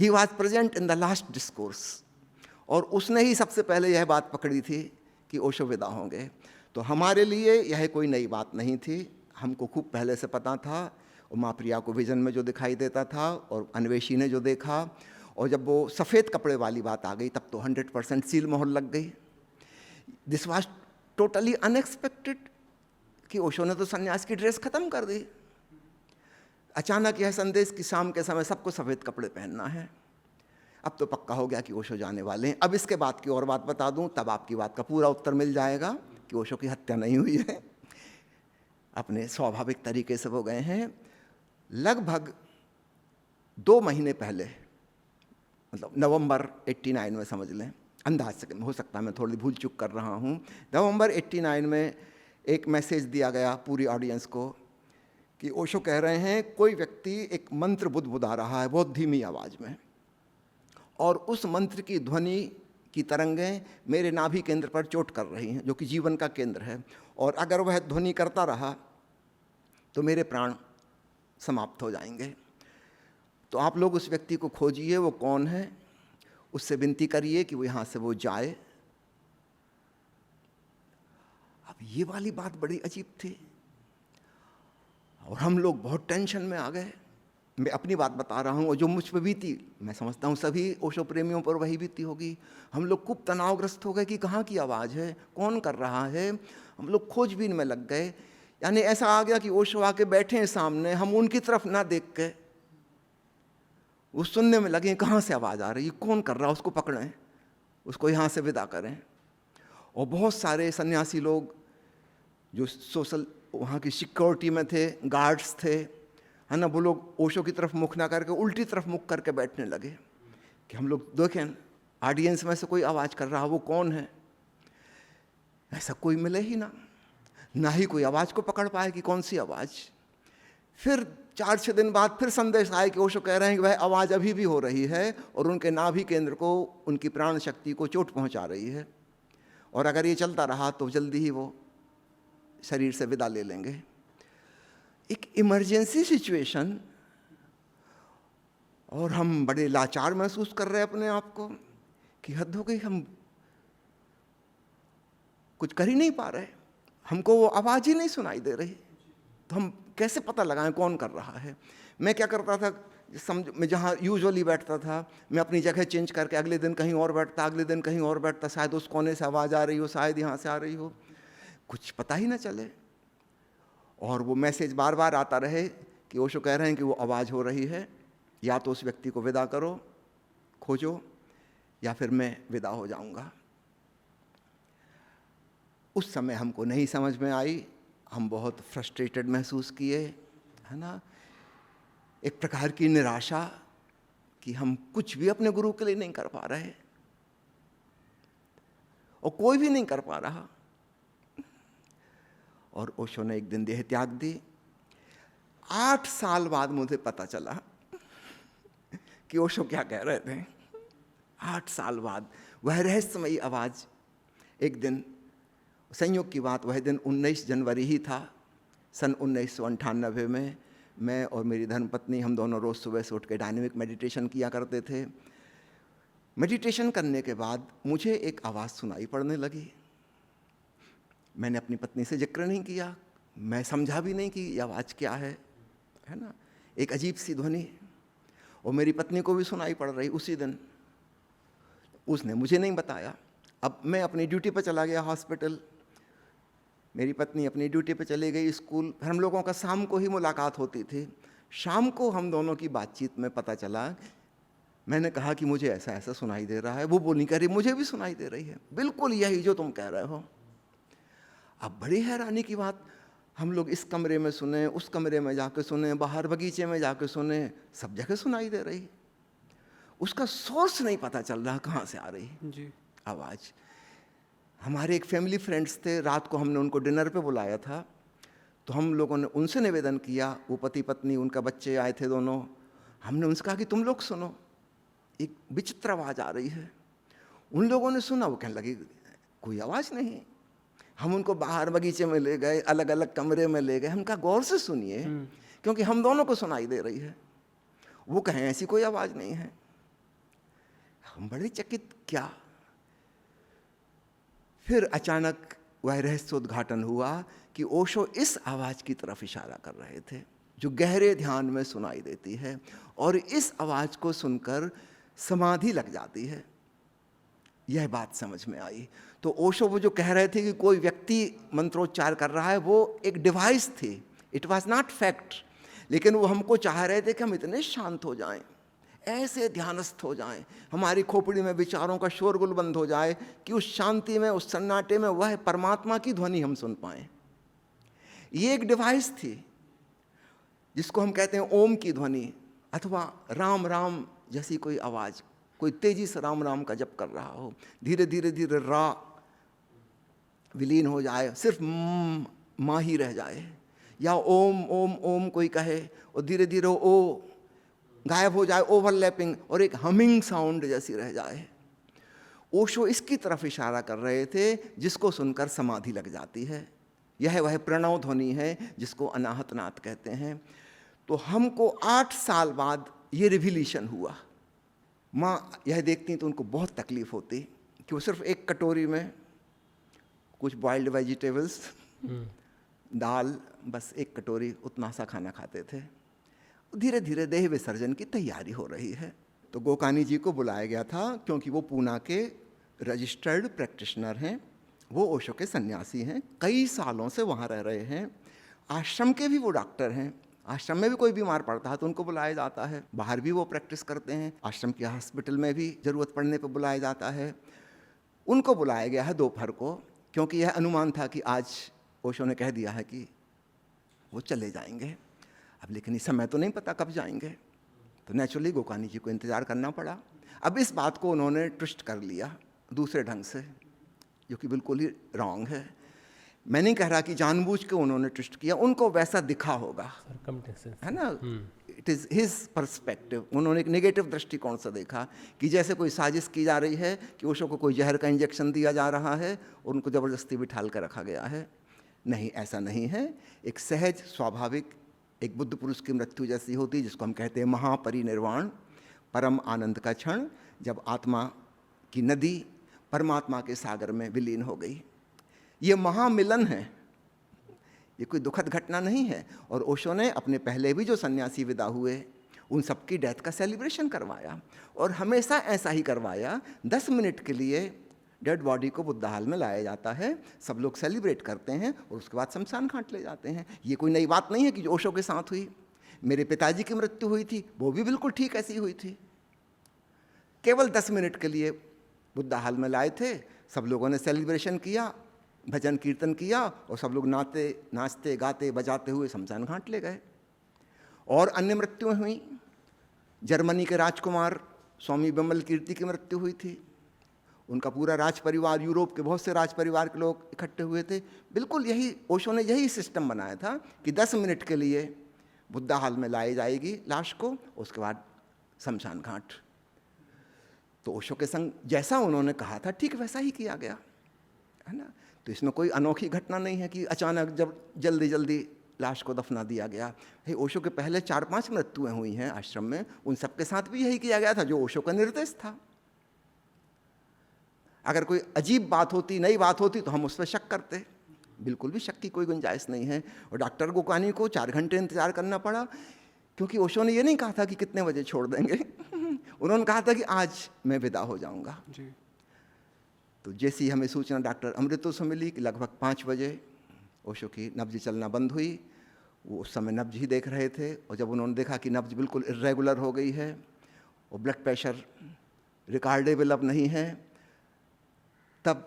A: He was present in the last discourse, और उसने ही सबसे पहले यह बात पकड़ी थी कि ओशो विदा होंगे। तो हमारे लिए यह कोई नई बात नहीं थी, हमको खूब पहले से पता था। और माँ प्रिया को विजन में जो दिखाई देता था और अन्वेषी ने जो देखा, और जब वो सफ़ेद कपड़े वाली बात आ गई तब तो 100% सील मोहर लग गई। दिस वाज टोटली अनएक्सपेक्टेड कि ओशो ने तो सन्यास की ड्रेस ख़त्म कर दी। अचानक यह संदेश कि शाम के समय सबको सफ़ेद कपड़े पहनना है। अब तो पक्का हो गया कि ओशो जाने वाले हैं। अब इसके बाद की और बात बता दूं, तब आपकी बात का पूरा उत्तर मिल जाएगा कि ओशो की हत्या नहीं हुई है, अपने स्वाभाविक तरीके से वो गए हैं। लगभग 2 महीने पहले, मतलब नवंबर 89 में समझ लें, अंदाज से हो सकता है मैं थोड़ी भूल चूक कर रहा हूँ, नवंबर 89 में एक मैसेज दिया गया पूरी ऑडियंस को कि ओशो कह रहे हैं कोई व्यक्ति एक मंत्र बुदबुदा रहा है बहुत धीमी आवाज़ में, और उस मंत्र की ध्वनि की तरंगें मेरे नाभि केंद्र पर चोट कर रही हैं, जो कि जीवन का केंद्र है, और अगर वह ध्वनि करता रहा तो मेरे प्राण समाप्त हो जाएंगे। तो आप लोग उस व्यक्ति को खोजिए, वो कौन है, उससे विनती करिए कि वो यहाँ से वो जाए। अब ये वाली बात बड़ी अजीब थी और हम लोग बहुत टेंशन में आ गए। मैं अपनी बात बता रहा हूँ, और जो मुझ पर बीती मैं समझता हूँ सभी ओशो प्रेमियों पर वही बीती होगी। हम लोग खूब तनावग्रस्त हो गए कि कहाँ की आवाज़ है, कौन कर रहा है। हम लोग खोजबीन में लग गए। यानी ऐसा आ गया कि ओशो आके बैठे हैं सामने, हम उनकी तरफ ना देख के वो सुनने में लगे कहाँ से आवाज़ आ रही है, कौन कर रहा है, उसको पकड़ें, उसको यहाँ से विदा करें। और बहुत सारे सन्यासी लोग जो सोशल वहाँ की सिक्योरिटी में थे, गार्ड्स थे, है ना, वो लोग ओशो की तरफ मुख ना करके उल्टी तरफ मुख करके बैठने लगे कि हम लोग देखें ऑडियंस में से कोई आवाज़ कर रहा, वो कौन है। ऐसा कोई मिले ही ना ही कोई आवाज़ को पकड़ पाए कि कौन सी आवाज़। फिर 4-6 दिन बाद फिर संदेश आए कि ओशो कह रहे हैं कि वह आवाज़ अभी भी हो रही है और उनके नाभि केंद्र को, उनकी प्राण शक्ति को चोट पहुंचा रही है, और अगर ये चलता रहा तो जल्दी ही वो शरीर से विदा ले लेंगे। एक इमरजेंसी सिचुएशन, और हम बड़े लाचार महसूस कर रहे हैं अपने आप को कि हद हो गई, हम कुछ कर ही नहीं पा रहे, हमको वो आवाज़ ही नहीं सुनाई दे रही, तो हम कैसे पता लगाएं कौन कर रहा है। मैं क्या करता था, मैं जहाँ यूजुअली बैठता था मैं अपनी जगह चेंज करके अगले दिन कहीं और बैठता, अगले दिन कहीं और बैठता, शायद उस कोने से आवाज़ आ रही हो, शायद यहाँ से आ रही हो, कुछ पता ही ना चले। और वो मैसेज बार बार आता रहे कि ओशो कह रहे हैं कि वो आवाज़ हो रही है, या तो उस व्यक्ति को विदा करो, खोजो, या फिर मैं विदा हो जाऊंगा। उस समय हमको नहीं समझ में आई, हम बहुत फ्रस्ट्रेटेड महसूस किए, है ना, एक प्रकार की निराशा कि हम कुछ भी अपने गुरु के लिए नहीं कर पा रहे और कोई भी नहीं कर पा रहा। और ओशो ने एक दिन देह त्याग दी। 8 साल बाद मुझे पता चला कि ओशो क्या कह रहे थे। 8 साल बाद वह रहस्यमयी आवाज़ एक दिन, संयोग की बात, वह दिन 19 जनवरी ही था सन 1998 में। मैं और मेरी धर्मपत्नी हम दोनों रोज़ सुबह से उठ के डायनेमिक मेडिटेशन किया करते थे। मेडिटेशन करने के बाद मुझे एक आवाज़ सुनाई पड़ने लगी। मैंने अपनी पत्नी से जिक्र नहीं किया, मैं समझा भी नहीं कि ये आवाज़ क्या है ना, एक अजीब सी ध्वनि, और मेरी पत्नी को भी सुनाई पड़ रही उसी दिन। उसने मुझे नहीं बताया। अब मैं अपनी ड्यूटी पर चला गया हॉस्पिटल, मेरी पत्नी अपनी ड्यूटी पे चली गई स्कूल। फिर हम लोगों का शाम को ही मुलाकात होती थी। शाम को हम दोनों की बातचीत में पता चला, मैंने कहा कि मुझे ऐसा ऐसा सुनाई दे रहा है, वो बोली कह रही मुझे भी सुनाई दे रही है, बिल्कुल यही जो तुम कह रहे हो। अब बड़ी हैरानी की बात, हम लोग इस कमरे में सुने, उस कमरे में जाके सुने, बाहर बगीचे में जाके सुने, सब जगह सुनाई दे रही। उसका सोर्स नहीं पता चल रहा कहाँ से आ रही
B: जी।
A: आवाज़। हमारे एक फैमिली फ्रेंड्स थे, रात को हमने उनको डिनर पे बुलाया था, तो हम लोगों ने उनसे निवेदन किया, वो पति पत्नी, उनका बच्चे आए थे दोनों, हमने उनसे कहा कि तुम लोग सुनो, एक विचित्र आवाज़ आ रही है। उन लोगों ने सुना, वो कहने लगी कोई आवाज़ नहीं। हम उनको बाहर बगीचे में ले गए, अलग अलग कमरे में ले गए, हम कहा गौर से सुनिए क्योंकि हम दोनों को सुनाई दे रही है। वो कहें ऐसी कोई आवाज़ नहीं है। हम बड़े चकित, क्या फिर अचानक वह रहस्योद्घाटन हुआ कि ओशो इस आवाज़ की तरफ इशारा कर रहे थे जो गहरे ध्यान में सुनाई देती है, और इस आवाज़ को सुनकर समाधि लग जाती है। यह बात समझ में आई। तो ओशो वो जो कह रहे थे कि कोई व्यक्ति मंत्रोच्चार कर रहा है, वो एक डिवाइस थी, इट वॉज नॉट फैक्ट। लेकिन वो हमको चाह रहे थे कि हम इतने शांत हो जाएं, ऐसे ध्यानस्थ हो जाएं, हमारी खोपड़ी में विचारों का शोरगुल बंद हो जाए कि उस शांति में, उस सन्नाटे में वह परमात्मा की ध्वनि हम सुन पाएं। ये एक डिवाइस थी जिसको हम कहते हैं ओम की ध्वनि, अथवा राम राम जैसी कोई आवाज़। कोई तेजी से राम राम का जप कर रहा हो, धीरे धीरे धीरे रा विलीन हो जाए, सिर्फ माँ ही रह जाए, या ओम ओम ओम कोई कहे और धीरे धीरे ओ गायब हो जाए, ओवरलैपिंग, और एक हमिंग साउंड जैसी रह जाए। ओशो इसकी तरफ इशारा कर रहे थे जिसको सुनकर समाधि लग जाती है। यह वह प्रणव ध्वनि है जिसको अनाहत नाद कहते हैं। तो हमको 8 साल बाद ये रिविलेशन हुआ। माँ यह देखती तो उनको बहुत तकलीफ़ होती कि वो सिर्फ एक कटोरी में कुछ बॉइल्ड वेजिटेबल्स, दाल, बस एक कटोरी उतना सा खाना खाते थे। धीरे धीरे देह विसर्जन की तैयारी हो रही है। तो गोकानी जी को बुलाया गया था क्योंकि वो पूना के रजिस्टर्ड प्रैक्टिशनर हैं, वो ओशो के सन्यासी हैं, कई सालों से वहाँ रह रहे हैं। आश्रम के भी वो डॉक्टर हैं, आश्रम में भी कोई बीमार पड़ता है तो उनको बुलाया जाता है, बाहर भी वो प्रैक्टिस करते हैं, आश्रम के हॉस्पिटल में भी ज़रूरत पड़ने पर बुलाया जाता है। उनको बुलाया गया है दोपहर को, क्योंकि यह अनुमान था कि आज ओशो ने कह दिया है कि वो चले जाएंगे। अब लेकिन इस समय तो नहीं पता कब जाएंगे, तो नेचुरली गोकानी जी को इंतज़ार करना पड़ा। अब इस बात को उन्होंने ट्विस्ट कर लिया दूसरे ढंग से, जो कि बिल्कुल ही रॉन्ग है। मैं नहीं कह रहा कि जानबूझ के उन्होंने ट्विस्ट किया, उनको वैसा दिखा होगा, है ना, इट इज़ हिज पर्सपेक्टिव। उन्होंने एक नेगेटिव दृष्टिकोण से देखा कि जैसे कोई साजिश की जा रही है कि ओशो को कोई जहर का इंजेक्शन दिया जा रहा है और उनको ज़बरदस्ती बिठाल कर रखा गया है। नहीं, ऐसा नहीं है। एक सहज स्वाभाविक एक बुद्ध पुरुष की मृत्यु जैसी होती है, जिसको हम कहते हैं महापरिनिर्वाण, परम आनंद का क्षण, जब आत्मा की नदी परमात्मा के सागर में विलीन हो गई। ये महामिलन है, ये कोई दुखद घटना नहीं है। और ओशो ने अपने पहले भी जो सन्यासी विदा हुए उन सबकी डेथ का सेलिब्रेशन करवाया, और हमेशा ऐसा ही करवाया। 10 मिनट के लिए डेड बॉडी को बुद्ध हाल में लाया जाता है, सब लोग सेलिब्रेट करते हैं और उसके बाद शमशान घाट ले जाते हैं। ये कोई नई बात नहीं है कि जो ओशो के साथ हुई। मेरे पिताजी की मृत्यु हुई थी, वो भी बिल्कुल ठीक ऐसी हुई थी। केवल 10 मिनट के लिए बुद्ध हाल में लाए थे, सब लोगों ने सेलिब्रेशन किया, भजन कीर्तन किया, और सब लोग नाचते गाते बजाते हुए शमशान घाट ले गए। और अन्य मृत्युएं हुई। जर्मनी के राजकुमार स्वामी विमल कीर्ति की मृत्यु हुई थी। उनका पूरा राज परिवार, यूरोप के बहुत से राज परिवार के लोग इकट्ठे हुए थे। बिल्कुल यही ओशो ने यही सिस्टम बनाया था कि 10 मिनट के लिए बुद्ध हाल में लाई जाएगी लाश को, उसके बाद शमशान घाट। तो ओशो के संग जैसा उन्होंने कहा था ठीक वैसा ही किया गया, है ना। तो इसमें कोई अनोखी घटना नहीं है कि अचानक जब जल्दी जल्दी लाश को दफना दिया गया। हे, ओशो के पहले 4-5 मृत्युएं हुई हैं आश्रम में, उन सबके साथ भी यही किया गया था जो ओशो का निर्देश था। अगर कोई अजीब बात होती, नई बात होती, तो हम उस पर शक करते। बिल्कुल भी शक की कोई गुंजाइश नहीं है। और डॉक्टर गोकानी को 4 घंटे इंतजार करना पड़ा, क्योंकि ओशो ने ये नहीं कहा था कि कितने बजे छोड़ देंगे उन्होंने कहा था कि आज मैं विदा हो जाऊंगा
B: जी।
A: तो जैसी हमें सूचना डॉक्टर अमृतो से मिली कि लगभग 5 बजे ओशो की नब्ज चलना बंद हुई। वो उस समय नब्ज ही देख रहे थे, और जब उन्होंने देखा कि नब्ज बिल्कुल इर्रेगुलर हो गई है और ब्लड प्रेशर रिकॉर्डेबल अब नहीं है, तब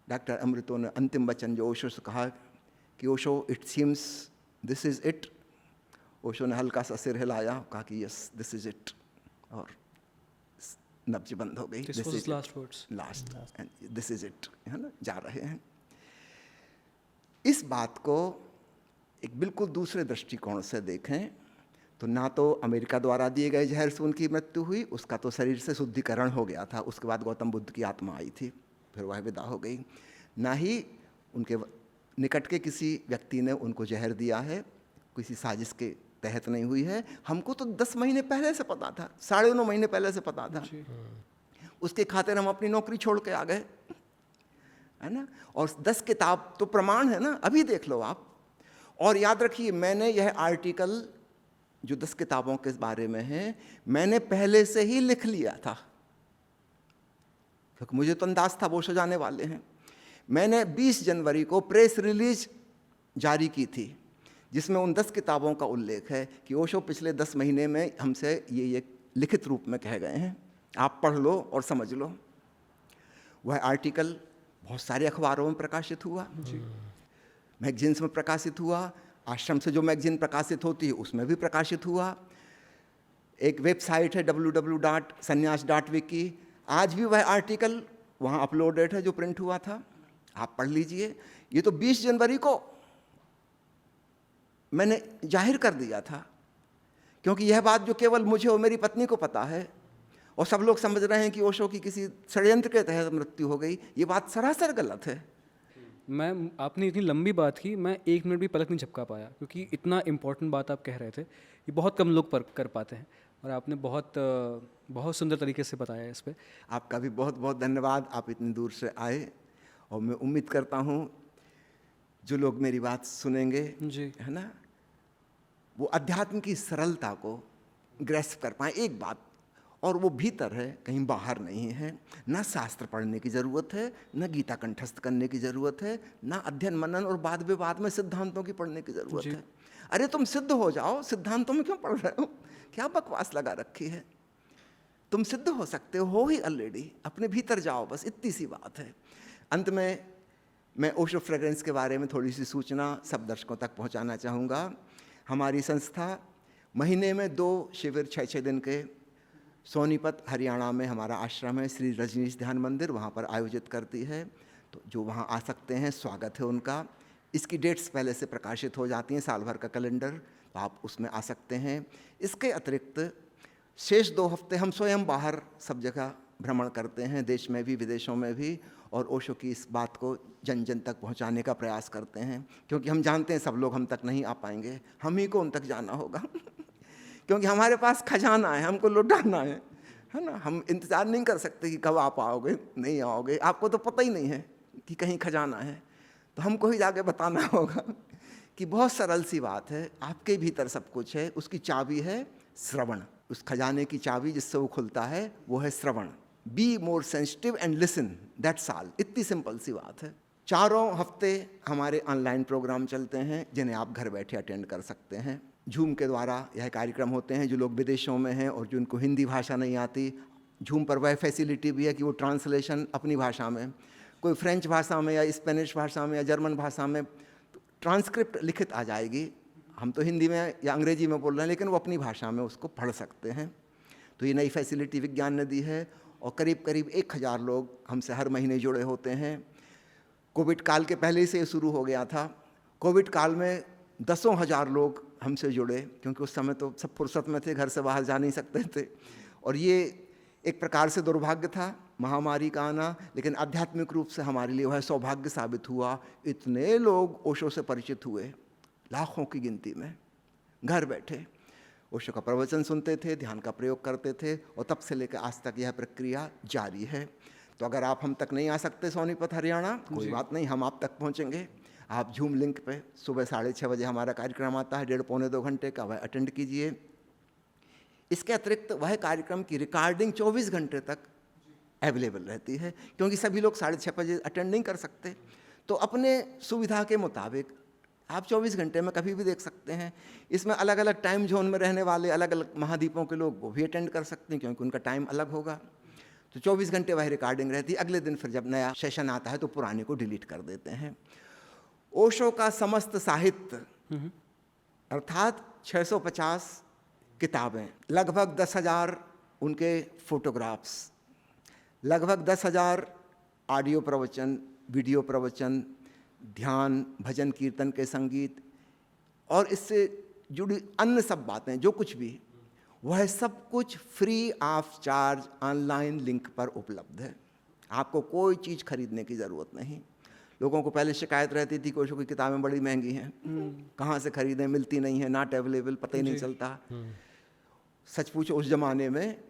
A: डॉक्टर अमृतो ने अंतिम वचन जो ओशो से कहा कि Osho, it seems this is it. Osho ने हल्का सा सिर हिलाया, कहा कि यस दिस इज़ इट, और नब्ज बंद हो गई।
B: This was his last words.
A: Last and this is it, है ना, जा रहे हैं। इस बात को एक बिल्कुल दूसरे दृष्टिकोण से देखें तो ना तो अमेरिका द्वारा दिए गए जहर से उनकी मृत्यु हुई, उसका तो शरीर से शुद्धिकरण हो गया था, उसके बाद गौतम बुद्ध की आत्मा आई थी, फिर वह विदा हो गई। ना ही उनके निकट के किसी व्यक्ति ने उनको जहर दिया है, किसी साजिश के तहत नहीं हुई है। हमको तो 10 महीने पहले से पता था, 9.5 महीने पहले से पता था। उसके खातिर हम अपनी नौकरी छोड़ के आ गए, है ना। और 10 किताब तो प्रमाण है ना, अभी देख लो आप। और याद रखिए, मैंने यह आर्टिकल जो 10 किताबों के बारे में है, मैंने पहले से ही लिख लिया था, क्योंकि मुझे तो अंदाज था ओशो जाने वाले हैं। मैंने 20 जनवरी को प्रेस रिलीज जारी की थी, जिसमें उन 10 किताबों का उल्लेख है कि ओशो पिछले 10 महीने में हमसे ये लिखित रूप में कह गए हैं, आप पढ़ लो और समझ लो। वह आर्टिकल बहुत सारे अखबारों में प्रकाशित हुआ, मैगजीन्स में प्रकाशित हुआ, आश्रम से जो मैगजीन प्रकाशित होती है उसमें भी प्रकाशित हुआ। एक वेबसाइट है www.sannyas.wiki, आज भी वह आर्टिकल वहाँ अपलोडेड है जो प्रिंट हुआ था, आप पढ़ लीजिए। ये तो 20 जनवरी को मैंने जाहिर कर दिया था, क्योंकि यह बात जो केवल मुझे और मेरी पत्नी को पता है, और सब लोग समझ रहे हैं कि ओशो की किसी षड्यंत्र के तहत मृत्यु हो गई, ये बात सरासर गलत है।
B: आपने इतनी लंबी बात की, मैं 1 मिनट भी पलक नहीं झपका पाया, क्योंकि इतना इम्पोर्टेंट बात आप कह रहे थे, ये बहुत कम लोग कर पाते हैं, और आपने बहुत सुंदर तरीके से बताया इस पर।
A: आपका भी बहुत बहुत धन्यवाद, आप इतनी दूर से आए, और मैं उम्मीद करता हूँ जो लोग मेरी बात सुनेंगे
B: जी,
A: है ना, वो अध्यात्म की सरलता को ग्रैस्प कर पाए। एक बात, और वो भीतर है, कहीं बाहर नहीं है। ना शास्त्र पढ़ने की ज़रूरत है, ना गीता कंठस्थ करने की ज़रूरत है, ना अध्ययन मनन और बाद विवाद में सिद्धांतों की पढ़ने की ज़रूरत है। अरे तुम सिद्ध हो जाओ, सिद्धांतों में क्यों पढ़ रहे हो, क्या बकवास लगा रखी है। तुम सिद्ध हो सकते हो ही ऑलरेडी, अपने भीतर जाओ, बस इतनी सी बात है। अंत में मैं ओशो फ्रेग्रेंस के बारे में थोड़ी सी सूचना सब दर्शकों तक पहुंचाना चाहूँगा। हमारी संस्था महीने में 2 शिविर 6-6 दिन के सोनीपत हरियाणा में हमारा आश्रम है, श्री रजनीश ध्यान मंदिर, वहाँ पर आयोजित करती है। तो जो वहाँ आ सकते हैं, स्वागत है उनका। इसकी डेट्स पहले से प्रकाशित हो जाती हैं, साल भर का कैलेंडर, तो आप उसमें आ सकते हैं। इसके अतिरिक्त शेष 2 हफ्ते हम स्वयं बाहर सब जगह भ्रमण करते हैं, देश में भी विदेशों में भी, और ओशो की इस बात को जन जन तक पहुंचाने का प्रयास करते हैं, क्योंकि हम जानते हैं सब लोग हम तक नहीं आ पाएंगे, हम ही को उन तक जाना होगा क्योंकि हमारे पास खजाना है, हमको लुटाना है ना। हम इंतज़ार नहीं कर सकते कि कब आप आओगे, नहीं आओगे, आपको तो पता ही नहीं है कि कहीं खजाना है, तो हमको ही जाके बताना होगा कि बहुत सरल सी बात है, आपके भीतर सब कुछ है, उसकी चाबी है श्रवण। उस खजाने की चाबी जिससे वो खुलता है वो है श्रवण। Be more sensitive and listen, that's all, इतनी सिंपल सी बात है। 4 हफ्ते हमारे ऑनलाइन प्रोग्राम चलते हैं, जिन्हें आप घर बैठे अटेंड कर सकते हैं। झूम के द्वारा यह कार्यक्रम होते हैं। जो लोग विदेशों में हैं और जिनको हिंदी भाषा नहीं आती, झूम पर वह फैसिलिटी भी है कि वो ट्रांसलेशन अपनी भाषा में, कोई फ्रेंच भाषा में या स्पेनिश भाषा में या जर्मन भाषा में ट्रांसक्रिप्ट लिखित आ जाएगी। हम तो हिंदी में या अंग्रेजी में बोल रहे हैं, लेकिन वो अपनी भाषा में उसको पढ़ सकते हैं। तो ये नई फैसिलिटी विज्ञान ने दी है, और करीब करीब 1000 लोग हमसे हर महीने जुड़े होते हैं। कोविड काल के पहले से ये शुरू हो गया था। कोविड काल में 10,000 लोग हमसे जुड़े, क्योंकि उस समय तो सब फुर्सत में थे, घर से बाहर जा नहीं सकते थे, और ये एक प्रकार से दुर्भाग्य था महामारी का आना, लेकिन आध्यात्मिक रूप से हमारे लिए वह सौभाग्य साबित हुआ। इतने लोग ओशो से परिचित हुए, लाखों की गिनती में, घर बैठे ओशो का प्रवचन सुनते थे, ध्यान का प्रयोग करते थे, और तब से लेकर आज तक यह प्रक्रिया जारी है। तो अगर आप हम तक नहीं आ सकते सोनीपत हरियाणा, कोई बात नहीं, हम आप तक पहुंचेंगे। आप झूम लिंक पे सुबह 6:30 बजे हमारा कार्यक्रम आता है, 1.5-पौने 2 घंटे का, वह अटेंड कीजिए। इसके अतिरिक्त वह कार्यक्रम की रिकॉर्डिंग 24 घंटे तक अवेलेबल रहती है, क्योंकि सभी लोग 6:30 बजे अटेंड नहीं कर सकते। तो अपने सुविधा के मुताबिक आप 24 घंटे में कभी भी देख सकते हैं। इसमें अलग अलग टाइम जोन में रहने वाले अलग अलग महाद्वीपों के लोग वो भी अटेंड कर सकते हैं, क्योंकि उनका टाइम अलग होगा। तो 24 घंटे वह रिकॉर्डिंग रहती है। अगले दिन फिर जब नया सेशन आता है तो पुराने को डिलीट कर देते हैं। ओशो का समस्त साहित्य अर्थात 650 किताबें, लगभग 10,000 उनके फोटोग्राफ्स, लगभग 10,000 ऑडियो प्रवचन, वीडियो प्रवचन, ध्यान, भजन, कीर्तन के संगीत, और इससे जुड़ी अन्य सब बातें, जो कुछ भी, वह सब कुछ free of charge online link पर उपलब्ध है। आपको कोई चीज़ खरीदने की ज़रूरत नहीं। लोगों को पहले शिकायत रहती थी कि ओशो की किताबें बड़ी महंगी हैं, कहाँ से खरीदें, मिलती नहीं है, नॉट अवेलेबल, पता ही नहीं चलता। सच पूछो, उस ज़माने में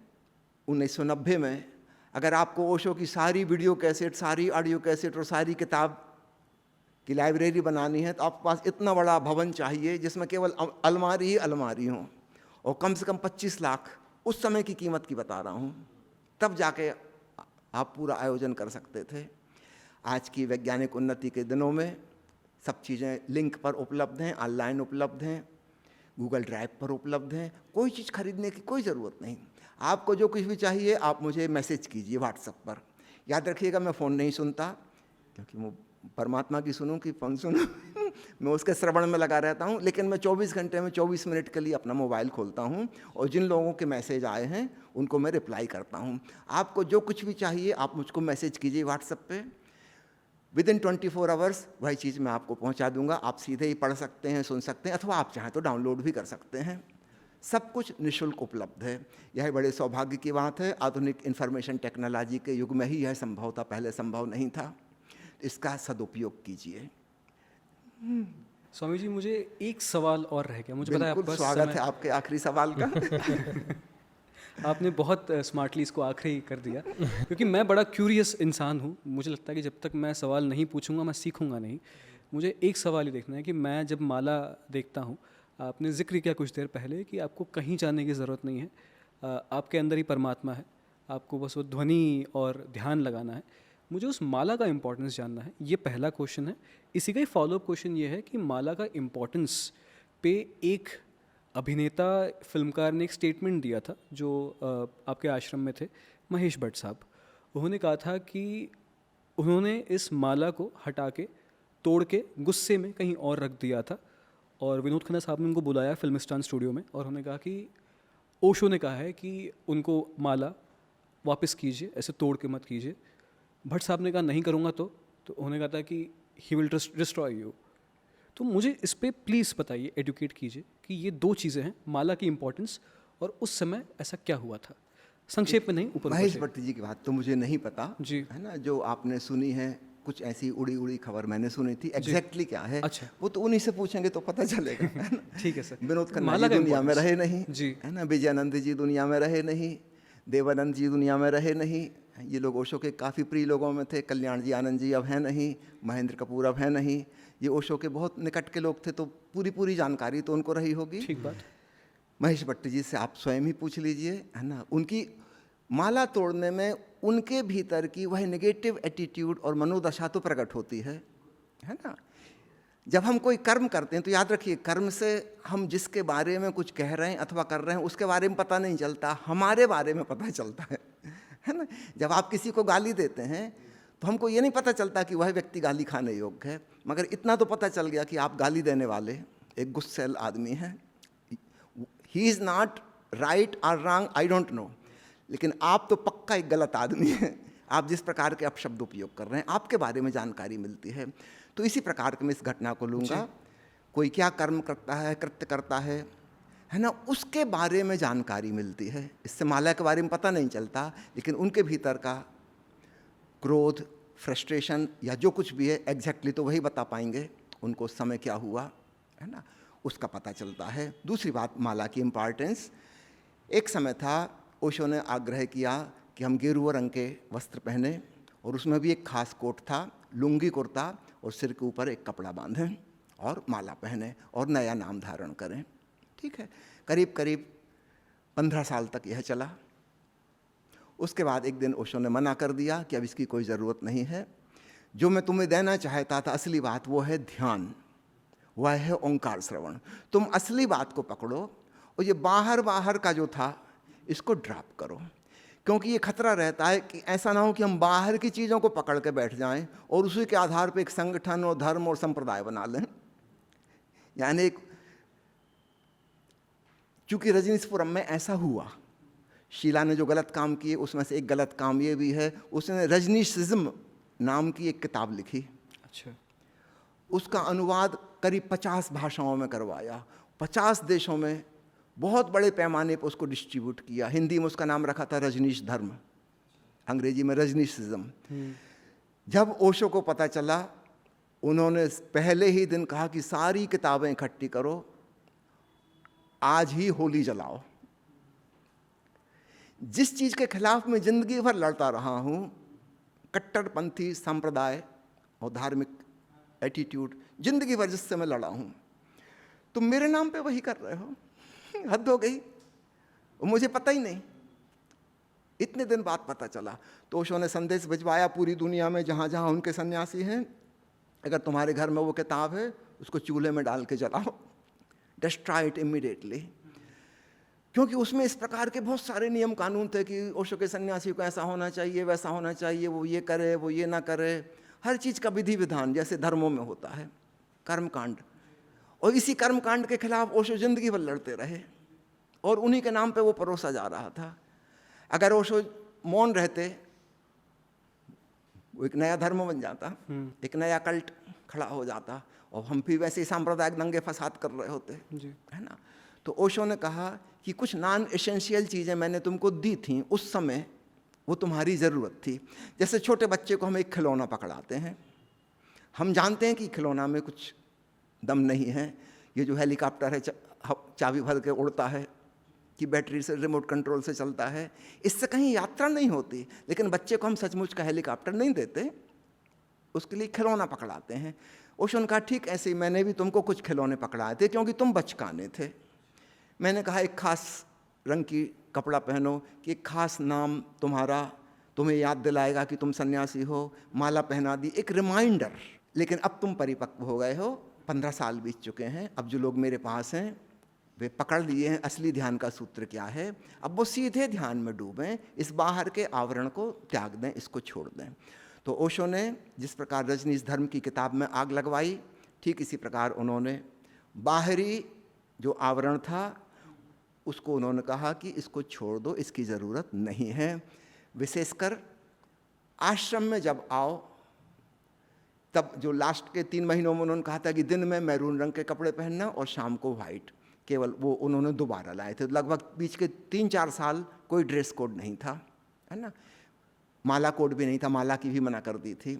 A: 1990 में अगर आपको ओशो की सारी वीडियो कैसेट, सारी ऑडियो कैसेट और सारी किताब की लाइब्रेरी बनानी है तो आपके पास इतना बड़ा भवन चाहिए जिसमें केवल अलमारी ही अलमारी हो, और कम से कम 25 लाख उस समय की कीमत की बता रहा हूँ, तब जाके आप पूरा आयोजन कर सकते थे। आज की वैज्ञानिक उन्नति के दिनों में सब चीज़ें लिंक पर उपलब्ध हैं, ऑनलाइन उपलब्ध हैं, गूगल ड्राइव पर उपलब्ध हैं, कोई चीज़ खरीदने की कोई ज़रूरत नहीं। आपको जो कुछ भी चाहिए आप मुझे मैसेज कीजिए व्हाट्सएप पर। याद रखिएगा मैं फ़ोन नहीं सुनता, क्योंकि वो परमात्मा की सुनूं कि फ़ोन सुनूं मैं उसके श्रवण में लगा रहता हूं, लेकिन मैं 24 घंटे में 24 मिनट के लिए अपना मोबाइल खोलता हूं और जिन लोगों के मैसेज आए हैं उनको मैं रिप्लाई करता हूं। आपको जो कुछ भी चाहिए आप मुझको मैसेज कीजिए व्हाट्सएप पे, विदिन 24 आवर्स वही चीज़ मैं आपको पहुंचा दूंगा। आप सीधे ही पढ़ सकते हैं, सुन सकते हैं, अथवा आप चाहें तो डाउनलोड भी कर सकते हैं। सब कुछ निःशुल्क उपलब्ध है। यह बड़े सौभाग्य की बात है। आधुनिक इंफॉर्मेशन टेक्नोलॉजी के युग में ही यह संभव था, पहले संभव नहीं था। इसका सदुपयोग कीजिए।
B: स्वामी जी, मुझे एक सवाल और रह गया। मुझे पता है
A: बिल्कुल,
B: आपका
A: स्वागत है आपके आखिरी सवाल का
B: आपने बहुत स्मार्टली इसको आखिरी कर दिया, क्योंकि मैं बड़ा क्यूरियस इंसान हूँ। मुझे लगता है कि जब तक मैं सवाल नहीं पूछूंगा मैं सीखूंगा नहीं। मुझे एक सवाल ही देखना है कि मैं जब माला देखता हूँ, आपने जिक्र किया कुछ देर पहले कि आपको कहीं जाने की ज़रूरत नहीं है, आपके अंदर ही परमात्मा है, आपको बस वो ध्वनि और ध्यान लगाना है। मुझे उस माला का इम्पोर्टेंस जानना है, ये पहला क्वेश्चन है। इसी का ही फॉलोअप क्वेश्चन ये है कि माला का इम्पोर्टेंस पे एक अभिनेता, फिल्मकार ने एक स्टेटमेंट दिया था जो आपके आश्रम में थे, महेश भट्ट साहब। उन्होंने कहा था कि उन्होंने इस माला को हटा के, तोड़ के गुस्से में कहीं और रख दिया था, और विनोद खन्ना साहब ने उनको बुलाया फिल्मिस्तान स्टूडियो में और उन्होंने कहा कि ओशो ने कहा है कि उनको माला वापस कीजिए, ऐसे तोड़ के मत कीजिए। भट्ट साहब ने कहा नहीं करूँगा तो उन्होंने कहा था कि ही विल डिस्ट्रॉय यू। तो मुझे इस पर प्लीज़ बताइए, एडुकेट कीजिए कि ये दो चीज़ें हैं, माला की इम्पोर्टेंस और उस समय ऐसा क्या हुआ था। संक्षेप में नहीं, ऊपर
A: महेश भट्ट जी की बात तो मुझे नहीं पता
B: जी,
A: है ना। जो आपने सुनी है कुछ ऐसी उड़ी उड़ी खबर मैंने सुनी थी, एग्जैक्टली क्या है
B: अच्छा,
A: वो तो उन्हीं से पूछेंगे तो पता चलेगा है ना।
B: ठीक है सर।
A: विनोद खन्ना
B: माला
A: जी
B: का
A: दुनिया में
B: importance।
A: रहे नहीं
B: जी,
A: है ना, विजयानंद जी दुनिया में रहे नहीं, देवानंद जी दुनिया में रहे नहीं। ये लोग ओशो के काफ़ी प्रिय लोगों में थे। कल्याण जी आनंद जी अब हैं नहीं, महेंद्र कपूर अब हैं नहीं। ये ओशो के बहुत निकट के लोग थे, तो पूरी जानकारी तो उनको रही होगी।
B: ठीक बात।
A: महेश भट्ट जी से आप स्वयं ही पूछ लीजिए है ना। उनकी माला तोड़ने में उनके भीतर की वह नेगेटिव एटीट्यूड और मनोदशा तो प्रकट होती है ना। जब हम कोई कर्म करते हैं तो याद रखिए, कर्म से हम जिसके बारे में कुछ कह रहे हैं अथवा कर रहे हैं उसके बारे में पता नहीं चलता, हमारे बारे में पता चलता है ना। जब आप किसी को गाली देते हैं तो हमको ये नहीं पता चलता कि वह व्यक्ति गाली खाने योग्य है, मगर इतना तो पता चल गया कि आप गाली देने वाले एक गुस्सैल आदमी हैं। ही इज़ नॉट राइट और रॉन्ग, आई डोंट नो, लेकिन आप तो पक्का एक गलत आदमी हैं। आप जिस प्रकार के अपशब्द उपयोग कर रहे हैं आपके बारे में जानकारी मिलती है। तो इसी प्रकार के मैं इस घटना को लूँगा। कोई क्या कर्म करता है, कृत्य करता है ना, उसके बारे में जानकारी मिलती है। इससे माला के बारे में पता नहीं चलता, लेकिन उनके भीतर का क्रोध, फ्रस्ट्रेशन या जो कुछ भी है एग्जैक्टली तो वही बता पाएंगे, उनको उस समय क्या हुआ है ना, उसका पता चलता है। दूसरी बात, माला की इम्पॉर्टेंस। एक समय था ओशो ने आग्रह किया कि हम गेरुआ रंग के वस्त्र पहने, और उसमें भी एक खास कोट था, लुंगी कुर्ता, और सिर के ऊपर एक कपड़ा बांधें और माला पहने और नया नाम धारण करें। ठीक है, करीब करीब 15 साल तक यह चला। उसके बाद एक दिन ओशो ने मना कर दिया कि अब इसकी कोई ज़रूरत नहीं है। जो मैं तुम्हें देना चाहता था असली बात, वो है ध्यान, वह है ओंकार श्रवण। तुम असली बात को पकड़ो और ये बाहर का जो था इसको ड्रॉप करो, क्योंकि ये खतरा रहता है कि ऐसा ना हो कि हम बाहर की चीज़ों को पकड़ के बैठ जाएं और उसी के आधार पर एक संगठन और धर्म और संप्रदाय बना लें। यानी चूँकि रजनीशपुरम में ऐसा हुआ, शीला ने जो गलत काम किए उसमें से एक गलत काम ये भी है, उसने रजनीशिज्म नाम की एक किताब लिखी।
B: अच्छा।
A: उसका अनुवाद करीब 50 भाषाओं में करवाया, 50 देशों में बहुत बड़े पैमाने पर उसको डिस्ट्रीब्यूट किया। हिंदी में उसका नाम रखा था रजनीश धर्म, अंग्रेजी में रजनीशिज्म। जब ओशो को पता चला, उन्होंने पहले ही दिन कहा कि सारी किताबें इकट्ठी करो, आज ही होली जलाओ। जिस चीज़ के खिलाफ मैं जिंदगी भर लड़ता रहा हूँ, कट्टरपंथी संप्रदाय और धार्मिक एटीट्यूड, जिंदगी भर जिससे मैं लड़ा हूँ, तुम मेरे नाम पे वही कर रहे हो। हद हो गई। मुझे पता ही नहीं, इतने दिन बाद पता चला। तो ओशो ने संदेश भिजवाया पूरी दुनिया में, जहाँ जहाँ उनके सन्यासी हैं, अगर तुम्हारे घर में वो किताब है उसको चूल्हे में डाल के जलाओ, डिस्ट्रॉय इट इमीडिएटली। क्योंकि उसमें इस प्रकार के बहुत सारे नियम कानून थे कि ओशो के सन्यासी को ऐसा होना चाहिए, वैसा होना चाहिए, वो ये करे, वो ये ना करे, हर चीज़ का विधि विधान जैसे धर्मों में होता है, कर्मकांड। और इसी कर्मकांड के खिलाफ ओशो जिंदगी भर लड़ते रहे और उन्हीं के नाम पे वो परोसा जा रहा था। अगर ओशो मौन रहते, वो एक नया धर्म बन जाता, एक नया कल्ट खड़ा हो जाता, और हम भी वैसे ही सांप्रदायिक दंगे फसाद कर रहे होते, है ना। तो ओशो ने कहा कि कुछ नॉन एसेंशियल चीज़ें मैंने तुमको दी थी उस समय, वो तुम्हारी ज़रूरत थी। जैसे छोटे बच्चे को हम एक खिलौना पकड़ाते हैं, हम जानते हैं कि खिलौना में कुछ दम नहीं है, ये जो हेलीकॉप्टर है चाबी भर के उड़ता है, कि बैटरी से, रिमोट कंट्रोल से चलता है, इससे कहीं यात्रा नहीं होती। लेकिन बच्चे को हम सचमुच का हेलीकॉप्टर नहीं देते, उसके लिए खिलौना पकड़ाते हैं। ओशो ने कहा ठीक ऐसे ही मैंने भी तुमको कुछ खिलौने पकड़ाए थे, क्योंकि तुम बचकाने थे। मैंने कहा एक खास रंग की कपड़ा पहनो, कि एक खास नाम तुम्हारा तुम्हें याद दिलाएगा कि तुम सन्यासी हो, माला पहना दी, एक रिमाइंडर। लेकिन अब तुम परिपक्व हो गए हो, 15 साल बीत चुके हैं, अब जो लोग मेरे पास हैं वे पकड़ लिए हैं असली ध्यान का सूत्र क्या है, अब वो सीधे ध्यान में डूबें, इस बाहर के आवरण को त्याग दें, इसको छोड़ दें। तो ओशो ने जिस प्रकार रजनीश धर्म की किताब में आग लगवाई, ठीक इसी प्रकार उन्होंने बाहरी जो आवरण था उसको उन्होंने कहा कि इसको छोड़ दो, इसकी ज़रूरत नहीं है। विशेषकर आश्रम में जब आओ, तब जो लास्ट के 3 महीनों में उन्होंने कहा था कि दिन में मैरून रंग के कपड़े पहनना और शाम को वाइट, केवल वो उन्होंने दोबारा लाए थे। लगभग बीच के 3-4 साल कोई ड्रेस कोड नहीं था, है ना, माला कोड भी नहीं था, माला की भी मना कर दी थी।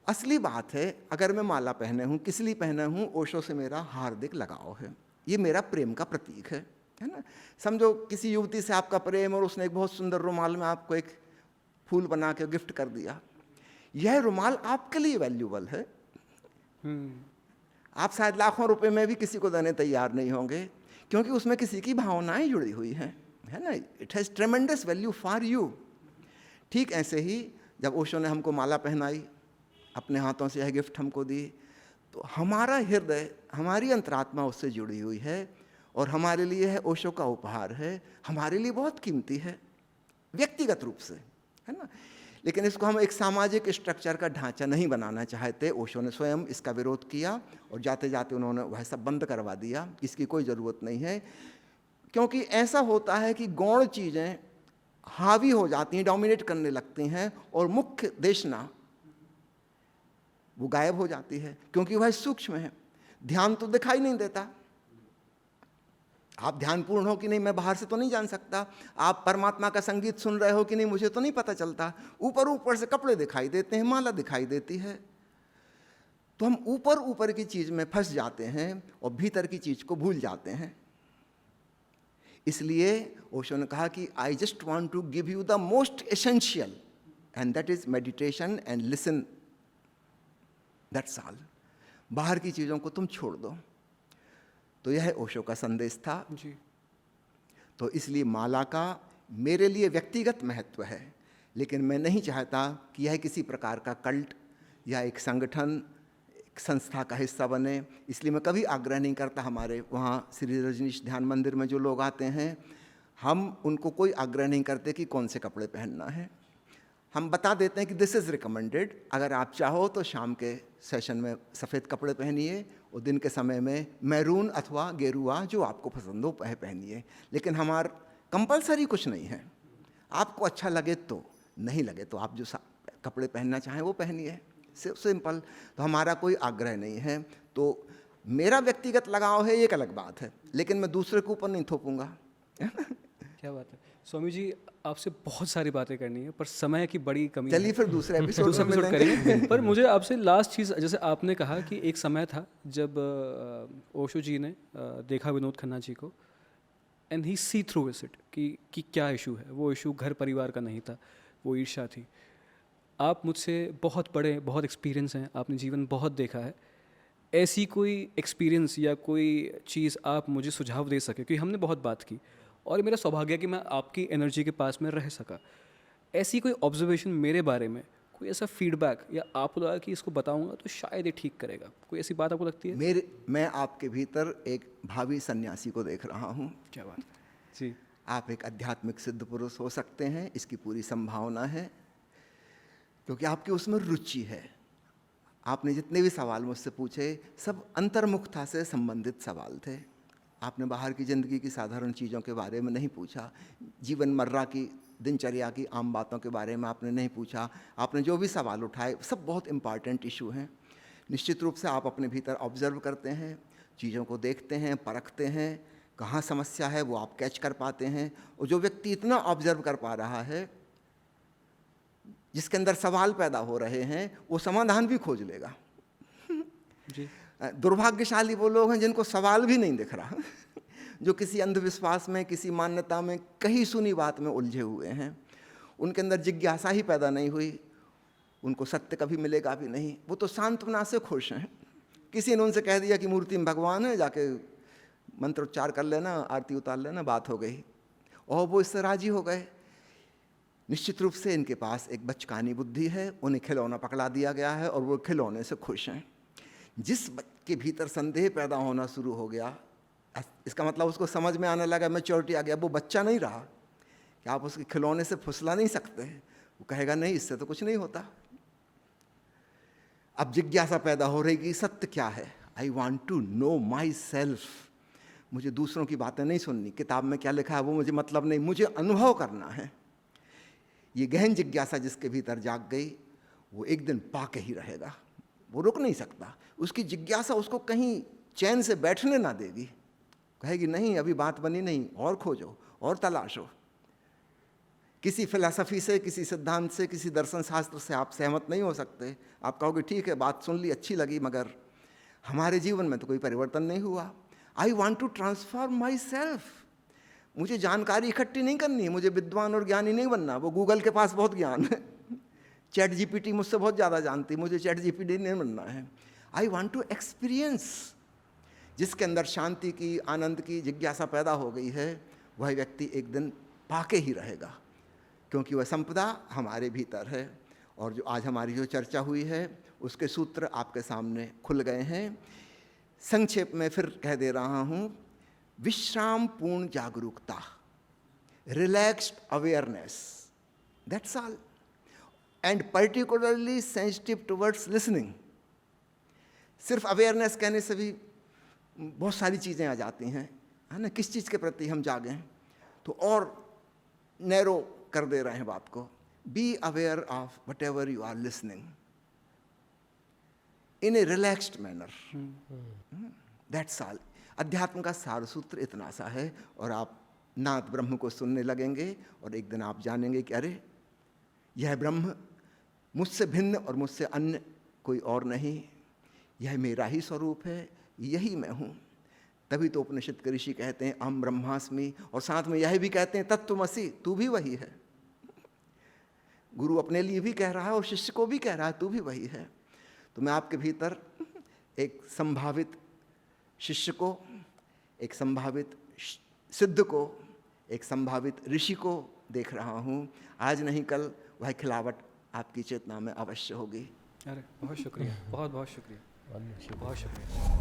A: असली बात है, अगर मैं माला पहने हूँ, किस लिए पहने हूँ, ओशो से मेरा हार्दिक लगाव है, ये मेरा प्रेम का प्रतीक है ना। समझो किसी युवती से आपका प्रेम, और उसने एक बहुत सुंदर रुमाल में आपको एक फूल बना के गिफ्ट कर दिया, यह रुमाल आपके लिए वैल्यूबल है। आप शायद लाखों रुपए में भी किसी को देने तैयार नहीं होंगे, क्योंकि उसमें किसी की भावनाएं जुड़ी हुई हैं, है ना। It has ट्रेमेंडस value for you. ठीक ऐसे ही जब ओशो ने हमको माला पहनाई, अपने हाथों से यह गिफ्ट हमको दी, तो हमारा हृदय, हमारी अंतरात्मा उससे जुड़ी हुई है, और हमारे लिए है ओशो का उपहार है, हमारे लिए बहुत कीमती है व्यक्तिगत रूप से, है ना। लेकिन इसको हम एक सामाजिक स्ट्रक्चर का ढांचा नहीं बनाना चाहते। ओशो ने स्वयं इसका विरोध किया, और जाते जाते उन्होंने वह सब बंद करवा दिया, इसकी कोई ज़रूरत नहीं है। क्योंकि ऐसा होता है कि गौण चीज़ें हावी हो जाती हैं, डोमिनेट करने लगती हैं, और मुख्य देशना वो गायब हो जाती है, क्योंकि वह सूक्ष्म है। ध्यान तो दिखाई नहीं देता, आप ध्यानपूर्ण हो कि नहीं मैं बाहर से तो नहीं जान सकता, आप परमात्मा का संगीत सुन रहे हो कि नहीं मुझे तो नहीं पता चलता। ऊपर ऊपर से कपड़े दिखाई देते हैं, माला दिखाई देती है, तो हम ऊपर ऊपर की चीज़ में फंस जाते हैं और भीतर की चीज़ को भूल जाते हैं। इसलिए ओशो ने कहा कि I just want to give you the most essential, and that is meditation and listen, that's all. बाहर की चीज़ों को तुम छोड़ दो। तो यह ओशो का संदेश था
B: जी।
A: तो इसलिए माला का मेरे लिए व्यक्तिगत महत्व है, लेकिन मैं नहीं चाहता कि यह किसी प्रकार का कल्ट या एक संगठन, एक संस्था का हिस्सा बने। इसलिए मैं कभी आग्रह नहीं करता, हमारे वहाँ श्री रजनीश ध्यान मंदिर में जो लोग आते हैं, हम उनको कोई आग्रह नहीं करते कि कौन से कपड़े पहनना है। हम बता देते हैं कि दिस इज़ रिकमेंडेड, अगर आप चाहो तो शाम के सेशन में सफ़ेद कपड़े पहनिए, और दिन के समय में मैरून अथवा गेरुआ जो आपको पसंद हो वह पहनिए। लेकिन हमारा कंपलसरी कुछ नहीं है, आपको अच्छा लगे तो, नहीं लगे तो आप जो कपड़े पहनना चाहें वो पहनिए, सिंपल। तो हमारा कोई आग्रह नहीं है। तो मेरा व्यक्तिगत लगाव है, ये एक अलग बात है, लेकिन मैं दूसरे के ऊपर नहीं थोपूंगा।
B: क्या बात है स्वामी जी, आपसे बहुत सारी बातें करनी है पर समय की बड़ी कमी
A: चलिए फिर दूसरे एपिसोड में
B: करेंगे। पर मुझे आपसे लास्ट चीज़, जैसे आपने कहा कि एक समय था जब ओशो जी ने देखा विनोद खन्ना जी को, and he see through it कि क्या इशू है। वो इशू घर परिवार का नहीं था, वो ईर्ष्या थी। आप मुझसे बहुत बड़े, बहुत एक्सपीरियंस हैं, आपने जीवन बहुत देखा है। ऐसी कोई एक्सपीरियंस या कोई चीज़ आप मुझे सुझाव दे सके, क्योंकि हमने बहुत बात की और मेरा सौभाग्य है कि मैं आपकी एनर्जी के पास में रह सका। ऐसी कोई ऑब्जर्वेशन मेरे बारे में, कोई ऐसा फीडबैक या आपको लगा कि इसको बताऊंगा तो शायद ये ठीक करेगा, कोई ऐसी बात आपको लगती है?
A: मैं आपके भीतर एक भावी सन्यासी को देख रहा हूँ।
B: क्या बात है जी।
A: आप एक आध्यात्मिक सिद्ध पुरुष हो सकते हैं, इसकी पूरी संभावना है, क्योंकि आपकी उसमें रुचि है। आपने जितने भी सवाल मुझसे पूछे सब अंतर्मुखता से संबंधित सवाल थे। आपने बाहर की ज़िंदगी की साधारण चीज़ों के बारे में नहीं पूछा, जीवन मर्रा की दिनचर्या की आम बातों के बारे में आपने नहीं पूछा। आपने जो भी सवाल उठाए सब बहुत इम्पॉर्टेंट इशू हैं। निश्चित रूप से आप अपने भीतर ऑब्जर्व करते हैं, चीज़ों को देखते हैं, परखते हैं, कहाँ समस्या है वो आप कैच कर पाते हैं। और जो व्यक्ति इतना ऑब्जर्व कर पा रहा है, जिसके अंदर सवाल पैदा हो रहे हैं, वो समाधान भी खोज लेगा।
B: जी।
A: दुर्भाग्यशाली वो लोग हैं जिनको सवाल भी नहीं दिख रहा, जो किसी अंधविश्वास में, किसी मान्यता में, कहीं सुनी बात में उलझे हुए हैं। उनके अंदर जिज्ञासा ही पैदा नहीं हुई, उनको सत्य कभी मिलेगा भी नहीं। वो तो सांत्वना से खुश हैं। किसी ने उनसे कह दिया कि मूर्ति में भगवान है, जाके मंत्रोच्चार कर लेना, आरती उतार लेना, बात हो गई, और वो इससे राजी हो गए। निश्चित रूप से इनके पास एक बचकानी बुद्धि है, उन्हें खिलौना पकड़ा दिया गया है और वो खिलौने से खुश हैं। जिस के भीतर संदेह पैदा होना शुरू हो गया, इसका मतलब उसको समझ में आने लगा, मैच्योरिटी आ गया, वो बच्चा नहीं रहा कि आप उसके खिलौने से फुसला नहीं सकते। वो कहेगा नहीं, इससे तो कुछ नहीं होता। अब जिज्ञासा पैदा हो रही कि सत्य क्या है। I want to know myself. मुझे दूसरों की बातें नहीं सुननी, किताब में क्या लिखा है वो मुझे मतलब नहीं, मुझे अनुभव करना है। ये गहन जिज्ञासा जिसके भीतर जाग गई, वो एक दिन पाके ही रहेगा, वो रुक नहीं सकता। उसकी जिज्ञासा उसको कहीं चैन से बैठने ना देगी, कहेगी नहीं अभी बात बनी नहीं, और खोजो और तलाशो। किसी फिलॉसफी से, किसी सिद्धांत से, किसी दर्शन शास्त्र से आप सहमत नहीं हो सकते। आप कहोगे ठीक है, बात सुन ली, अच्छी लगी, मगर हमारे जीवन में तो कोई परिवर्तन नहीं हुआ। I want to transform myself. मुझे जानकारी इकट्ठी नहीं करनी, मुझे विद्वान और ज्ञानी नहीं बनना। वो गूगल के पास बहुत ज्ञान है, चैट जीपीटी मुझसे बहुत ज़्यादा जानती, मुझे चैट जीपीटी नहीं बनना है। I want to experience. जिसके अंदर शांति की, आनंद की जिज्ञासा पैदा हो गई है, वह व्यक्ति एक दिन पाके ही रहेगा, क्योंकि वह संपदा हमारे भीतर है। और जो आज हमारी जो चर्चा हुई है, उसके सूत्र आपके सामने खुल गए हैं। संक्षेप में फिर कह दे रहा हूँ, विश्राम पूर्ण जागरूकता, relaxed awareness, that's all, and particularly sensitive towards listening. सिर्फ अवेयरनेस कहने से भी बहुत सारी चीज़ें आ जाती हैं, है ना। किस चीज़ के प्रति हम जागें, तो और नैरो कर दे रहे हैं बात को। Be aware of whatever you are listening in a relaxed manner, that's all. अध्यात्म का सार सूत्र इतना सा है, और आप नाद ब्रह्म को सुनने लगेंगे और एक दिन आप जानेंगे कि अरे यह ब्रह्म मुझसे भिन्न और मुझसे अन्य कोई और नहीं, यह मेरा ही स्वरूप है, यही मैं हूँ। तभी तो उपनिषद के ऋषि कहते हैं अहम ब्रह्मास्मि, और साथ में यह भी कहते हैं तत्त्वमसि, तू भी वही है। गुरु अपने लिए भी कह रहा है और शिष्य को भी कह रहा है तू भी वही है। तो मैं आपके भीतर एक संभावित शिष्य को, एक संभावित सिद्ध को, एक संभावित ऋषि को देख रहा हूँ। आज नहीं कल वह खिलावट आपकी चेतना में अवश्य होगी।
B: अरे बहुत शुक्रिया, बहुत बहुत शुक्रिया,
C: बहुत शुक्रिया।
B: बहुत शुक्रिया।